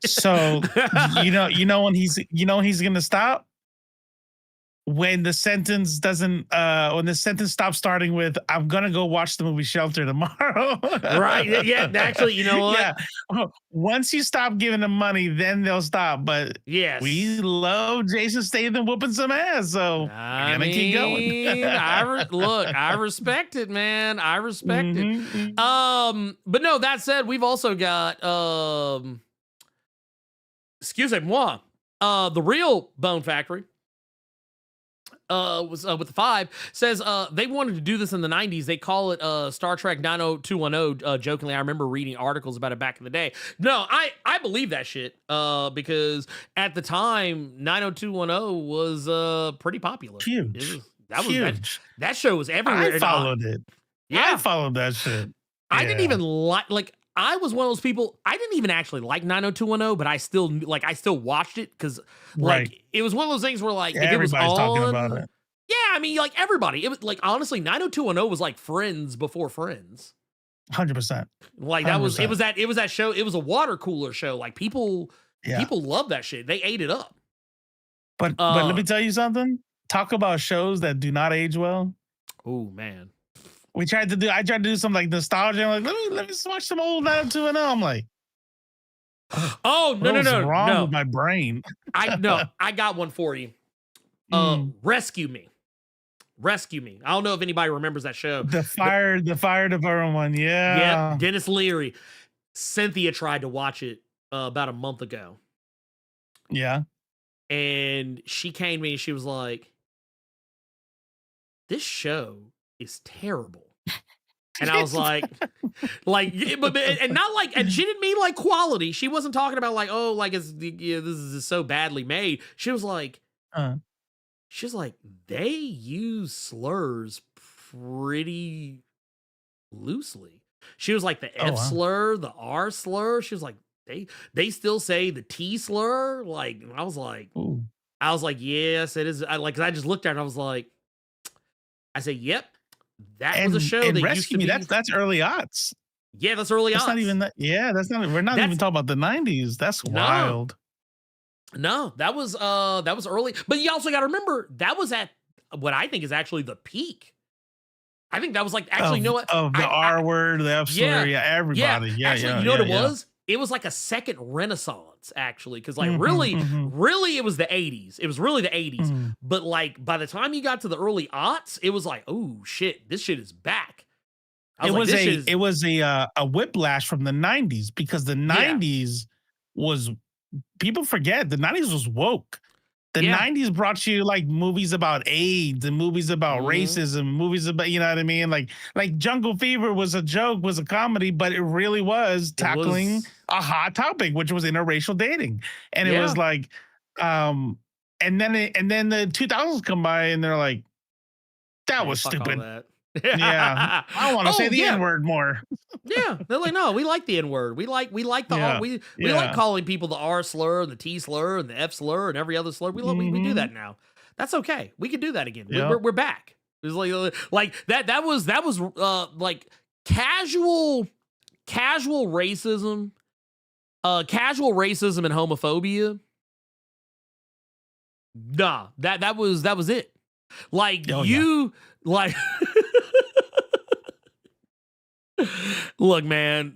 So, when he's going to stop? When the sentence stops starting with, I'm going to go watch the movie Shelter tomorrow. Right. Yeah. Actually, you know what? Yeah. Once you stop giving them money, then they'll stop. But yes, we love Jason Statham whooping some ass. So we're going to keep going. I respect it, man. I respect it. But no, that said, we've also got, excusez-moi, the real Bone Factory. Was with the 5 says they wanted to do this in the 90s. They call it Star Trek 90210. Jokingly, I remember reading articles about it back in the day. No, I believe that shit because at the time 90210 was pretty popular. Huge. That show was everywhere. I followed it. Yeah, I followed that shit. I didn't even like. I was one of those people. I didn't even actually like 90210, but I still watched it because it was one of those things where if it was on, talking about it. Yeah, I mean everybody. It was honestly 90210 was like Friends before Friends. 100%. Like that was it was that show. It was a water cooler show. Like people love that shit. They ate it up. But let me tell you something. Talk about shows that do not age well. Oh man. I tried to do some nostalgia. I'm like, let me just watch some old 90210. I'm like, oh no, what's wrong with my brain? I got one for you. Rescue Me. I don't know if anybody remembers that show. The fire department one. Yeah. Yeah. Dennis Leary. Cynthia tried to watch it about a month ago. Yeah. And she came to me and she was like, this show is terrible. And I was like, and she didn't mean quality. She wasn't talking about this is so badly made. She was like, they use slurs pretty loosely. She was like the F slur, the R slur. She was like, They still say the T slur. Like I was like, Ooh. yes, it is. Cause I just looked at it and I was like, I said, yep, that was a And show and that used Rescue to Me, be. that's early aughts. Yeah, that's early That's not odds. even that. Yeah, that's not. We're not That's- even talking about the 90s. That's No. wild. No, that was early. But you also got to remember that was at what I think is actually the peak. I think that was like actually, you know what? Of the R word, the F slur, yeah, everybody. Yeah, actually, you know what it was? It was like a second renaissance, actually, because like really it was the 80s. It was really the 80s. But like by the time you got to the early aughts, it was like, oh shit, this shit is back. It was a whiplash from the 90s because the 90s was, people forget, the 90s was woke. The 90s brought you like movies about AIDS and movies about racism, movies about, you know what I mean? Like Jungle Fever was a joke, was a comedy, but it really was tackling a hot topic, which was interracial dating. And it was like, and then the 2000s come by and they're like, that was stupid. Yeah. I don't want to say the N-word more. Yeah. They're like, no, we like the N-word. We like the R, we like calling people the R slur and the T slur and the F slur and every other slur. We do that now. That's okay. We can do that again. We're back. It's like that was like casual racism, casual racism and homophobia. Nah, that was it. Like like look, man,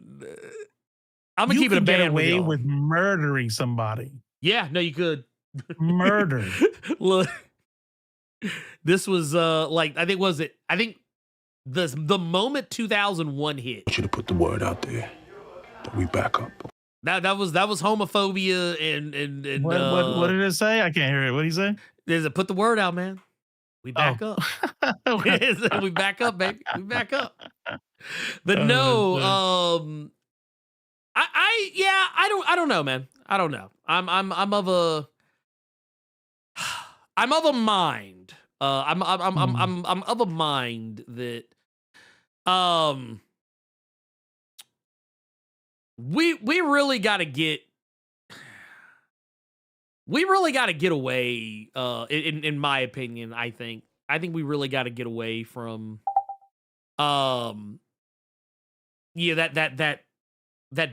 I'm gonna keep it a band away with murdering somebody. Yeah, no, you could murder. Look, this was like I think the moment 2001 hit. I want you to put the word out there that we back up. That was homophobia and what did it say? I can't hear it. What did he say? There's a put the word out, man. We back up. We back up, baby. We back up. But no, I don't know, man. I don't know. I'm of a mind. I'm of a mind that we really got to get away, in my opinion. I think we really got to get away from that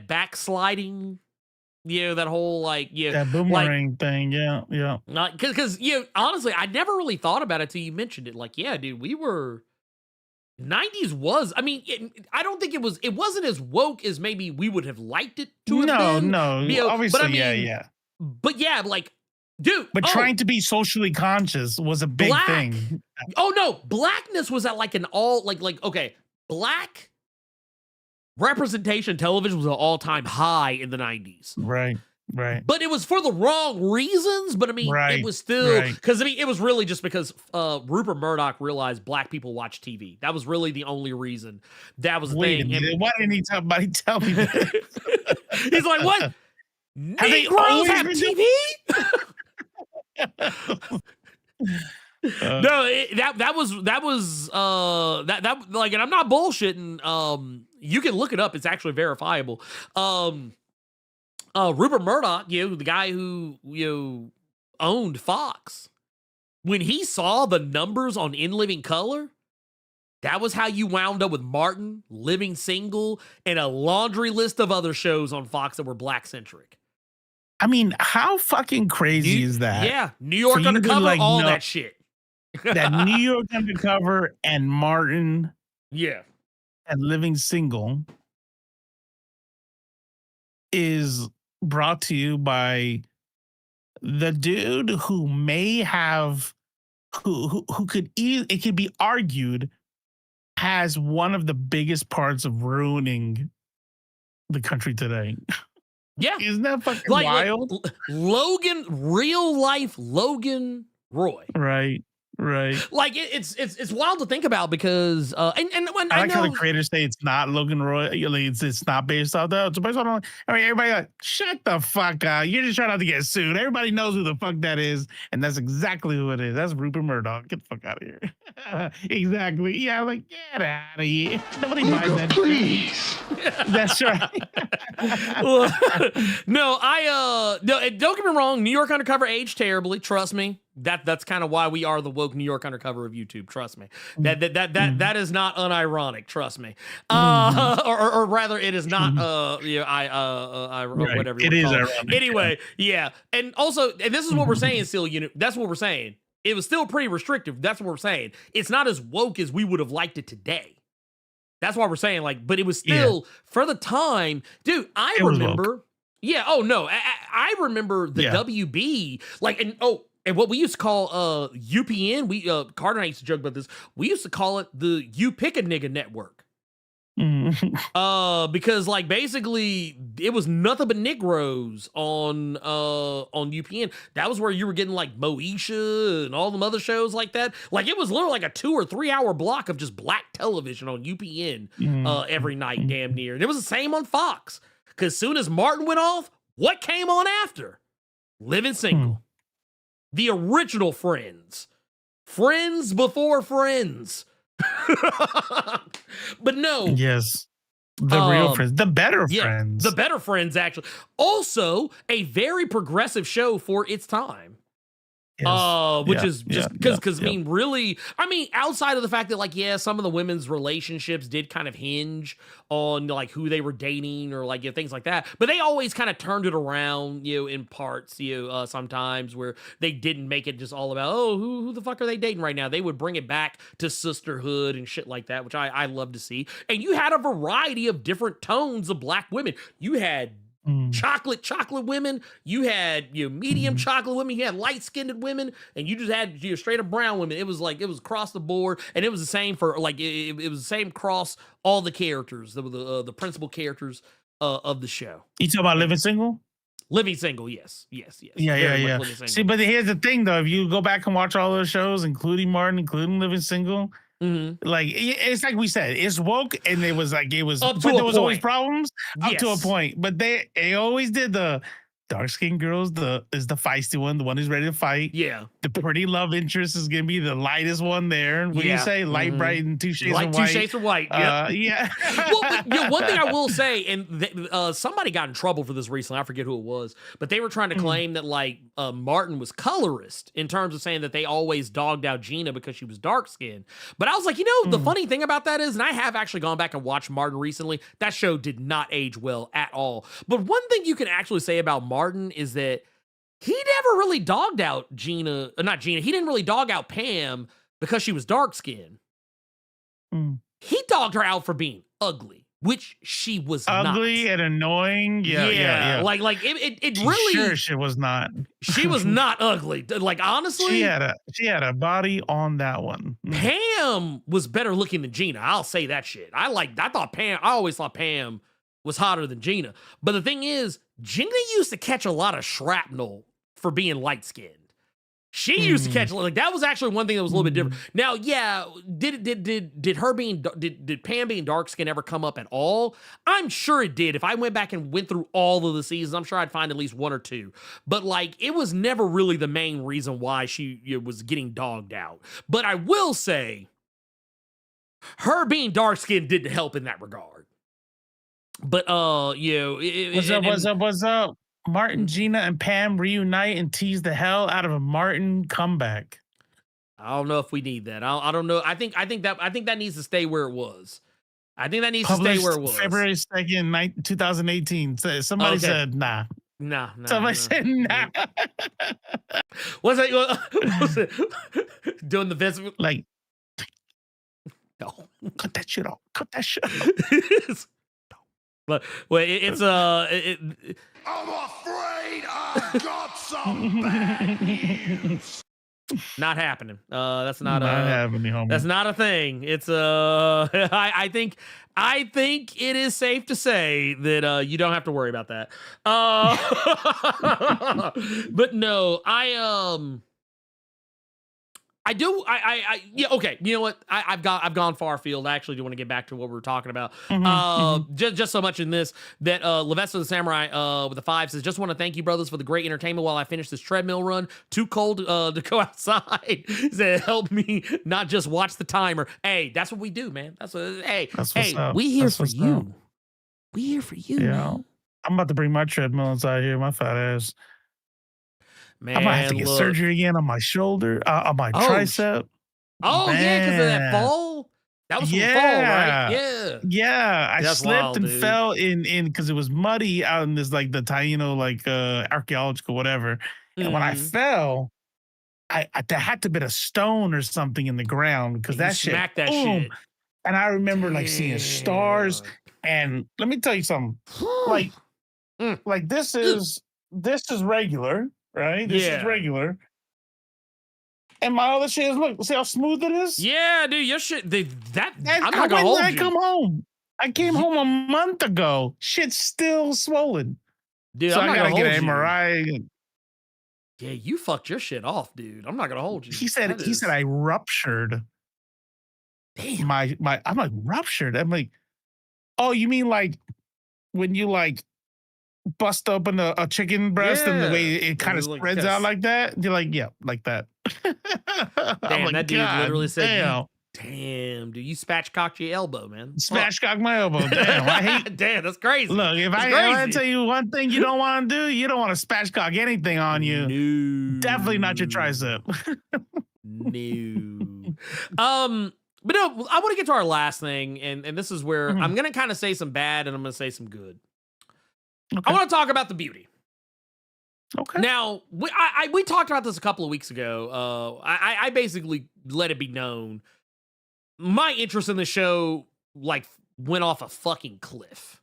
backsliding, that whole that boomerang thing. Because honestly, I never really thought about it till you mentioned it. Like, yeah, dude, we were 90s was, I mean, I don't think it wasn't as woke as maybe we would have liked it to have been. No, obviously, but I mean, But yeah, like, dude. But trying to be socially conscious was a big thing. Oh no, blackness was at like an all, okay, black representation television was an all-time high in the 90s. Right. But it was for the wrong reasons. But I mean, it was still, because I mean, it was really just because Rupert Murdoch realized black people watch TV. That was really the only reason. That was the thing. Why didn't somebody tell me that? He's like, what? Negroes have TV? No, that was like, and I'm not bullshitting. You can look it up. It's actually verifiable. Rupert Murdoch, the guy who owned Fox, when he saw the numbers on In Living Color, that was how you wound up with Martin, Living Single, and a laundry list of other shows on Fox that were black centric. I mean, how fucking crazy is that? Yeah, New York Undercover, all that shit. That New York Undercover and Martin, and Living Single is brought to you by the dude who may have, who could, it could be argued, has one of the biggest parts of ruining the country today. Yeah. Isn't that fucking wild? Logan, real life Logan Roy. Right. Right. Like it's wild to think about because and when I I like how know the creators say it's not Logan Roy. It's not based off that. It's based on. I mean, everybody like, shut the fuck up. You're just trying not to get sued. Everybody knows who the fuck that is, and that's exactly who it is. That's Rupert Murdoch. Get the fuck out of here. Exactly. Yeah, like get out of here. Nobody buys that. Please. That's right. no, no, and don't get me wrong, New York Undercover aged terribly, trust me. That's kind of why we are the woke New York Undercover of YouTube, trust me. That is not unironic, trust me. Or rather it is not Right. whatever you It is call ironic. Anyway, yeah. And also, and this is what we're saying still, that's what we're saying. It was still pretty restrictive. That's what we're saying. It's not as woke as we would have liked it today. That's why we're saying, like, but it was still for the time, dude. I remember, oh no, I remember the WB, like, and what we used to call UPN. We Carter and I used to joke about this. We used to call it the You Pick a Nigga Network. Because like basically it was nothing but Negroes on UPN. That was where you were getting like Moesha and all them other shows like that. Like it was literally like a 2 or 3 hour block of just black television on UPN every night, damn near. And it was the same on Fox. Because soon as Martin went off, what came on after? Living Single. The original Friends. Friends before Friends. But no. Yes. The real friends. The better friends. The better friends, actually. Also, a very progressive show for its time. Yes. Which is just because I mean, really, I mean, outside of the fact that, like, some of the women's relationships did kind of hinge on like who they were dating or like things like that, but they always kind of turned it around, in parts, sometimes where they didn't make it just all about who the fuck are they dating right now. They would bring it back to sisterhood and shit like that, which I love to see. And you had a variety of different tones of black women. You had chocolate women, you had medium chocolate women, you had light-skinned women, and you just had straight up brown women. It was like it was across the board, and it was the same for like it was the same across all the characters, the principal characters of the show. You talking about Living Single? Living Single, yes. Yeah. See, but here's the thing though, if you go back and watch all those shows, including Martin, including Living Single, like it's like we said, it's woke, and it was but there was always problems up to a point. But they always did the dark skinned girls. Is the feisty one, the one who's ready to fight. Yeah, the pretty love interest is gonna be the lightest one there. What do you say? Light, bright, and 2 shades of white. 2 shades of white. Yeah. Well, one thing I will say, and somebody got in trouble for this recently. I forget who it was, but they were trying to claim that like Martin was colorist in terms of saying that they always dogged out Gina because she was dark skinned. But I was like, the funny thing about that is, and I have actually gone back and watched Martin recently. That show did not age well at all. But one thing you can actually say about Martin is that he never really dogged out Gina. Not Gina. He didn't really dog out Pam because she was dark skinned. He dogged her out for being ugly, which she was ugly and annoying. Yeah. Like it really. Sure, she was not. She was not ugly. Like honestly, she had a body on that one. Pam was better looking than Gina. I'll say that shit. I always thought Pam was hotter than Gina. But the thing is, Gina used to catch a lot of shrapnel for being light-skinned. She used to catch, like, that was actually one thing that was a little bit different. Now, did Pam being dark-skinned ever come up at all? I'm sure it did. If I went back and went through all of the seasons, I'm sure I'd find at least 1 or 2. But, like, it was never really the main reason why she was getting dogged out. But I will say, her being dark-skinned didn't help in that regard. But what's up? Martin, Gina, and Pam reunite and tease the hell out of a Martin comeback. I don't know if we need that. I don't know. I think that needs to stay where it was. I think that needs to stay where it was. February 2nd, 2018. Somebody said nah. Nah. Somebody said nah. What's it? Doing the visit? Like, no. Cut that shit off. But it's I'm afraid I've got some bad news. Not happening. That's not happening, homie. That's not a thing. It's I think it is safe to say that you don't have to worry about that. But no, I do. Yeah. Okay. You know what? I've gone far afield. I actually do want to get back to what we were talking about. Just so much in this that Levesta the Samurai with the 5 says, just want to thank you, brothers, for the great entertainment while I finish this treadmill run. Too cold to go outside. Said help me not just watch the timer. Hey, that's what we do, man. That's what. That's what's up. We here That's for what's you. up. We here for you. Yeah. Man. I'm about to bring my treadmill inside here. My fat ass. Man, I might have to get surgery again on my shoulder, on my tricep. Oh, Man. yeah, because of that fall? That was from the fall, right? Yeah. Yeah. I That's slipped wild, and dude. fell in because it was muddy out in this like the Taino like archaeological whatever. And when I fell, I there had to be a stone or something in the ground because that shit smacked that boom. shit. And I remember like seeing stars. And let me tell you something. Like this is regular, right? This is regular. And my other shit is look, see how smooth it is? Yeah, dude, your shit. I'm not gonna hold you. I come home. I came home a month ago. Shit's still swollen. Dude, so I'm not I gotta gonna get hold an you. MRI. Yeah, you fucked your shit off, dude. I'm not gonna hold you. He said I ruptured. Damn. My I'm like ruptured. I'm like, oh, you mean like when you like bust open a chicken breast and the way it kind of spreads out like that? You're like, yeah, like that. Damn, like, that dude literally said, damn, dude, you spatchcocked your elbow, man. Spatchcocked my elbow. Damn, I hate. Damn, that's crazy. Look, if I tell you one thing you don't want to do, you don't want to spatchcock anything on you. No. Definitely not your tricep. No. But no, I want to get to our last thing, and this is where I'm gonna kind of say some bad and I'm gonna say some good. Okay. I want to talk about the beauty. Okay. Now, we talked about this a couple of weeks ago. I basically let it be known my interest in the show like went off a fucking cliff.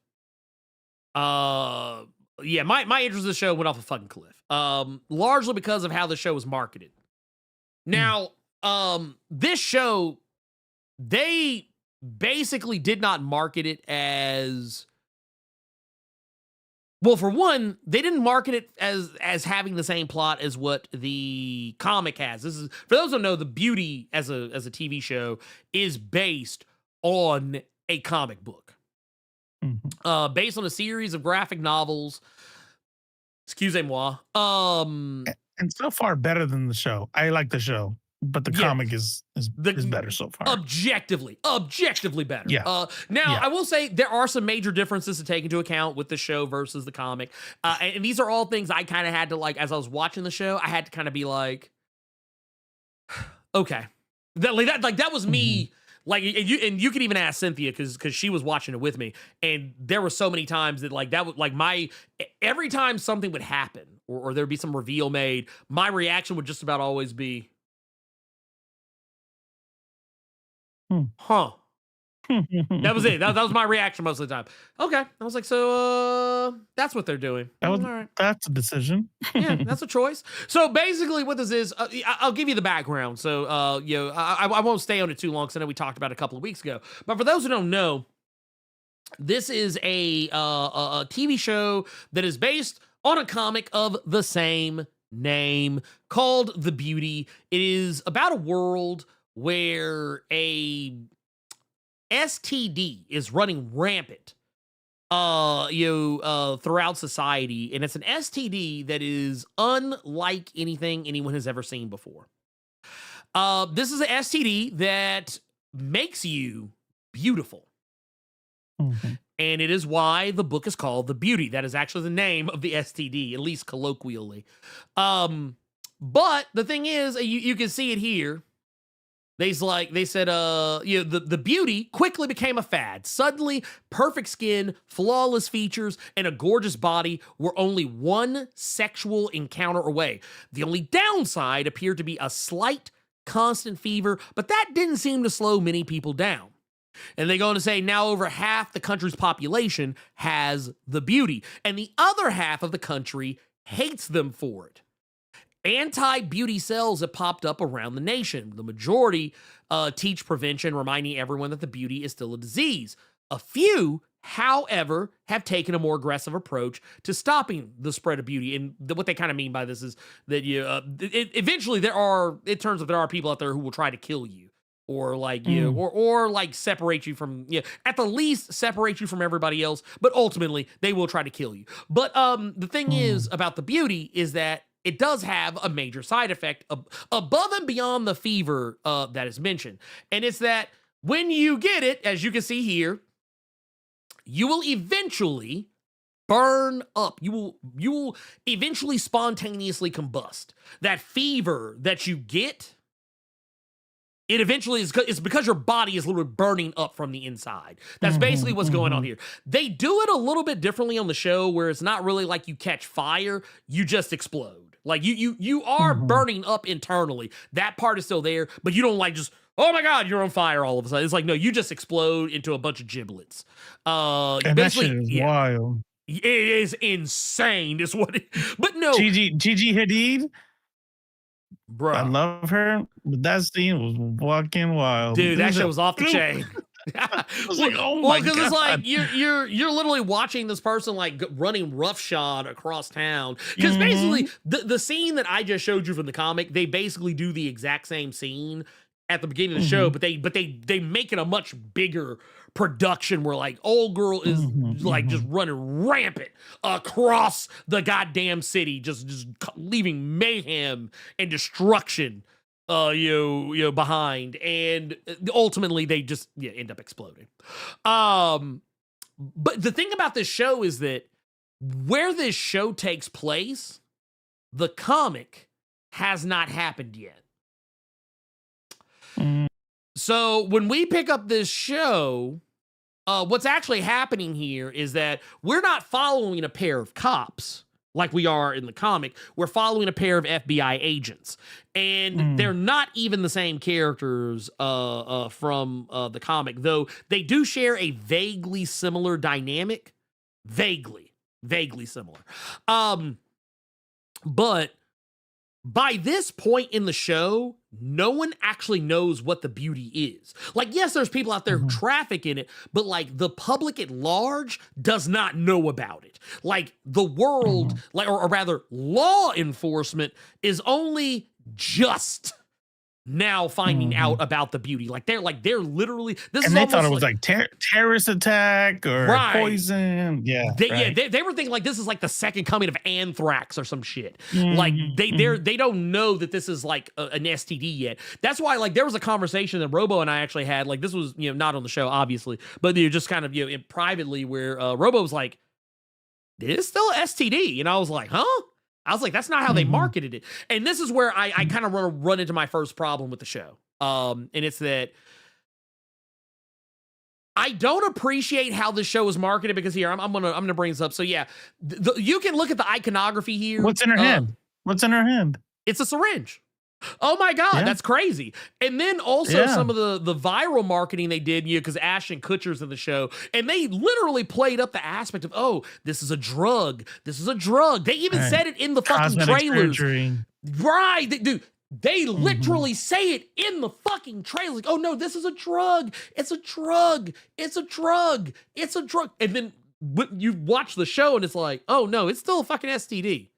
Yeah, my interest in the show went off a fucking cliff. Largely because of how the show was marketed. Now, this show, they basically did not market it as, well, for one, they didn't market it as having the same plot as what the comic has. This is, for those who don't know, The Beauty as a TV show is based on a comic book. Based on a series of graphic novels. Excusez-moi. And so far better than the show. I like the show, but the comic is better so far. Objectively better. Yeah. Now, I will say there are some major differences to take into account with the show versus the comic. And these are all things I kind of had to, like, as I was watching the show, I had to kind of be like, okay. That was me. Like, and you can even ask Cynthia because she was watching it with me, and there were so many times that like that would like every time something would happen or there'd be some reveal made, my reaction would just about always be, huh. That was it. That was my reaction most of the time. Okay. I was like, so that's what they're doing. All right. That's a decision. Yeah, that's a choice. So basically what this is, I'll give you the background. So, I won't stay on it too long because I know we talked about it a couple of weeks ago. But for those who don't know, this is a TV show that is based on a comic of the same name called The Beauty. It is about a world where a STD is running rampant throughout society, and it's an STD that is unlike anything anyone has ever seen before. This is an STD that makes you beautiful. And it is why the book is called The Beauty. That is actually the name of the STD, at least colloquially. But the thing is, you can see it here. They said, the beauty quickly became a fad. Suddenly, perfect skin, flawless features, and a gorgeous body were only one sexual encounter away. The only downside appeared to be a slight, constant fever, but that didn't seem to slow many people down. And they go on to say now over half the country's population has the beauty, and the other half of the country hates them for it. Anti-beauty cells have popped up around the nation. The majority teach prevention, reminding everyone that the beauty is still a disease. A few however, have taken a more aggressive approach to stopping the spread of beauty. And what they kind of mean by this is that eventually it turns out there are people out there who will try to kill you, or like or like separate you from, at the least separate you from everybody else, but ultimately they will try to kill you. But the thing is about the beauty is that it does have a major side effect above and beyond the fever that is mentioned. And it's that when you get it, as you can see here, you will eventually burn up. You will eventually spontaneously combust. That fever that you get, it eventually it's because your body is literally burning up from the inside. That's basically what's going on here. They do it a little bit differently on the show, where it's not really like you catch fire, you just explode. Like you are burning up internally. That part is still there, but you don't like just, oh my God, you're on fire all of a sudden. It's like, no, you just explode into a bunch of giblets. And that shit is wild. It is insane, is what it, but no. Gigi Hadid, bro, I love her, but that scene was fucking wild. Dude, that shit was off the chain. I was like, oh my God. Because it's like you're literally watching this person like running roughshod across town. Because basically the scene that I just showed you from the comic, they basically do the exact same scene at the beginning of the show, but they make it a much bigger production where like old girl is like just running rampant across the goddamn city, just leaving mayhem and destruction behind, and ultimately they just end up exploding. But the thing about this show is that where this show takes place, the comic has not happened yet. So when we pick up this show, what's actually happening here is that we're not following a pair of cops like we are in the comic. We're following a pair of FBI agents, and they're not even the same characters from the comic, though they do share a vaguely similar dynamic. Vaguely similar. But by this point in the show, no one actually knows what the beauty is. Like, yes, there's people out there who traffic in it, but like the public at large does not know about it. Like the world, like, or rather law enforcement is only just now finding out about the beauty. Like they're literally, this and is they almost thought it was like terrorist attack or poison. Yeah, they were thinking like this is like the second coming of anthrax or some shit. Like they don't know that this is like an STD yet. That's why like there was a conversation that Robo and I actually had. Like this was not on the show obviously, but just kind of privately where Robo was like, "It's still STD," and I was like, "Huh?" I was like, that's not how they marketed it. And this is where I kind of run into my first problem with the show. And it's that I don't appreciate how this show is marketed, because here, I'm gonna bring this up. So yeah, you can look at the iconography here. What's in her hand? What's in her hand? It's a syringe. Oh my God, that's crazy. And then also some of the viral marketing they did, because Ashton Kutcher's in the show, and they literally played up the aspect of, oh, this is a drug. This is a drug. They even said it in the fucking trailers. Surgery. Right. Dude, they literally say it in the fucking trailer. Like, oh no, this is a drug. It's a drug. It's a drug. It's a drug. And then you watch the show and it's like, oh no, it's still a fucking STD.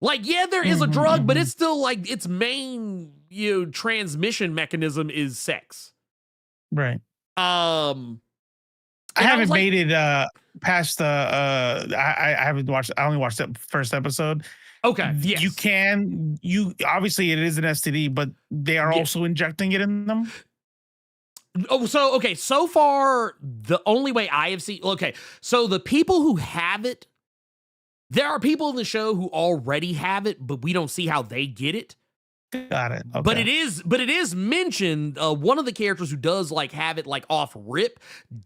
Like, yeah, there is a drug, but it's still like its main transmission mechanism is sex. Right. I haven't made it past the I haven't watched, I only watched the first episode. Okay. Yes. You obviously it is an STD, but they are also injecting it in them. Oh, so okay, so far the only way I have seen, so the people who have it, there are people in the show who already have it, but we don't see how they get it. Got it. Okay. But it is mentioned, one of the characters who does like have it like off rip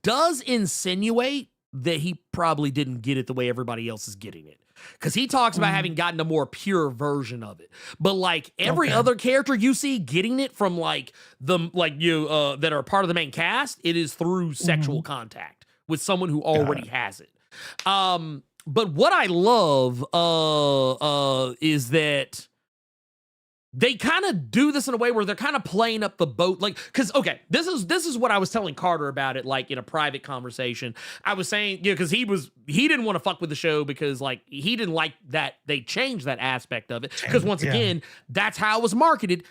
does insinuate that he probably didn't get it the way everybody else is getting it. Because he talks about having gotten a more pure version of it. But like every other character you see getting it from like that are part of the main cast, it is through sexual contact with someone who already has it. But what I love is that they kind of do this in a way where they're kind of playing up the boat, like, because okay, this is what I was telling Carter about it, like in a private conversation. I was saying, because he didn't want to fuck with the show because like he didn't like that they changed that aspect of it, because once again, that's how it was marketed.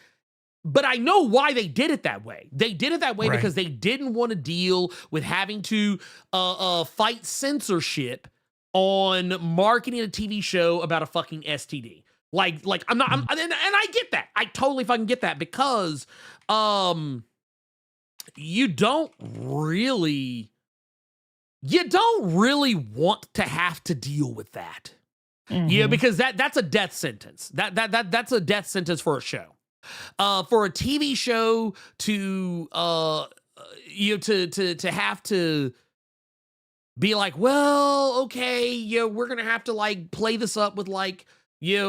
But I know why they did it that way. They did it that way because they didn't want to deal with having to fight censorship on marketing a TV show about a fucking STD. Like and I get that. I totally fucking get that, because you don't really want to have to deal with that. Yeah, because that's a death sentence. That's a death sentence for a show. For a TV show to to have to be like, well, okay, we're gonna have to like play this up with like I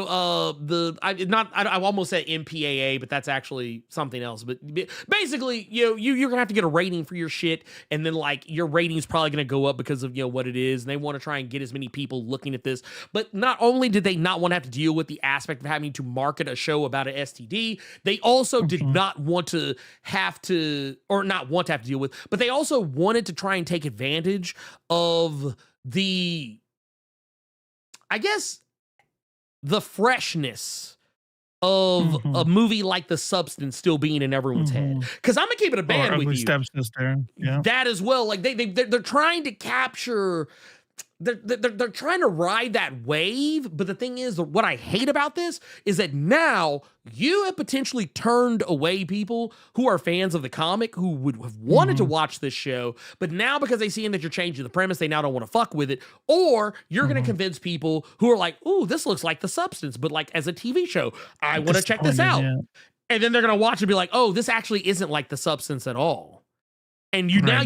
almost said MPAA, but that's actually something else. But basically, you're gonna have to get a rating for your shit, and then like your rating is probably gonna go up because of what it is, and they want to try and get as many people looking at this. But not only did they not want to have to deal with the aspect of having to market a show about an STD, they also did not want to have to, or not want to have to deal with, but they also wanted to try and take advantage of the, I guess, the freshness of a movie like The Substance still being in everyone's head. Because I'm gonna keep it a band with you. Stepsister. Yeah. That as well. Like they're trying to capture. They're trying to ride that wave, but the thing is, what I hate about this is that now you have potentially turned away people who are fans of the comic, who would have wanted to watch this show, but now because they see that you're changing the premise, they now don't want to fuck with it. Or you're going to convince people who are like, "Ooh, this looks like The Substance, but like as a TV show, I want to check this out." Yeah. And then they're going to watch and be like, "Oh, this actually isn't like The Substance at all." And now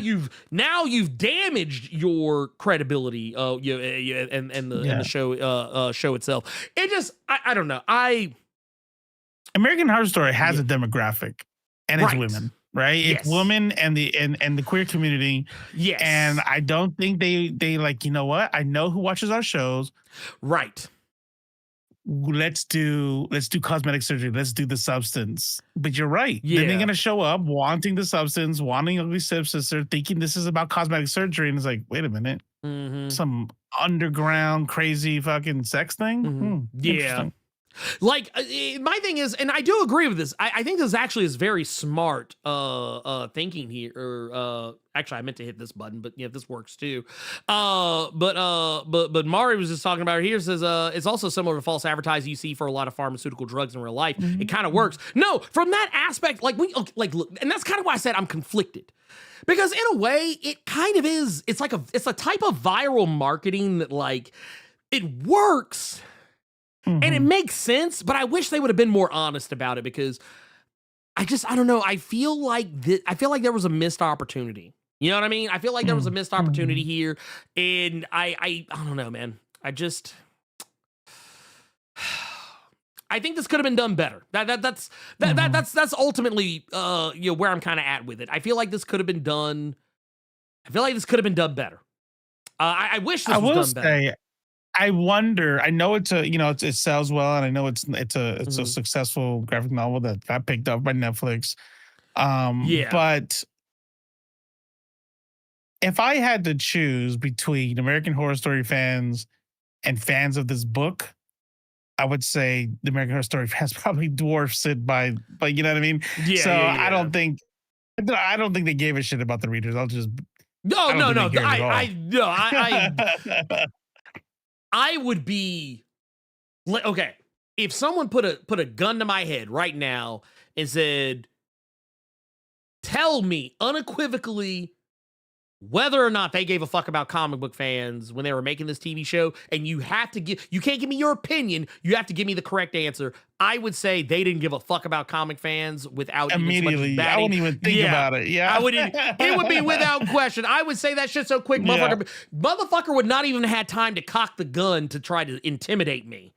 you've damaged your credibility, and the show itself. It just I don't know. American Horror Story has a demographic, and it's women, right? It's women and the queer community. Yes, and I don't think they like, you know what? I know who watches our shows, right? Let's do cosmetic surgery. Let's do The Substance. But you're right. Yeah. Then they're gonna show up wanting The Substance, wanting Ugly Stepsister, thinking this is about cosmetic surgery, and it's like, wait a minute, some underground crazy fucking sex thing. Yeah. Like my thing is, and I do agree with this. I think this actually is very smart thinking here. Or actually, I meant to hit this button, but this works too. But Mari was just talking about it here. Says it's also similar to false advertising you see for a lot of pharmaceutical drugs in real life. It kind of works. No, from that aspect, look, and that's kind of why I said I'm conflicted. Because in a way, it kind of is. It's a type of viral marketing that like it works. And it makes sense, but I wish they would have been more honest about it, because I don't know. I feel like there was a missed opportunity. You know what I mean? I feel like there was a missed opportunity here, and I don't know, man. I think this could have been done better. That's ultimately where I'm kind of at with it. I feel like this could have been done. I feel like this could have been done better. I wish this was done better. I wonder. I know it sells well, and I know it's a successful graphic novel that got picked up by Netflix. But if I had to choose between American Horror Story fans and fans of this book, I would say the American Horror Story fans probably dwarfs it by you know what I mean? Yeah. I don't think they gave a shit about the readers. I'll just no. I would be okay if someone put a gun to my head right now and said, "Tell me unequivocally whether or not they gave a fuck about comic book fans when they were making this TV show, and you can't give me your opinion, you have to give me the correct answer." I would say they didn't give a fuck about comic fans without immediately. I wouldn't even think about it. Yeah, I wouldn't. It would be without question. I would say that shit so quick, motherfucker would not even have had time to cock the gun to try to intimidate me.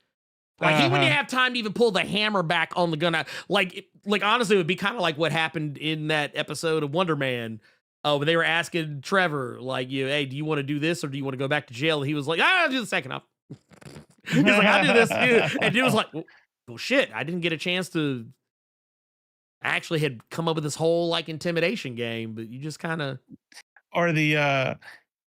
Like he wouldn't have time to even pull the hammer back on the gun. Like honestly, it would be kind of like what happened in that episode of Wonder Man. When they were asking Trevor, like, hey, do you want to do this or do you want to go back to jail? And he was like, I'll do the second off. He's like, I'll do this. And dude was like, well, shit, I didn't get a chance to. I actually had come up with this whole like intimidation game, but you just kind of. Or the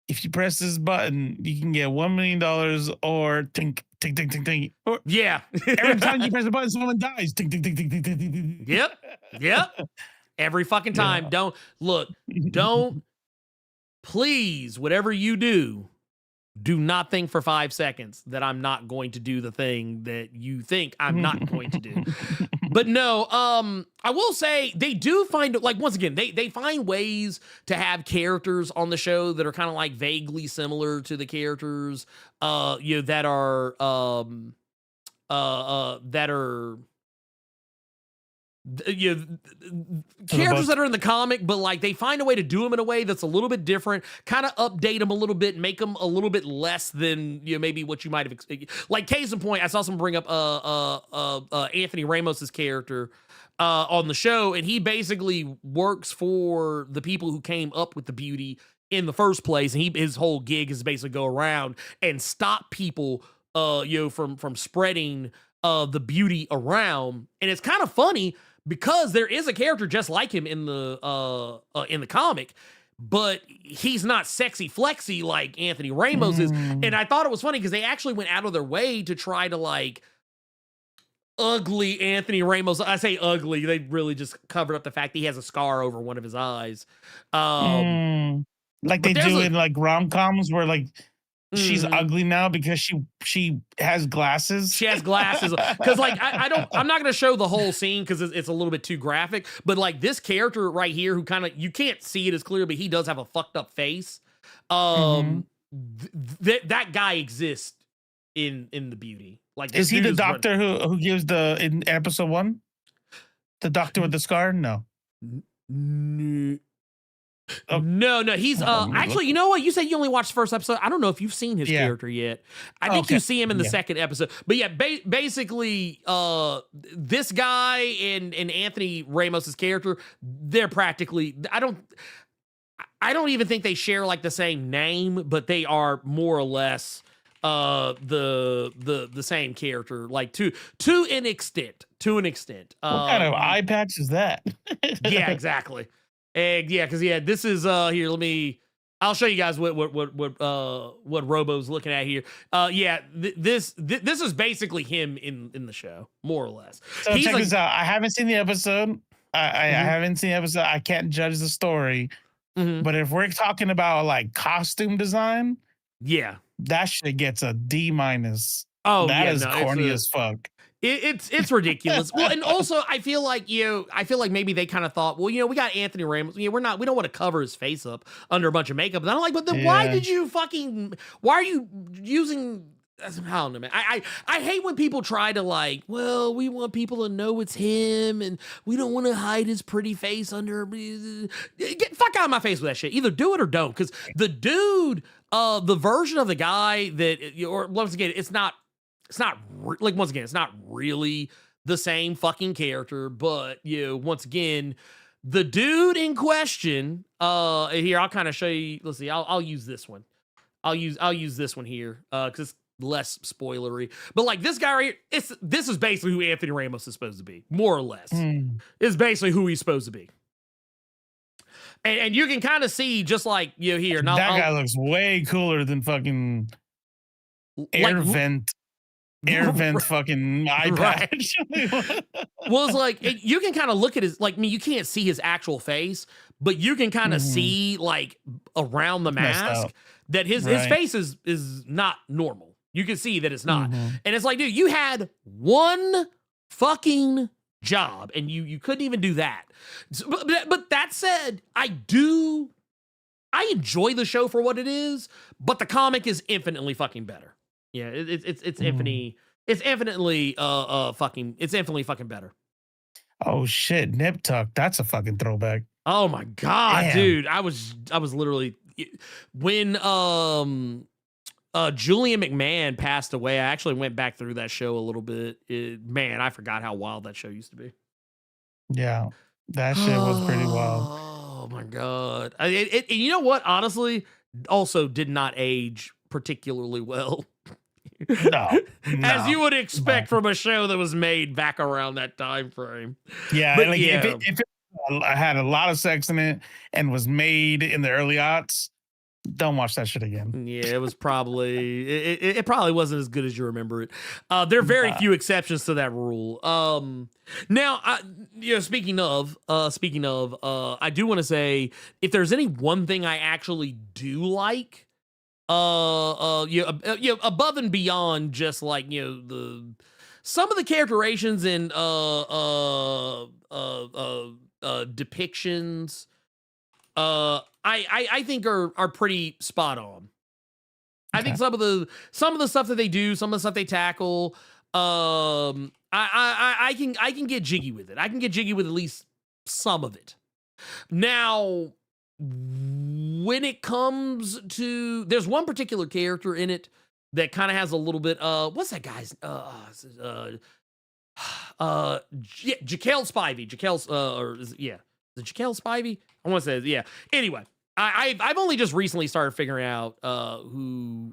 if you press this button, you can get $1 million or tink, tink, tink, tink, tink. Or Yeah. every time you press the button, someone dies. Tink, tink, tink, tink, tink, tink, tink. Yep. Every fucking time. Yeah. Don't, please, whatever you do not think for 5 seconds that I'm not going to do the thing that you think I'm not going to do. But no, I will say they do find, like, once again, they find ways to have characters on the show that are kind of like vaguely similar to the characters, that are, characters that are in the comic, but like they find a way to do them in a way that's a little bit different, kind of update them a little bit, make them a little bit less than maybe what you might have like. Case in point, I saw someone bring up Anthony Ramos's character on the show, and he basically works for the people who came up with the beauty in the first place, and his whole gig is basically go around and stop people from spreading the beauty around. And it's kind of funny because there is a character just like him in the comic, but he's not sexy flexy like Anthony Ramos is. And I thought it was funny because they actually went out of their way to try to like ugly Anthony Ramos. I say ugly, they really just covered up the fact that he has a scar over one of his eyes. Like they do in like rom-coms where like she's ugly now because she has glasses. She has glasses because like I'm not gonna show the whole scene because it's a little bit too graphic. But like this character right here, who kind of, you can't see it as clear, but he does have a fucked up face. That guy exists in the beauty. Like, is he the doctor who gives in episode 1? The doctor with the scar? No. No, he's actually, you know what? You said you only watched the first episode. I don't know if you've seen his character yet. I think you see him in the second episode. But yeah, basically, this guy and Anthony Ramos's character, they're practically, I don't even think they share like the same name, but they are more or less the same character, like to an extent. What kind of eye patch is that? Yeah, exactly. Yeah, because this is here. I'll show you guys what Robo's looking at here. This is basically him in the show, more or less. So check this out. I haven't seen the episode. I haven't seen the episode. I can't judge the story. But if we're talking about like costume design, that shit gets a D-. Oh, that is corny as fuck. It's ridiculous. Well, and also I feel like maybe they kind of thought, well, we got Anthony Ramos. We don't want to cover his face up under a bunch of makeup. And I'm like, but then why are you using? I don't know, man. I hate when people try to like, well, we want people to know it's him, and we don't want to hide his pretty face under. Get fuck out of my face with that shit. Either do it or don't, because the dude, the version of the guy that, or once again, it's not really the same fucking character, but once again, the dude in question, here, I'll kind of show you. Let's see, I'll use this one. I'll use this one here, because it's less spoilery. But like this guy right here, this is basically who Anthony Ramos is supposed to be, more or less. Is basically who he's supposed to be. And you can kind of see, just like here. Now, that guy looks way cooler than fucking air vent fucking eye patch. Well, it's like you can kind of look at his, like, you can't see his actual face, but you can kind of see like around the mask that his face is not normal. You can see that it's not. And it's like, dude, you had one fucking job and you couldn't even do that. But that said, I enjoy the show for what it is, but the comic is infinitely fucking better. Yeah, it's infinitely fucking better. Oh shit, Nip Tuck, that's a fucking throwback. Oh my god, dude. I was literally, when Julian McMahon passed away, I actually went back through that show a little bit. Man, I forgot how wild that show used to be. Yeah, that shit was pretty wild. Oh my god. You know what? Honestly, also did not age particularly well. No, As no, you would expect no. from a show that was made back around that time frame. Yeah, But like yeah, if it had a lot of sex in it and was made in the early aughts, don't watch that shit again. yeah, it was probably it probably wasn't as good as you remember it. There are very Nah. few exceptions to that rule. Now, speaking of, I do want to say if there's any one thing I actually do like, above and beyond just like some of the characterizations and depictions, I think are pretty spot on. I think Okay. some of the stuff that they do, some of the stuff they tackle, I can get jiggy with it. I can get jiggy with at least some of it. Now, when it comes to, there's one particular character in it that kind of has a little bit, what's that guy's, Jaquel Spivey. Is it Jaquel Spivey? I want to say, yeah. Anyway, I've only just recently started figuring out who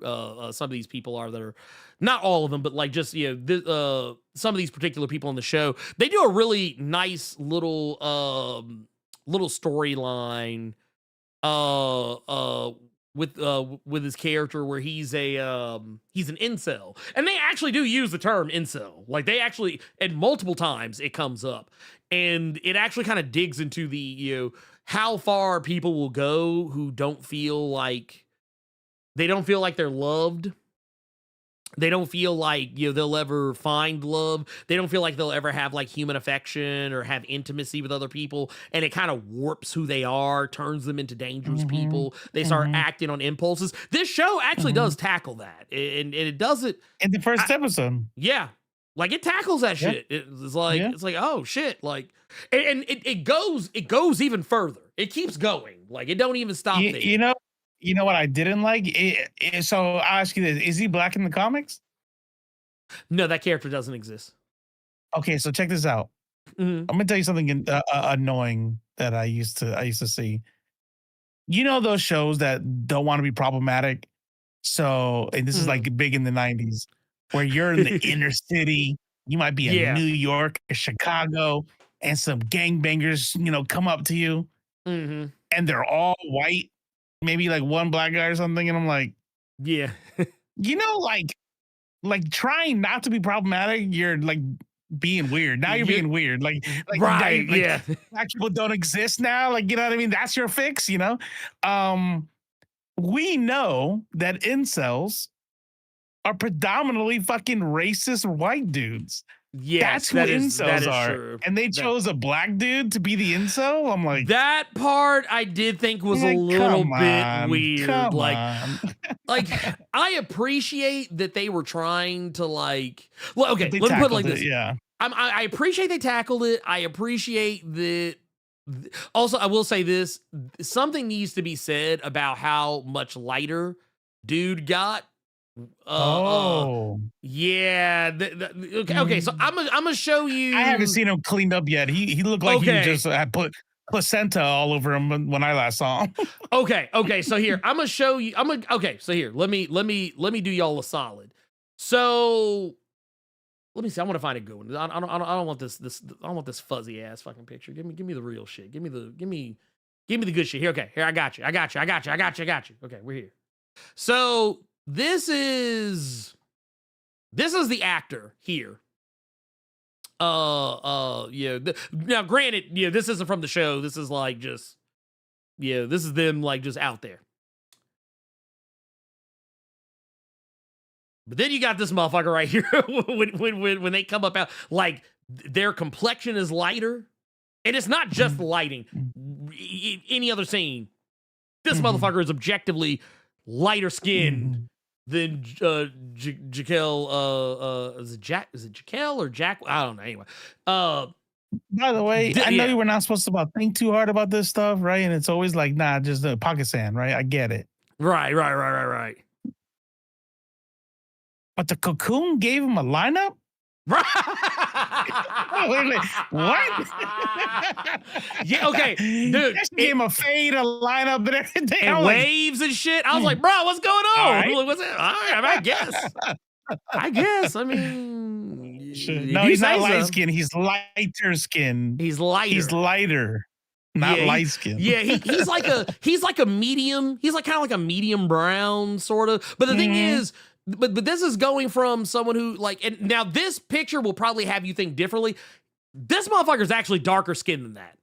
some of these people are that are, not all of them, but like just some of these particular people on the show. They do a really nice little storyline with his character where he's an incel, and they actually do use the term incel. Like they actually, and multiple times it comes up, and it actually kind of digs into the how far people will go who don't feel like they're loved. They don't feel like they'll ever find love. They don't feel like they'll ever have like human affection or have intimacy with other people, and it kind of warps who they are, turns them into dangerous people. They start acting on impulses. This show actually does tackle that, and it does it In the first episode. Yeah, like it tackles that shit. It's like oh shit, like, and it goes even further. It keeps going. Like it don't even stop there. You know what I didn't like? So I'll ask you this: is he black in the comics? No, that character doesn't exist. Okay, so check this out. I'm gonna tell you something annoying that I used to see. You know those shows that don't want to be problematic. So, and this is like big in the 90s, where you're in the inner city. You might be in New York or Chicago, and some gangbangers, come up to you, and they're all white. Maybe like one black guy or something, and I'm like, like trying not to be problematic, you're like being weird. Now you're being weird. Like right, black people don't exist now. Like, you know what I mean? That's your fix, We know that incels are predominantly fucking racist white dudes. Yes, that's who incels are. True. And they chose a black dude to be the incel. I'm like, that part I did think was a little bit weird. Like I appreciate that they were trying to like. Well, okay, let me put it like this. I appreciate they tackled it. I appreciate that. Also, I will say this: something needs to be said about how much lighter dude got. Okay, so I'm gonna show you. I haven't seen him cleaned up yet. He looked like he just had put placenta all over him when I last saw him. okay, so here I'm gonna show you. So here, let me do y'all a solid. So let me see. I want to find a good one. I don't want this I don't want this fuzzy ass fucking picture. Give me the real shit. Give me the good shit. Here, okay. Here, I got you. Okay, we're here. So this is the actor here. Now granted, this isn't from the show. This is like just, this is them like just out there. But then you got this motherfucker right here when they come up out, like their complexion is lighter, and it's not just lighting. Any other scene, this motherfucker is objectively lighter skinned than Jaquel. Is it Jaquel or Jack? I don't know. Anyway, by the way, I know you were not supposed to think too hard about this stuff, right? And it's always like, nah, just a pocket sand, right? I get it. Right. But the Cocoon gave him a lineup? Right. Wait, what? Yeah, okay, dude. She gave him a fade, a lineup, and everything. And waves and shit. I was like, bro, what's going on? All right. What's it? All right, I guess. I guess. I mean, No, if you he's not say light so. skin. He's lighter skin. He's lighter. He's lighter, not Yeah, light skin. Yeah, he's like a medium. He's like kind of like a medium brown sort of. But the thing is, but this is going from someone who like, and now this picture will probably have you think differently. This motherfucker's actually darker skinned than that.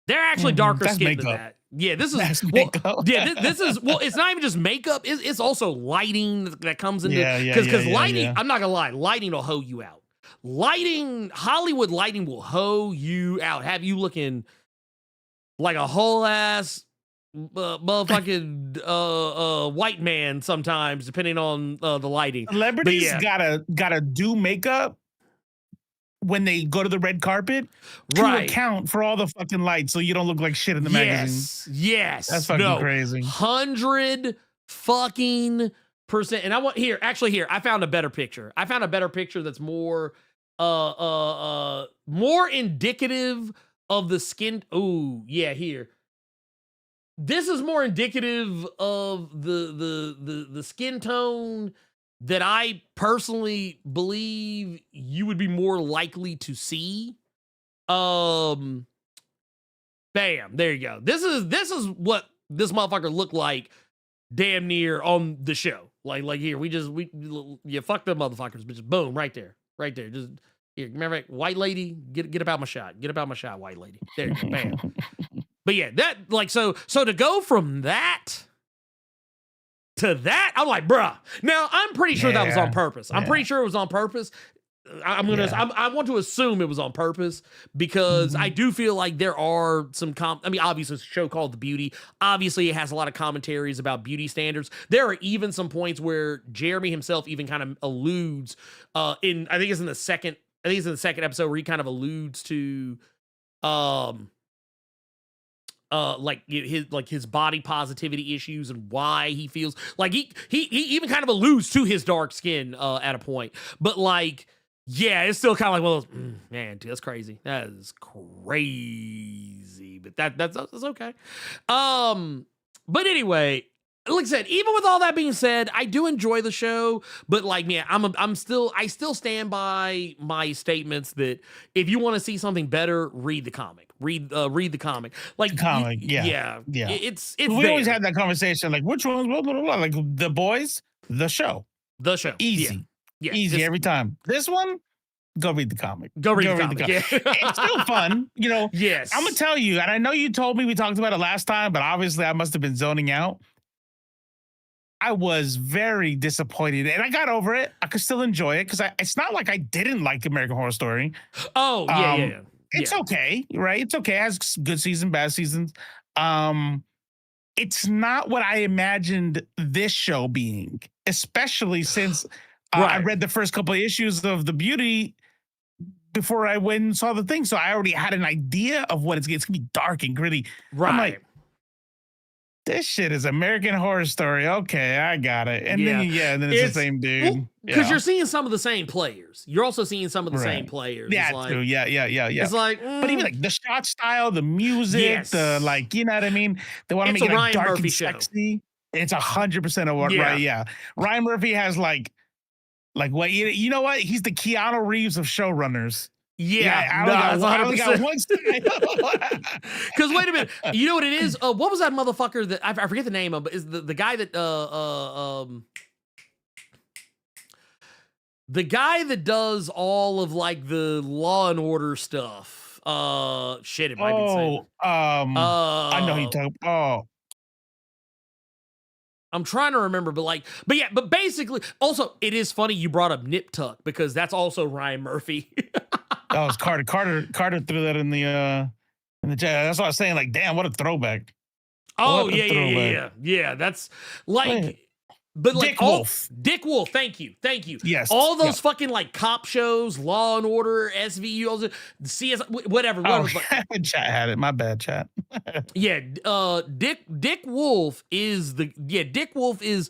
They're actually darker That's skinned than makeup. that. Yeah, this is That's well, makeup. yeah. This is well. It's not even just makeup. It's also lighting that comes into because lighting. Yeah. I'm not gonna lie, lighting will hoe you out. Hollywood lighting will hoe you out. Have you looking like a whole ass motherfucking white man sometimes, depending on the lighting. Celebrities gotta do makeup when they go to the red carpet to account for all the fucking lights, so you don't look like shit in the magazine. Yes, that's fucking crazy. 100 fucking percent. And I want here. I found a better picture. I found a better picture that's more more indicative of the skin. Oh yeah, here. This is more indicative of the skin tone that I personally believe you would be more likely to see. Bam, there you go. This is what this motherfucker looked like damn near on the show. Like here, you fuck them motherfuckers, bitches. Boom, right there. Just here, remember, white lady, get about my shot. Get about my shot, white lady. There you go, bam. But yeah, that like so to go from that to that, I'm like, bruh. Now I'm pretty sure that was on purpose. I'm pretty sure it was on purpose. I want to assume it was on purpose because I do feel like there are some obviously it's a show called The Beauty. Obviously it has a lot of commentaries about beauty standards. There are even some points where Jeremy himself even kind of alludes I think it's in the second episode where he kind of alludes to his body positivity issues and why he feels like he even kind of alludes to his dark skin at a point. But like, yeah, it's still kind of like, well, man, dude, that's crazy. That is crazy. But that's okay. But anyway, like I said, even with all that being said, I do enjoy the show, but like, man, I still stand by my statements that if you want to see something better, read the comic. Read the comic. Like the comic, yeah. It's we there. always had that conversation, like which ones, blah, blah, blah, blah. Like The Boys, the show, easy, easy every time. This one, go read the comic. Go read the comic. Yeah. It's still fun, you know. Yes, I'm gonna tell you, and I know you told me we talked about it last time, but obviously I must have been zoning out. I was very disappointed, and I got over it. I could still enjoy it because it's not like I didn't like American Horror Story. Oh yeah. It's okay, right? It's okay. It has good seasons, bad seasons. It's not what I imagined this show being, especially since I read the first couple of issues of The Beauty before I went and saw the thing. So I already had an idea of what it's going to be dark and gritty. Right. I'm like, this shit is American Horror Story. Okay, I got it. And then it's the same dude. Because you're seeing some of the same players. You're also seeing some of the same players. Yeah, it's like, true. Yeah. It's like, but even like the shot style, the music, the like, you know what I mean? They want to make it like dark Murphy and show. Sexy. It's 100% of what, right? Yeah. Ryan Murphy has like what, you know what? He's the Keanu Reeves of showrunners. I only got one style. Because wait a minute, you know what it is? What was that motherfucker that I forget the name of? But is the guy that the guy that does all of like the Law and Order stuff? Shit, it might be the same. I know you talking. I'm trying to remember, but basically, also it is funny you brought up Nip Tuck because that's also Ryan Murphy. Oh, it's Carter. Carter threw that in the chat. That's what I was saying. Like, damn, what a throwback. Oh, yeah. That's like, Wait. but like Dick Wolf. Dick Wolf. Thank you. Yes. All those fucking like cop shows, Law and Order, SVU, all the CS, whatever. Chat had it. My bad, chat. Yeah. Dick Wolf is Dick Wolf is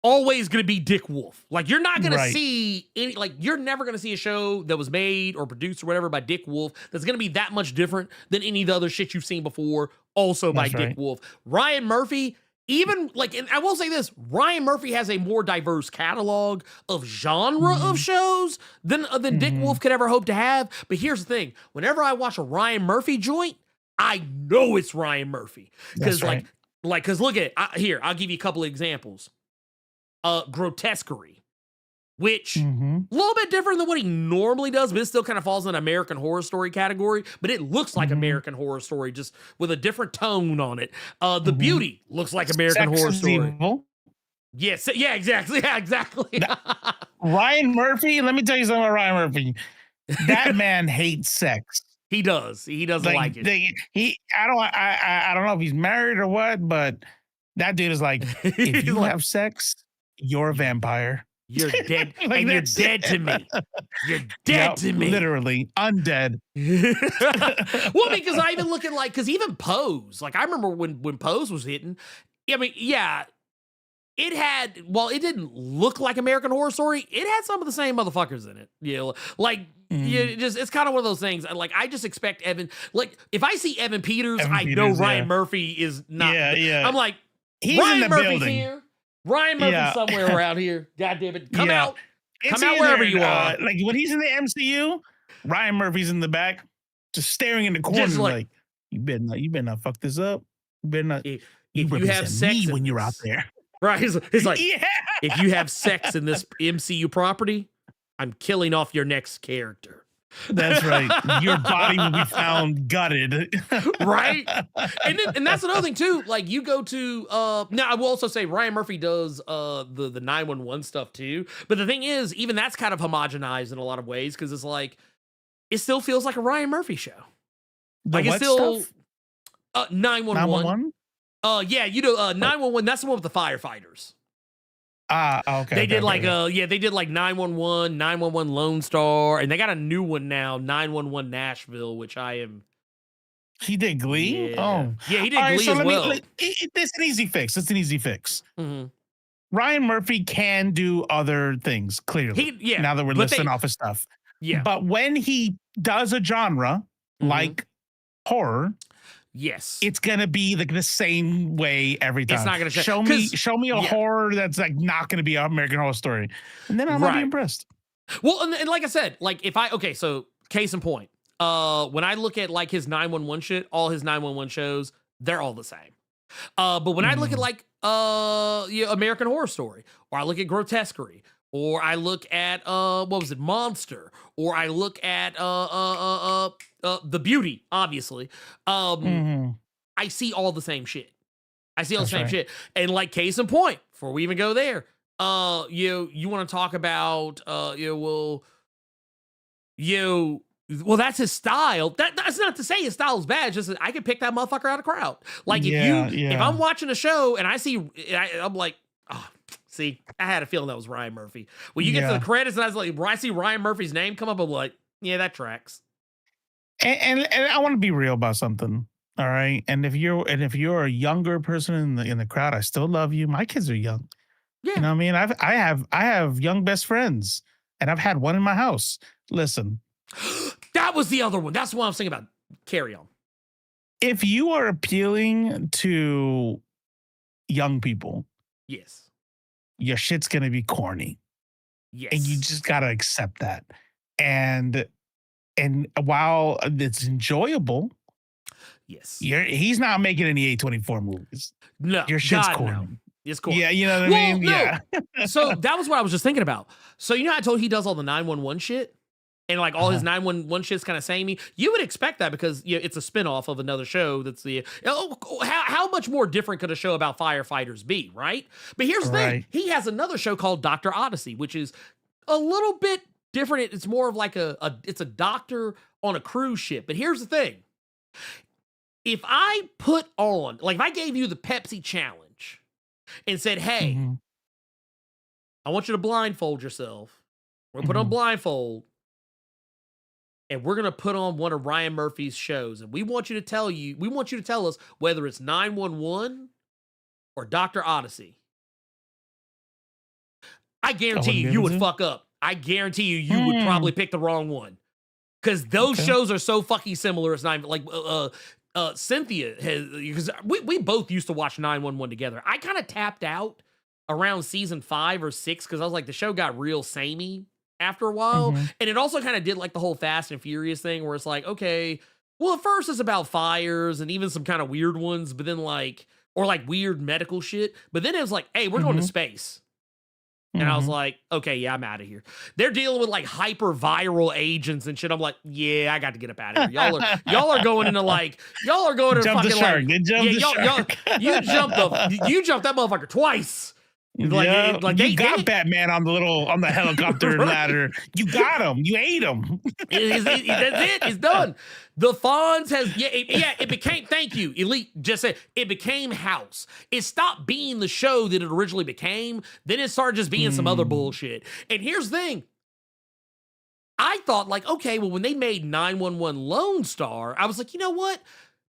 always going to be Dick Wolf. Like, you're not going to see any, like, you're never going to see a show that was made or produced or whatever by Dick Wolf that's going to be that much different than any of the other shit you've seen before, also by Dick Wolf. Ryan Murphy even like, and I will say this, Ryan Murphy has a more diverse catalog of genre of shows than Dick Wolf could ever hope to have. But here's the thing, whenever I watch a Ryan Murphy joint, I know it's Ryan Murphy. Because right. because look at it. Here, I'll give you a couple of examples. Grotesquerie, which a little bit different than what he normally does, but it still kind of falls in the American Horror Story category. But it looks like American Horror Story, just with a different tone on it. The Beauty looks like American Horror Story. Evil. Yes, yeah, exactly, yeah, exactly. Ryan Murphy, let me tell you something about Ryan Murphy. That man hates sex. He does. He doesn't like it. I don't know if he's married or what, but that dude is like, if you have sex, you're a vampire. You're dead, and you're dead to me. You're dead to me. Literally, undead. Well, because I even look at because even Pose, like I remember when Pose was hitting, I mean, yeah, it had, well, it didn't look like American Horror Story. It had some of the same motherfuckers in it. You know, it's kind of one of those things. Like, I just expect Evan, like, if I see Evan Peters, know Ryan Murphy is not. Yeah. I'm like, he's Ryan in the Murphy's building. here. Ryan Murphy's somewhere around here. God damn it. Come out. Come out wherever you are. Like, when he's in the MCU, Ryan Murphy's in the back, just staring in the corner, Just like, you better not fuck this up. You better not. If you have sex when you're out there. Right, he's like, if you have sex in this MCU property, I'm killing off your next character. That's right. Your body will be found gutted. Right? And that's another thing too. Like, you go to now I will also say Ryan Murphy does the 911 stuff too. But the thing is, even that's kind of homogenized in a lot of ways, because it's like it still feels like a Ryan Murphy show. Like, it's still stuff? 911. 911? Yeah, you know, 911, that's the one with the firefighters. Okay. They did like 911, 911 Lone Star, and they got a new one now, 911 Nashville, which I am. He did Glee? Yeah. Oh. Yeah, he did Glee as well. It's an easy fix. It's an easy fix. Ryan Murphy can do other things, clearly. Now that we're listing off his stuff. Yeah. But when he does a genre like horror, yes, it's gonna be like the same way every time. It's not gonna show me a horror that's like not gonna be an American Horror Story, and then I'm gonna be impressed. Well, and like I said, like so case in point, when I look at like his 911 shit, all his 911 shows, they're all the same. But when I look at like American Horror Story, or I look at Grotesquerie, or I look at what was it, Monster, or I look at The Beauty, obviously. I see all the same shit. Shit. And like, case in point, before we even go there, you want to talk about well, that's his style. That's not to say his style is bad. It's just that I could pick that motherfucker out of crowd. Like, if I'm watching a show and I see, I'm like, oh, see, I had a feeling that was Ryan Murphy. When you get to the credits and I see Ryan Murphy's name come up, I'm like, yeah, that tracks. And I want to be real about something. All right. And if you're a younger person in the crowd, I still love you. My kids are young. Yeah. You know what I mean? I have young best friends, and I've had one in my house. Listen. That was the other one. That's what I was thinking about. Carry on. If you are appealing to young people, yes, your shit's gonna be corny. Yes. And you just gotta accept that. And while it's enjoyable, yes, he's not making any A24 movies. No, your shit's corny. No. It's corny. Yeah, you know what I mean? No. Yeah. So that was what I was just thinking about. So you know how I told he does all the 911 shit? And like all his 911 shit's kind of samey. You would expect that because it's a spinoff of another show that's how much more different could a show about firefighters be, right? But here's the thing. He has another show called Dr. Odyssey, which is a little bit different. It's more of like it's a doctor on a cruise ship. But here's the thing. If I put on, like if I gave you the Pepsi challenge and said, hey, I want you to blindfold yourself. We're going to put on blindfold. And we're going to put on one of Ryan Murphy's shows. And we want you to tell us whether it's 911 or Dr. Odyssey. I guarantee you would fuck up. I guarantee you would probably pick the wrong one. Because those shows are so fucking similar. It's not even like Cynthia has, because we both used to watch 911 together. I kind of tapped out around season 5 or 6 because I was like, the show got real samey after a while. Mm-hmm. And it also kind of did like the whole Fast and Furious thing where it's like, okay, well, at first it's about fires and even some kind of weird ones, but then like, or like weird medical shit. But then it was like, hey, we're going to space. And I was like, okay, yeah, I'm out of here. They're dealing with like hyper viral agents and shit. I'm like, yeah, I got to get up out of here. Y'all are going into like, y'all are going to Jump the fucking shark. like, They jumped the shark. you jumped that motherfucker twice. Like, Yeah, like you got Batman on the helicopter Right. ladder. You got him. You ate him. That's it. It's done. The Fonz has it became. Thank you, Elite. Just said it became House. It stopped being the show that it originally became. Then it started just being some other bullshit. And here's the thing. I thought like, okay, well, when they made 911 Lone Star, I was like, you know what?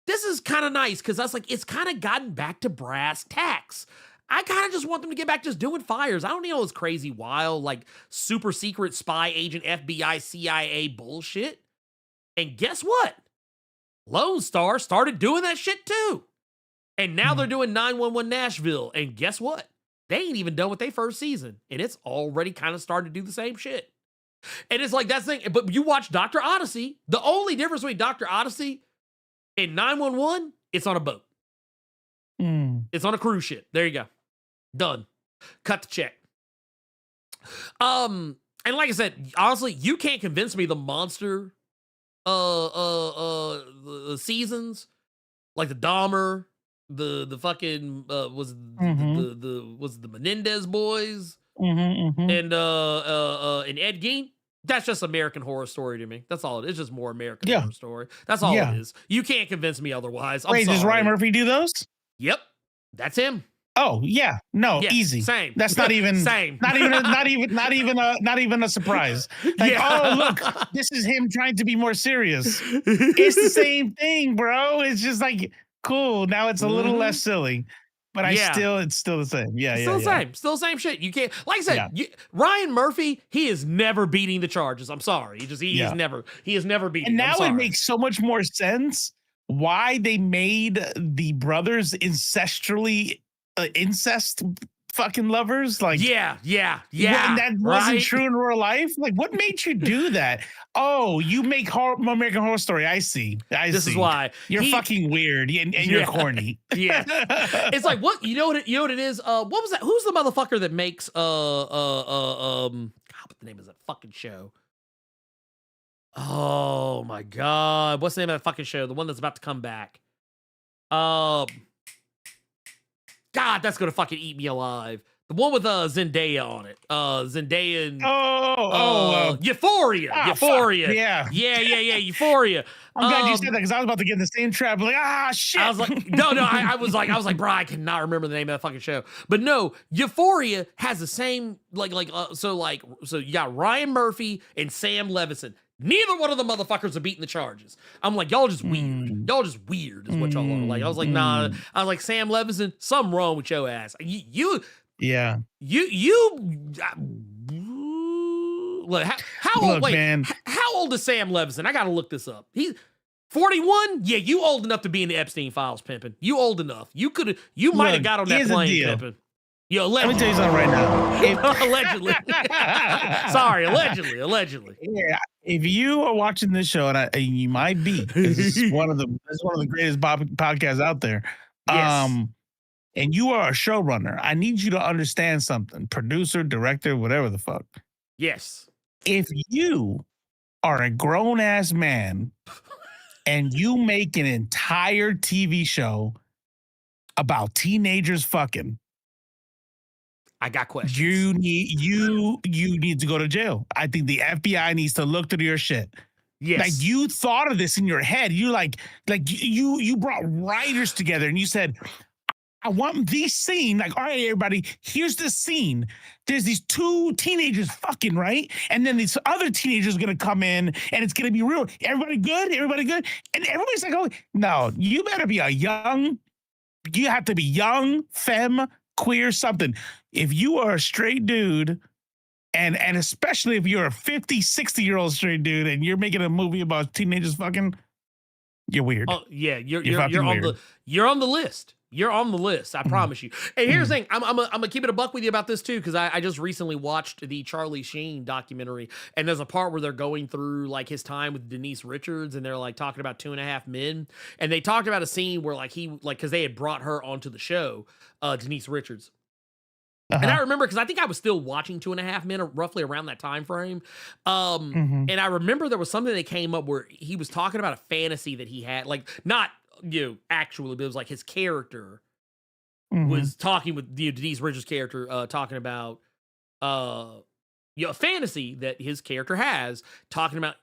This is kind of nice because I was like, it's kind of gotten back to brass tacks. I kind of just want them to get back just doing fires. I don't need all this crazy, wild, like super secret spy agent, FBI, CIA bullshit. And guess what? Lone Star started doing that shit too. And now they're doing 911 Nashville. And guess what? They ain't even done with their first season. And it's already kind of started to do the same shit. And it's like, that's the thing. But you watch Dr. Odyssey. The only difference between Dr. Odyssey and 911, it's on a boat. It's on a cruise ship. There you go. Done. Cut the check. And like I said, honestly, you can't convince me the monster the seasons, like the Dahmer, the fucking was the Menendez boys and Ed Gein. That's just American Horror Story to me. That's all it is. It's just more American Horror Story. That's all it is. You can't convince me otherwise. I'm Wait, sorry. does Ryan Murphy do those? Yep. That's him. Oh yeah, no, Yeah, easy. same. That's not even Same. Not even a surprise. Like, oh look, this is him trying to be more serious. It's the same thing, bro. It's just like cool. Now it's a little less silly, but it's still the same. Yeah, Still the same. Still the same shit. You can't, like I said, Ryan Murphy, he is never beating the charges. I'm sorry. He is never beating. And now it it makes so much more sense why they made the brothers incestually incest fucking lovers. Like yeah. And that wasn't true in real life. Like, what made you do that? Oh, you make American Horror Story. I see. This is why you're fucking weird and you're corny. Yeah, it's like what you know what it is. What was that? Who's the motherfucker that makes God, what the name is that fucking show? Oh my God, what's the name of that fucking show? The one that's about to come back. God, that's gonna fucking eat me alive. The one with Zendaya on it. Zendaya and Euphoria. Euphoria. Fuck. Yeah. Euphoria. I'm glad you said that because I was about to get in the same trap. Like, shit. I was like, no, I was like, bro, I cannot remember the name of that fucking show. But no, Euphoria has the same so you got Ryan Murphy and Sam Levinson. Neither one of the motherfuckers are beating the charges. I'm like, y'all just weird. Y'all just weird is what y'all are. Like, I was like, nah. I was like, Sam Levinson, something wrong with your ass. You like, how old? Wait, man. How old is Sam Levinson? I gotta look this up. He's 41. Yeah, you old enough to be in the Epstein files, pimping. You old enough. You might have got on that plane, pimping. Yo, let me tell you something right now. Allegedly. Sorry, allegedly. Yeah, if you are watching this show, and you might be, this is one of the greatest podcasts out there. Yes. And you are a showrunner. I need you to understand something. Producer, director, whatever the fuck. Yes. If you are a grown ass man and you make an entire TV show about teenagers fucking, I got questions. You need to go to jail. I think the FBI needs to look through your shit. Yes. Like, you thought of this in your head. You you brought writers together and you said, I want this scene. Like, all right, everybody, here's the scene. There's these two teenagers fucking, right? And then these other teenagers are going to come in and it's going to be real. Everybody good? And everybody's like, oh, no, you better be you have to be young, femme, queer, something. If you are a straight dude, and especially if you're a 50, 60-year-old straight dude and you're making a movie about teenagers fucking, You're weird. Oh yeah, you're fucking on weird. you're on the list. You're on the list. I promise you. And here's the thing. I'm gonna keep it a buck with you about this too, because I just recently watched the Charlie Sheen documentary, and there's a part where they're going through like his time with Denise Richards, and they're like talking about 2.5 Men, and they talked about a scene where like because they had brought her onto the show, Denise Richards. And I remember because I think I was still watching 2.5 Men roughly around that time frame. And I remember there was something that came up where he was talking about a fantasy that he had, like not actually, but it was like his character was talking with Denise Richards' character, talking about a fantasy that his character has, talking about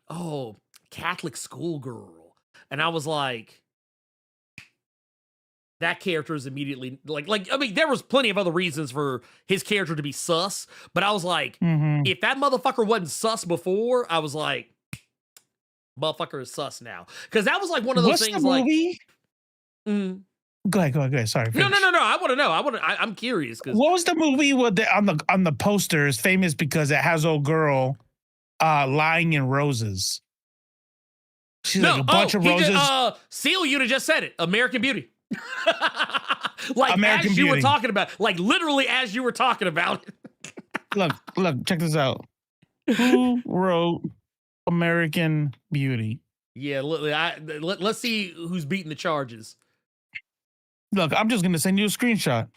Catholic schoolgirl, and I was like, that character is immediately like I mean, there was plenty of other reasons for his character to be sus, but I was like, if that motherfucker wasn't sus before, I was like, motherfucker is sus now, because that was like one of those things. Like, Go ahead. Sorry. No. I want to know. I'm curious. What was the movie with on the poster is famous because it has old girl lying in roses. She's like a bunch of roses. Seal, you'd have just said it. American Beauty. Like American as you Beauty. were talking about, like literally as you were talking about it. Look, check this out. Who wrote American Beauty? Yeah, let's see who's beating the charges. Look, I'm just gonna send you a screenshot.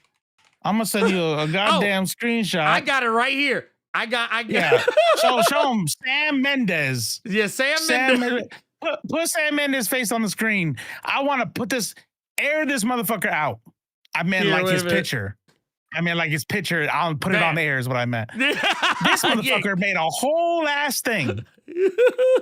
I'm gonna send you a goddamn screenshot. I got it right here. I got. Yeah. Show him Sam Mendes. Yeah, Sam Mendes. Put Sam Mendes' face on the screen. I want to air this motherfucker out. I meant his picture. I mean, like his picture. I'll put it on air is what I meant. This motherfucker made a whole ass thing.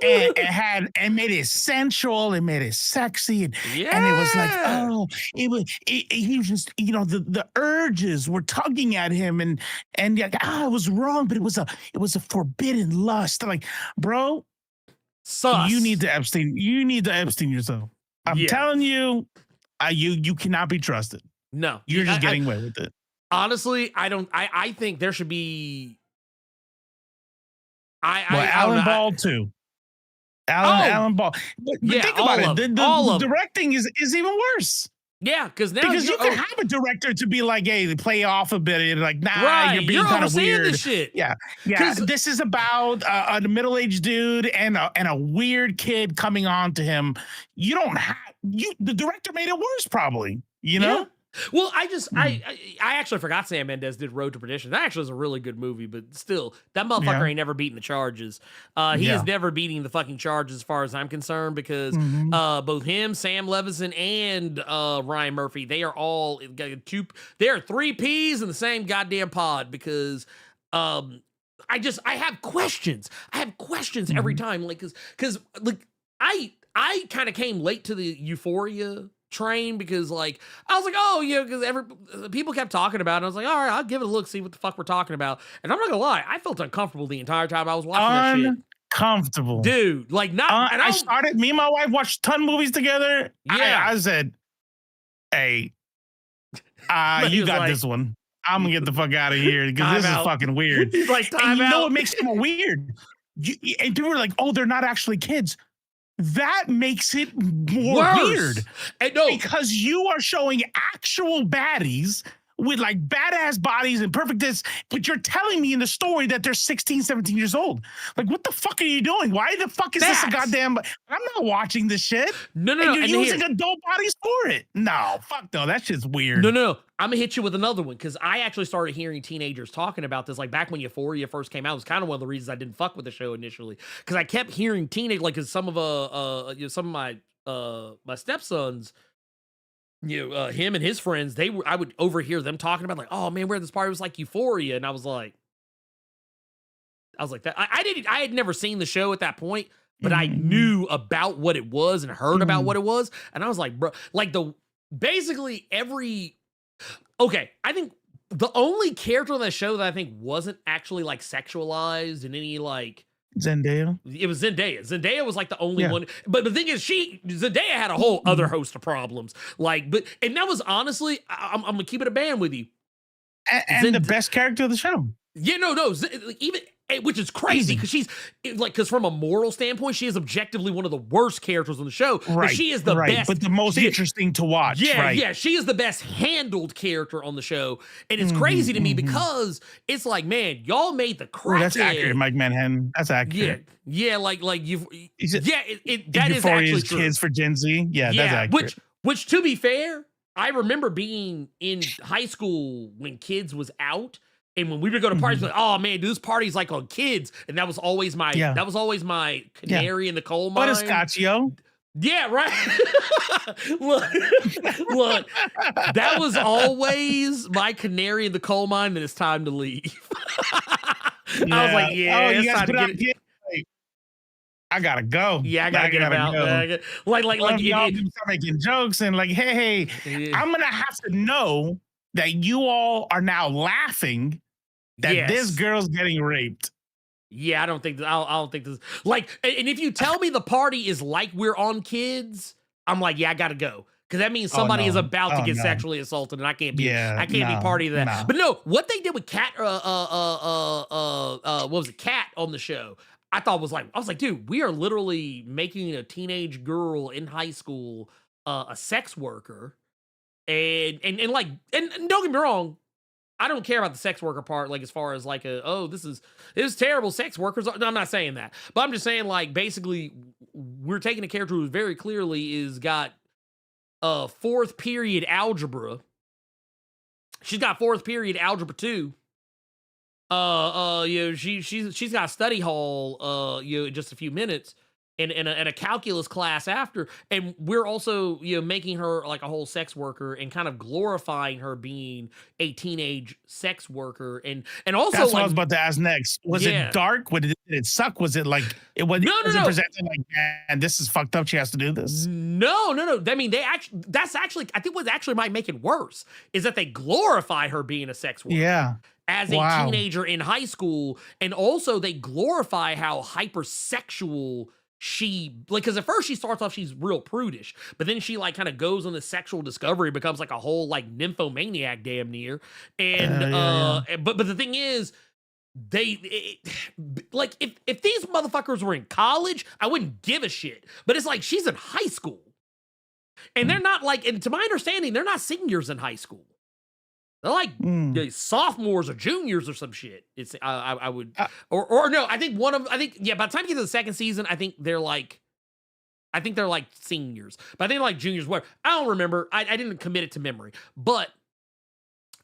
and made it sensual and made it sexy and it was like he was just the urges were tugging at him and it was wrong, but it was a forbidden lust. Like, bro, sus. You need to Epstein yourself. I'm telling you, you cannot be trusted. No, you're just getting away with it. Honestly, I think there should be. Alan Ball too. Alan Ball. But think about it. The directing is even worse. Yeah, because you can have a director to be like, hey, they play off a bit and like, nah, you're being kind of weird. This shit. Yeah. This is about a middle-aged dude and a weird kid coming on to him. You don't have the director made it worse, probably. You know. Yeah. Well, I actually forgot Sam Mendes did Road to Perdition. That actually is a really good movie, but still, that motherfucker ain't never beaten the charges. He is never beating the fucking charges as far as I'm concerned, because both him, Sam Levinson, and Ryan Murphy, they are all they are 3 peas in the same goddamn pod, because I have questions. I have questions every time, like because like I kind of came late to the Euphoria train, because like I was like, because people kept talking about it. I was like, all right, I'll give it a look, see what the fuck we're talking about. And I'm not gonna lie, I felt uncomfortable the entire time I was watching that shit. Uncomfortable, dude. Like not. Me and my wife watched a ton of movies together. Yeah, I said, hey, you got like, this one. I'm gonna get the fuck out of here because this is fucking weird. He's like, time out. Know what makes it more weird? And people were like, oh, they're not actually kids. That makes it more weird. Because you are showing actual baddies with like badass bodies and perfect this, but you're telling me in the story that they're 16, 17 years old. Like, what the fuck are you doing? Why the fuck is this a goddamn... I'm not watching this shit. No. And you're using adult bodies for it. No, fuck no. That shit's weird. No. I'm gonna hit you with another one, because I actually started hearing teenagers talking about this. Like back when Euphoria first came out, it was kind of one of the reasons I didn't fuck with the show initially, because I kept hearing teenage, like, cause some of my stepsons, him and his friends, I would overhear them talking about like, oh man, we're at this party, it was like Euphoria, and I was like that. I had never seen the show at that point, but I knew about what it was and heard about what it was, and I was like, bro, like I think the only character on that show that I think wasn't actually like sexualized in any like Zendaya. It was Zendaya. Zendaya was like the only one. But the thing is, Zendaya had a whole other host of problems. Like, and that was honestly, I'm gonna keep it a band with you. And the best character of the show. Yeah, no. which is crazy because because from a moral standpoint, she is objectively one of the worst characters on the show. Right. But she is the best, but the most interesting to watch. Yeah, she is the best handled character on the show, and it's crazy to me because it's like, man, y'all made the crackhead. That's accurate, Mike Manhattan. That's accurate. Yeah, like you've. That is Euphoria actually true. Kids for Gen Z. Yeah, that's accurate. Which to be fair, I remember being in high school when Kids was out. And when we would go to parties, like, oh man, dude, this party's like on Kids, and that was always my canary in the coal mine. Butterscotch, yeah, right. look, that was always my canary in the coal mine. That it's time to leave. I was like, it's time to get it. I gotta go. Yeah, I gotta get out. Go. Like y'all start making jokes and like, hey, I'm gonna have to know that you all are now laughing that this girl's getting raped. Yeah, I don't think this like, and if you tell me the party is like we're on Kids, I'm like, yeah, I gotta go. Because that means somebody is about to get sexually assaulted, and I can't be party to that. No. But no, what they did with Cat, what was it, Cat on the show? I was like, dude, we are literally making a teenage girl in high school a sex worker, and don't get me wrong, I don't care about the sex worker part, like as far as like this is terrible sex workers. No, I'm not saying that, but I'm just saying like basically we're taking a character who very clearly is got fourth period algebra. She's got fourth period algebra 2. She's got study hall in just a few minutes. And a calculus class after, and we're also making her like a whole sex worker and kind of glorifying her being a teenage sex worker, and also that's what I was about to ask next. Was it dark? Did it suck? Was it like it was? No. Presented like, man, this is fucked up. She has to do this. No. I mean, that's actually I think what actually might make it worse is that they glorify her being a sex worker. Yeah. As a teenager in high school, and also they glorify how hypersexual because at first she starts off, she's real prudish, but then she like kind of goes on this sexual discovery, becomes like a whole like nymphomaniac damn near. And but the thing is, like if these motherfuckers were in college, I wouldn't give a shit. But it's like she's in high school, and they're not like, and to my understanding, they're not seniors in high school. They're like sophomores or juniors or some shit. It's I would or no. I think by the time you get to the second season, I think they're like seniors. But I think like juniors. Whatever. I don't remember. I didn't commit it to memory, but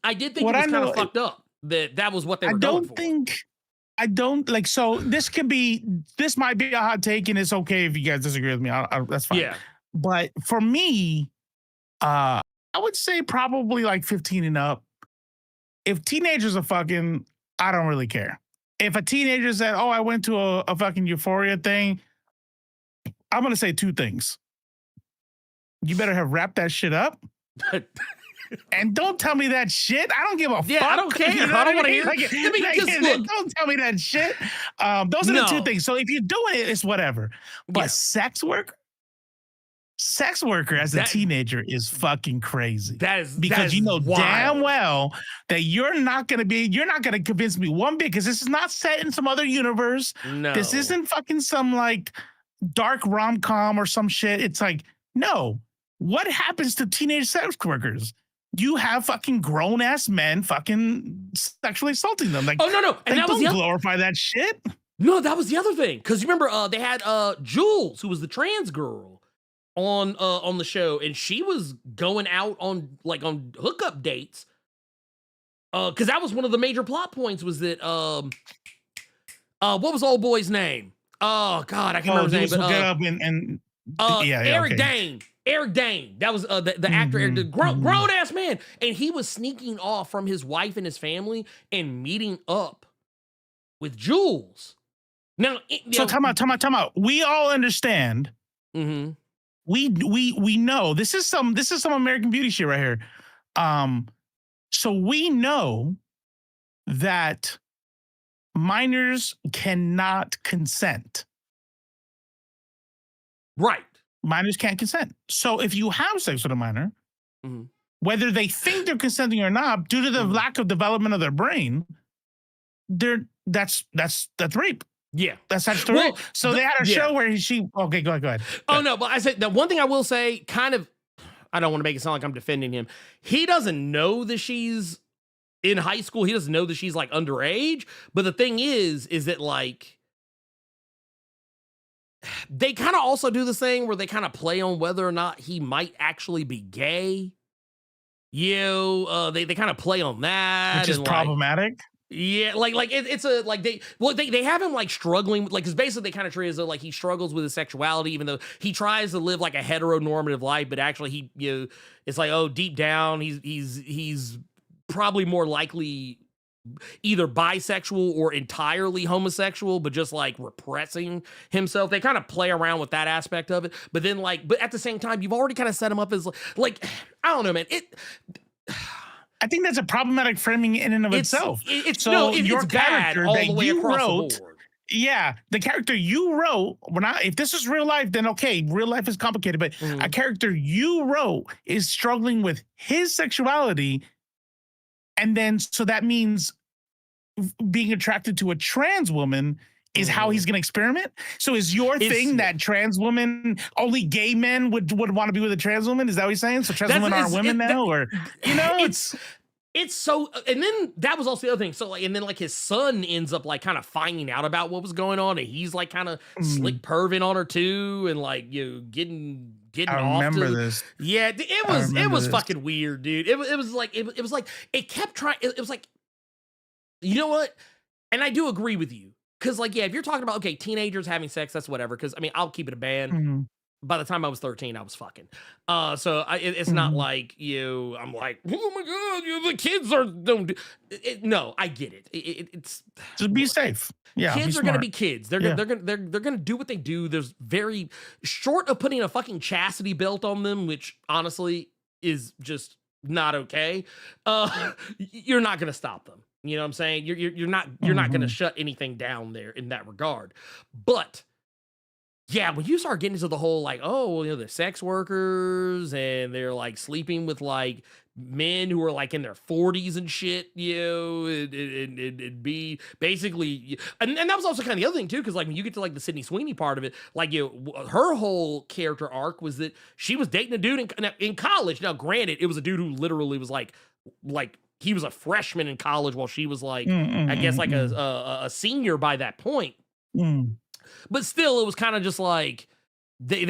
I did think it was kind of fucked up that was what they were going for. I don't like. So this might be a hot take, and it's okay if you guys disagree with me. That's fine. Yeah. But for me, I would say probably like 15 and up. If teenagers are fucking, I don't really care. If a teenager said, oh, I went to a fucking Euphoria thing, I'm going to say 2 things. You better have wrapped that shit up. And don't tell me that shit. I don't give a fuck. Yeah, I don't care. You know I don't want to hear it. Don't tell me that shit. Those are the 2 things. So if you're doing it, it's whatever. But sex worker as a teenager is fucking crazy. Because you know damn well that you're not going to convince me one bit, because this is not set in some other universe. No. This isn't fucking some like dark rom-com or some shit. It's like, no. What happens to teenage sex workers? You have fucking grown ass men fucking sexually assaulting them. Like, oh no, and that don't glorify that shit. No, that was the other thing. Because you remember they had Jules, who was the trans girl, on the show, and she was going out on hookup dates. Because that was one of the major plot points, was that what was old boy's name? Oh God, I can't remember his name. But get up and Eric Dane. Eric Dane. That was the actor, the grown ass man, and he was sneaking off from his wife and his family and meeting up with Jules. Now, time out. We all understand. Mm-hmm. We know this is some American Beauty shit right here. So we know that minors cannot consent. Right. Minors can't consent. So if you have sex with a minor, whether they think they're consenting or not, due to the lack of development of their brain, they're that's rape. Yeah. That's statutory rape. So they had a show where she. Okay, go ahead. Oh no, but I said the one thing I will say, kind of. I don't want to make it sound like I'm defending him. He doesn't know that she's in high school. He doesn't know that she's like underage. But the thing is that like they kind of also do this thing where they kind of play on whether or not he might actually be gay. They kind of play on that, which is problematic. Yeah, it's a like they have him like struggling like because basically they kind of treat it as though like he struggles with his sexuality even though he tries to live like a heteronormative life, but actually it's like, oh, deep down he's probably more likely either bisexual or entirely homosexual, but just like repressing himself. They kind of play around with that aspect of it, but then but at the same time you've already kind of set him up as like I don't know, man. I think that's a problematic framing in and of itself. It's your character that the way you across wrote, the board. Yeah, the character you wrote. If this is real life, then okay, real life is complicated. But a character you wrote is struggling with his sexuality, and then so that means being attracted to a trans woman is how he's going to experiment. So is your thing that trans women, only gay men would want to be with a trans woman? Is that what you're saying? So trans women aren't women now? Or, it's so, and then that was also the other thing. So and then his son ends up kind of finding out about what was going on. And he's kind of slick perving on her too. And getting I off remember to this. Yeah, it was fucking weird, dude. It was like, it kept trying. It was like, you know what? And I do agree with you. Because, if you're talking about, okay, teenagers having sex, that's whatever. Because, I'll keep it a band. By the time I was 13, I was fucking. So it's not like, I'm like, oh my God, the kids don't do it. No, I get it. It's just be safe. Yeah, kids are going to be kids. They're gonna do what they do. There's very short of putting a fucking chastity belt on them, which honestly is just not okay. You're not going to stop them. You know what I'm saying? You're not going to shut anything down there in that regard. But yeah, when you start getting into the whole they're sex workers and they're sleeping with men who are in their 40s and shit, and be basically, and that was also kind of the other thing too, because when you get to the Sydney Sweeney part of it, her whole character arc was that she was dating a dude in college. Now, granted, it was a dude who literally was like he was a freshman in college while she was I guess a senior by that point. But still, it was kind of just and then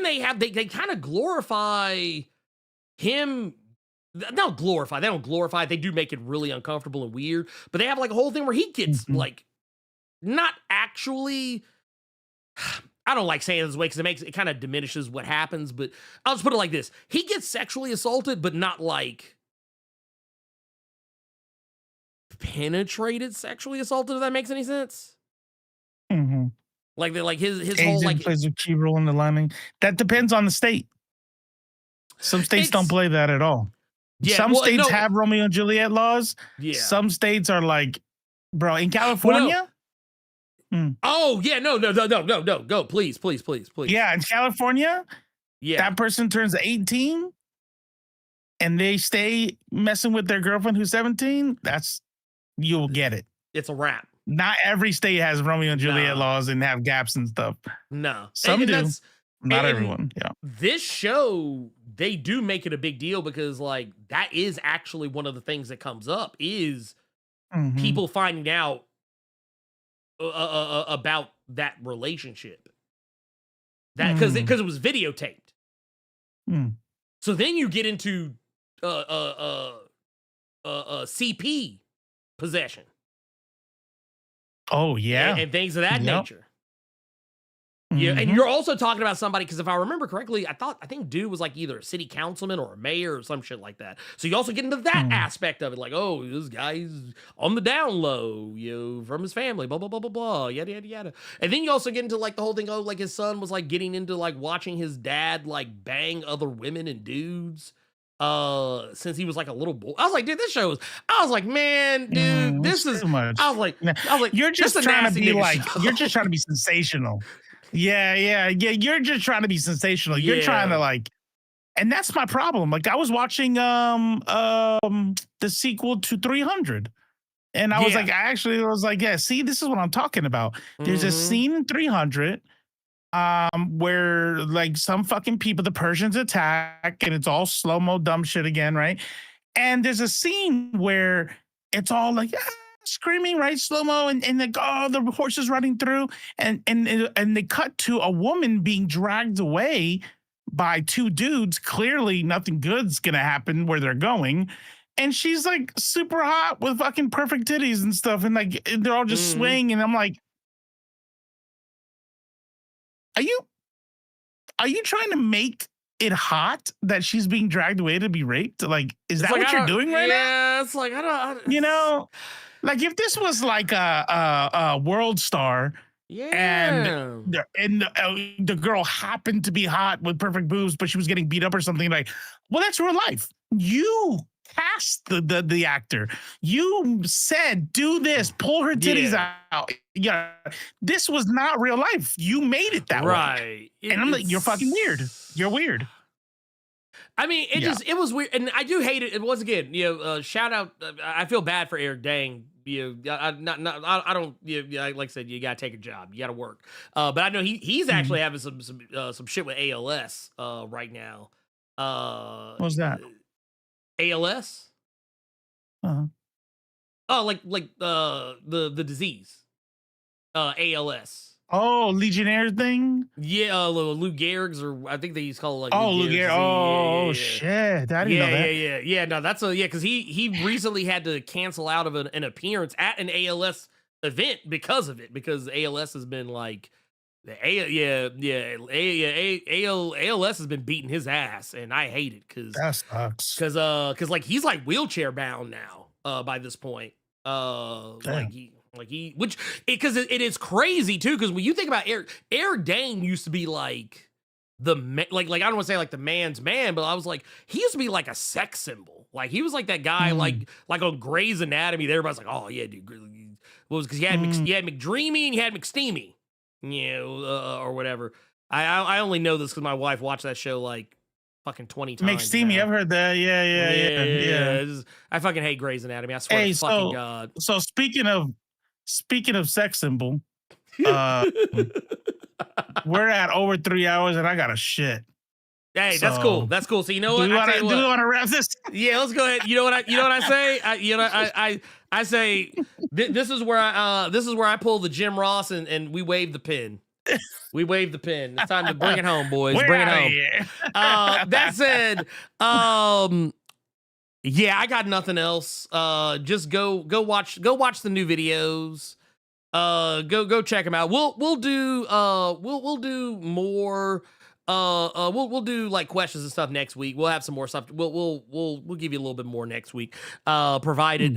they kind of glorify him. Not glorify. They don't glorify. They do make it really uncomfortable and weird. But they have a whole thing where he gets not actually. I don't like saying it this way because it kind of diminishes what happens, but I'll just put it like this. He gets sexually assaulted, but not penetrated sexually assaulted, if that makes any sense. His whole plays a key role in the lining. That depends on the state. Some states don't play that at all. Yeah, some states have Romeo and Juliet laws. Yeah. Some states are bro, in California. Oh yeah, no, go, please. Yeah, in California, that person turns 18 and they stay messing with their girlfriend who's 17. You'll get it. It's a wrap. Not every state has Romeo and Juliet laws and have gaps and stuff. No, some do. Not everyone. Yeah. This show, they do make it a big deal because that is actually one of the things that comes up is people finding out about that relationship, that because it was videotaped. So then you get into CP possession. Oh yeah, and things of that nature. Yeah, and you're also talking about somebody, because if I remember correctly, I think dude was either a city councilman or a mayor or some shit like that. So you also get into that aspect of it, this guy's on the down low, from his family, blah blah blah blah blah, yada yada yada. And then you also get into the whole thing of his son was getting into watching his dad bang other women and dudes since he was a little boy. I was like, dude, this show is. I was like, man, dude, this is too much. I was like, you're just trying to be you're just trying to be sensational. Yeah. You're just trying to be sensational. You're trying to and that's my problem. I was watching the sequel to 300, And I was like, yeah, see, this is what I'm talking about. There's a scene in 300 where like some fucking people, the Persians attack, and it's all slow-mo dumb shit again, right? And there's a scene where it's all like screaming, right? Slow-mo, and the horses running through, and they cut to a woman being dragged away by two dudes. Clearly nothing good's gonna happen where they're going. And she's like super hot with fucking perfect titties and stuff, and like they're all just swaying, and I'm like, Are you trying to make it hot that she's being dragged away to be raped? Like, is that what you're doing right now? Yeah, it's like I don't. You know, like if this was like a World Star, and the girl happened to be hot with perfect boobs, but she was getting beat up or something, like, well, that's real life. You cast the actor. You said, do this, pull her titties out. Yeah, this was not real life. You made it that way. And I'm like, you're fucking weird. You're weird. I mean, it was weird, and I do hate it. And once again, shout out. I feel bad for Eric Dang. I don't. Like I said, you gotta take a job. You gotta work. But I know he's actually having some shit with ALS right now. What's that? ALS. Oh, like the disease. ALS. Oh, Legionnaire thing? Yeah, Lou Gehrig's, or I think they used to call it like Lou Gehrig. Oh, shit. I didn't know that. Yeah. No, that's because he recently had to cancel out of an appearance at an ALS event because of it, because ALS has been like ALS has been beating his ass, and I hate it because that sucks. Because like he's like wheelchair bound now by this point. Because it is crazy too, because when you think about Eric Dane used to be like like I don't want to say like the man's man, but I was like, he used to be like a sex symbol. Like he was like that guy like on Grey's Anatomy. Everybody's like, oh yeah, dude. Well, because you had McDreamy and you had McSteamy, or whatever. I only know this because my wife watched that show like fucking 20 times. McSteamy, I've heard that. Yeah. I fucking hate Grey's Anatomy. I swear to fucking God. So speaking of sex symbol, we're at over 3 hours and I got a shit. Hey, that's cool. That's cool. So you know what? Do we want to wrap this? Yeah, let's go ahead. You know what I say? I say this is where I pull the Jim Ross and we wave the pin. We wave the pin. It's time to bring it home, boys. Bring it home. That said, yeah, I got nothing else. Just go watch the new videos. Go check them out. We'll do more. We'll do like questions and stuff next week. We'll have some more stuff. We'll give you a little bit more next week. Provided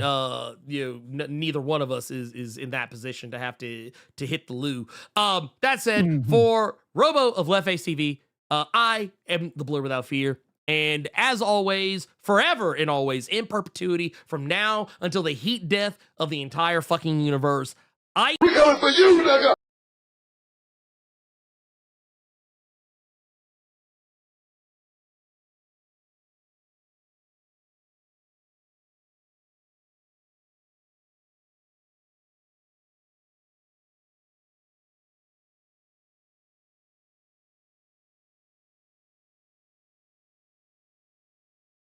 neither one of us is in that position to have to hit the loo. That said, for Robo of Left Face TV, I am the Blerd Without Fear. And as always, forever and always, in perpetuity, from now until the heat death of the entire fucking universe, We coming for you, nigga!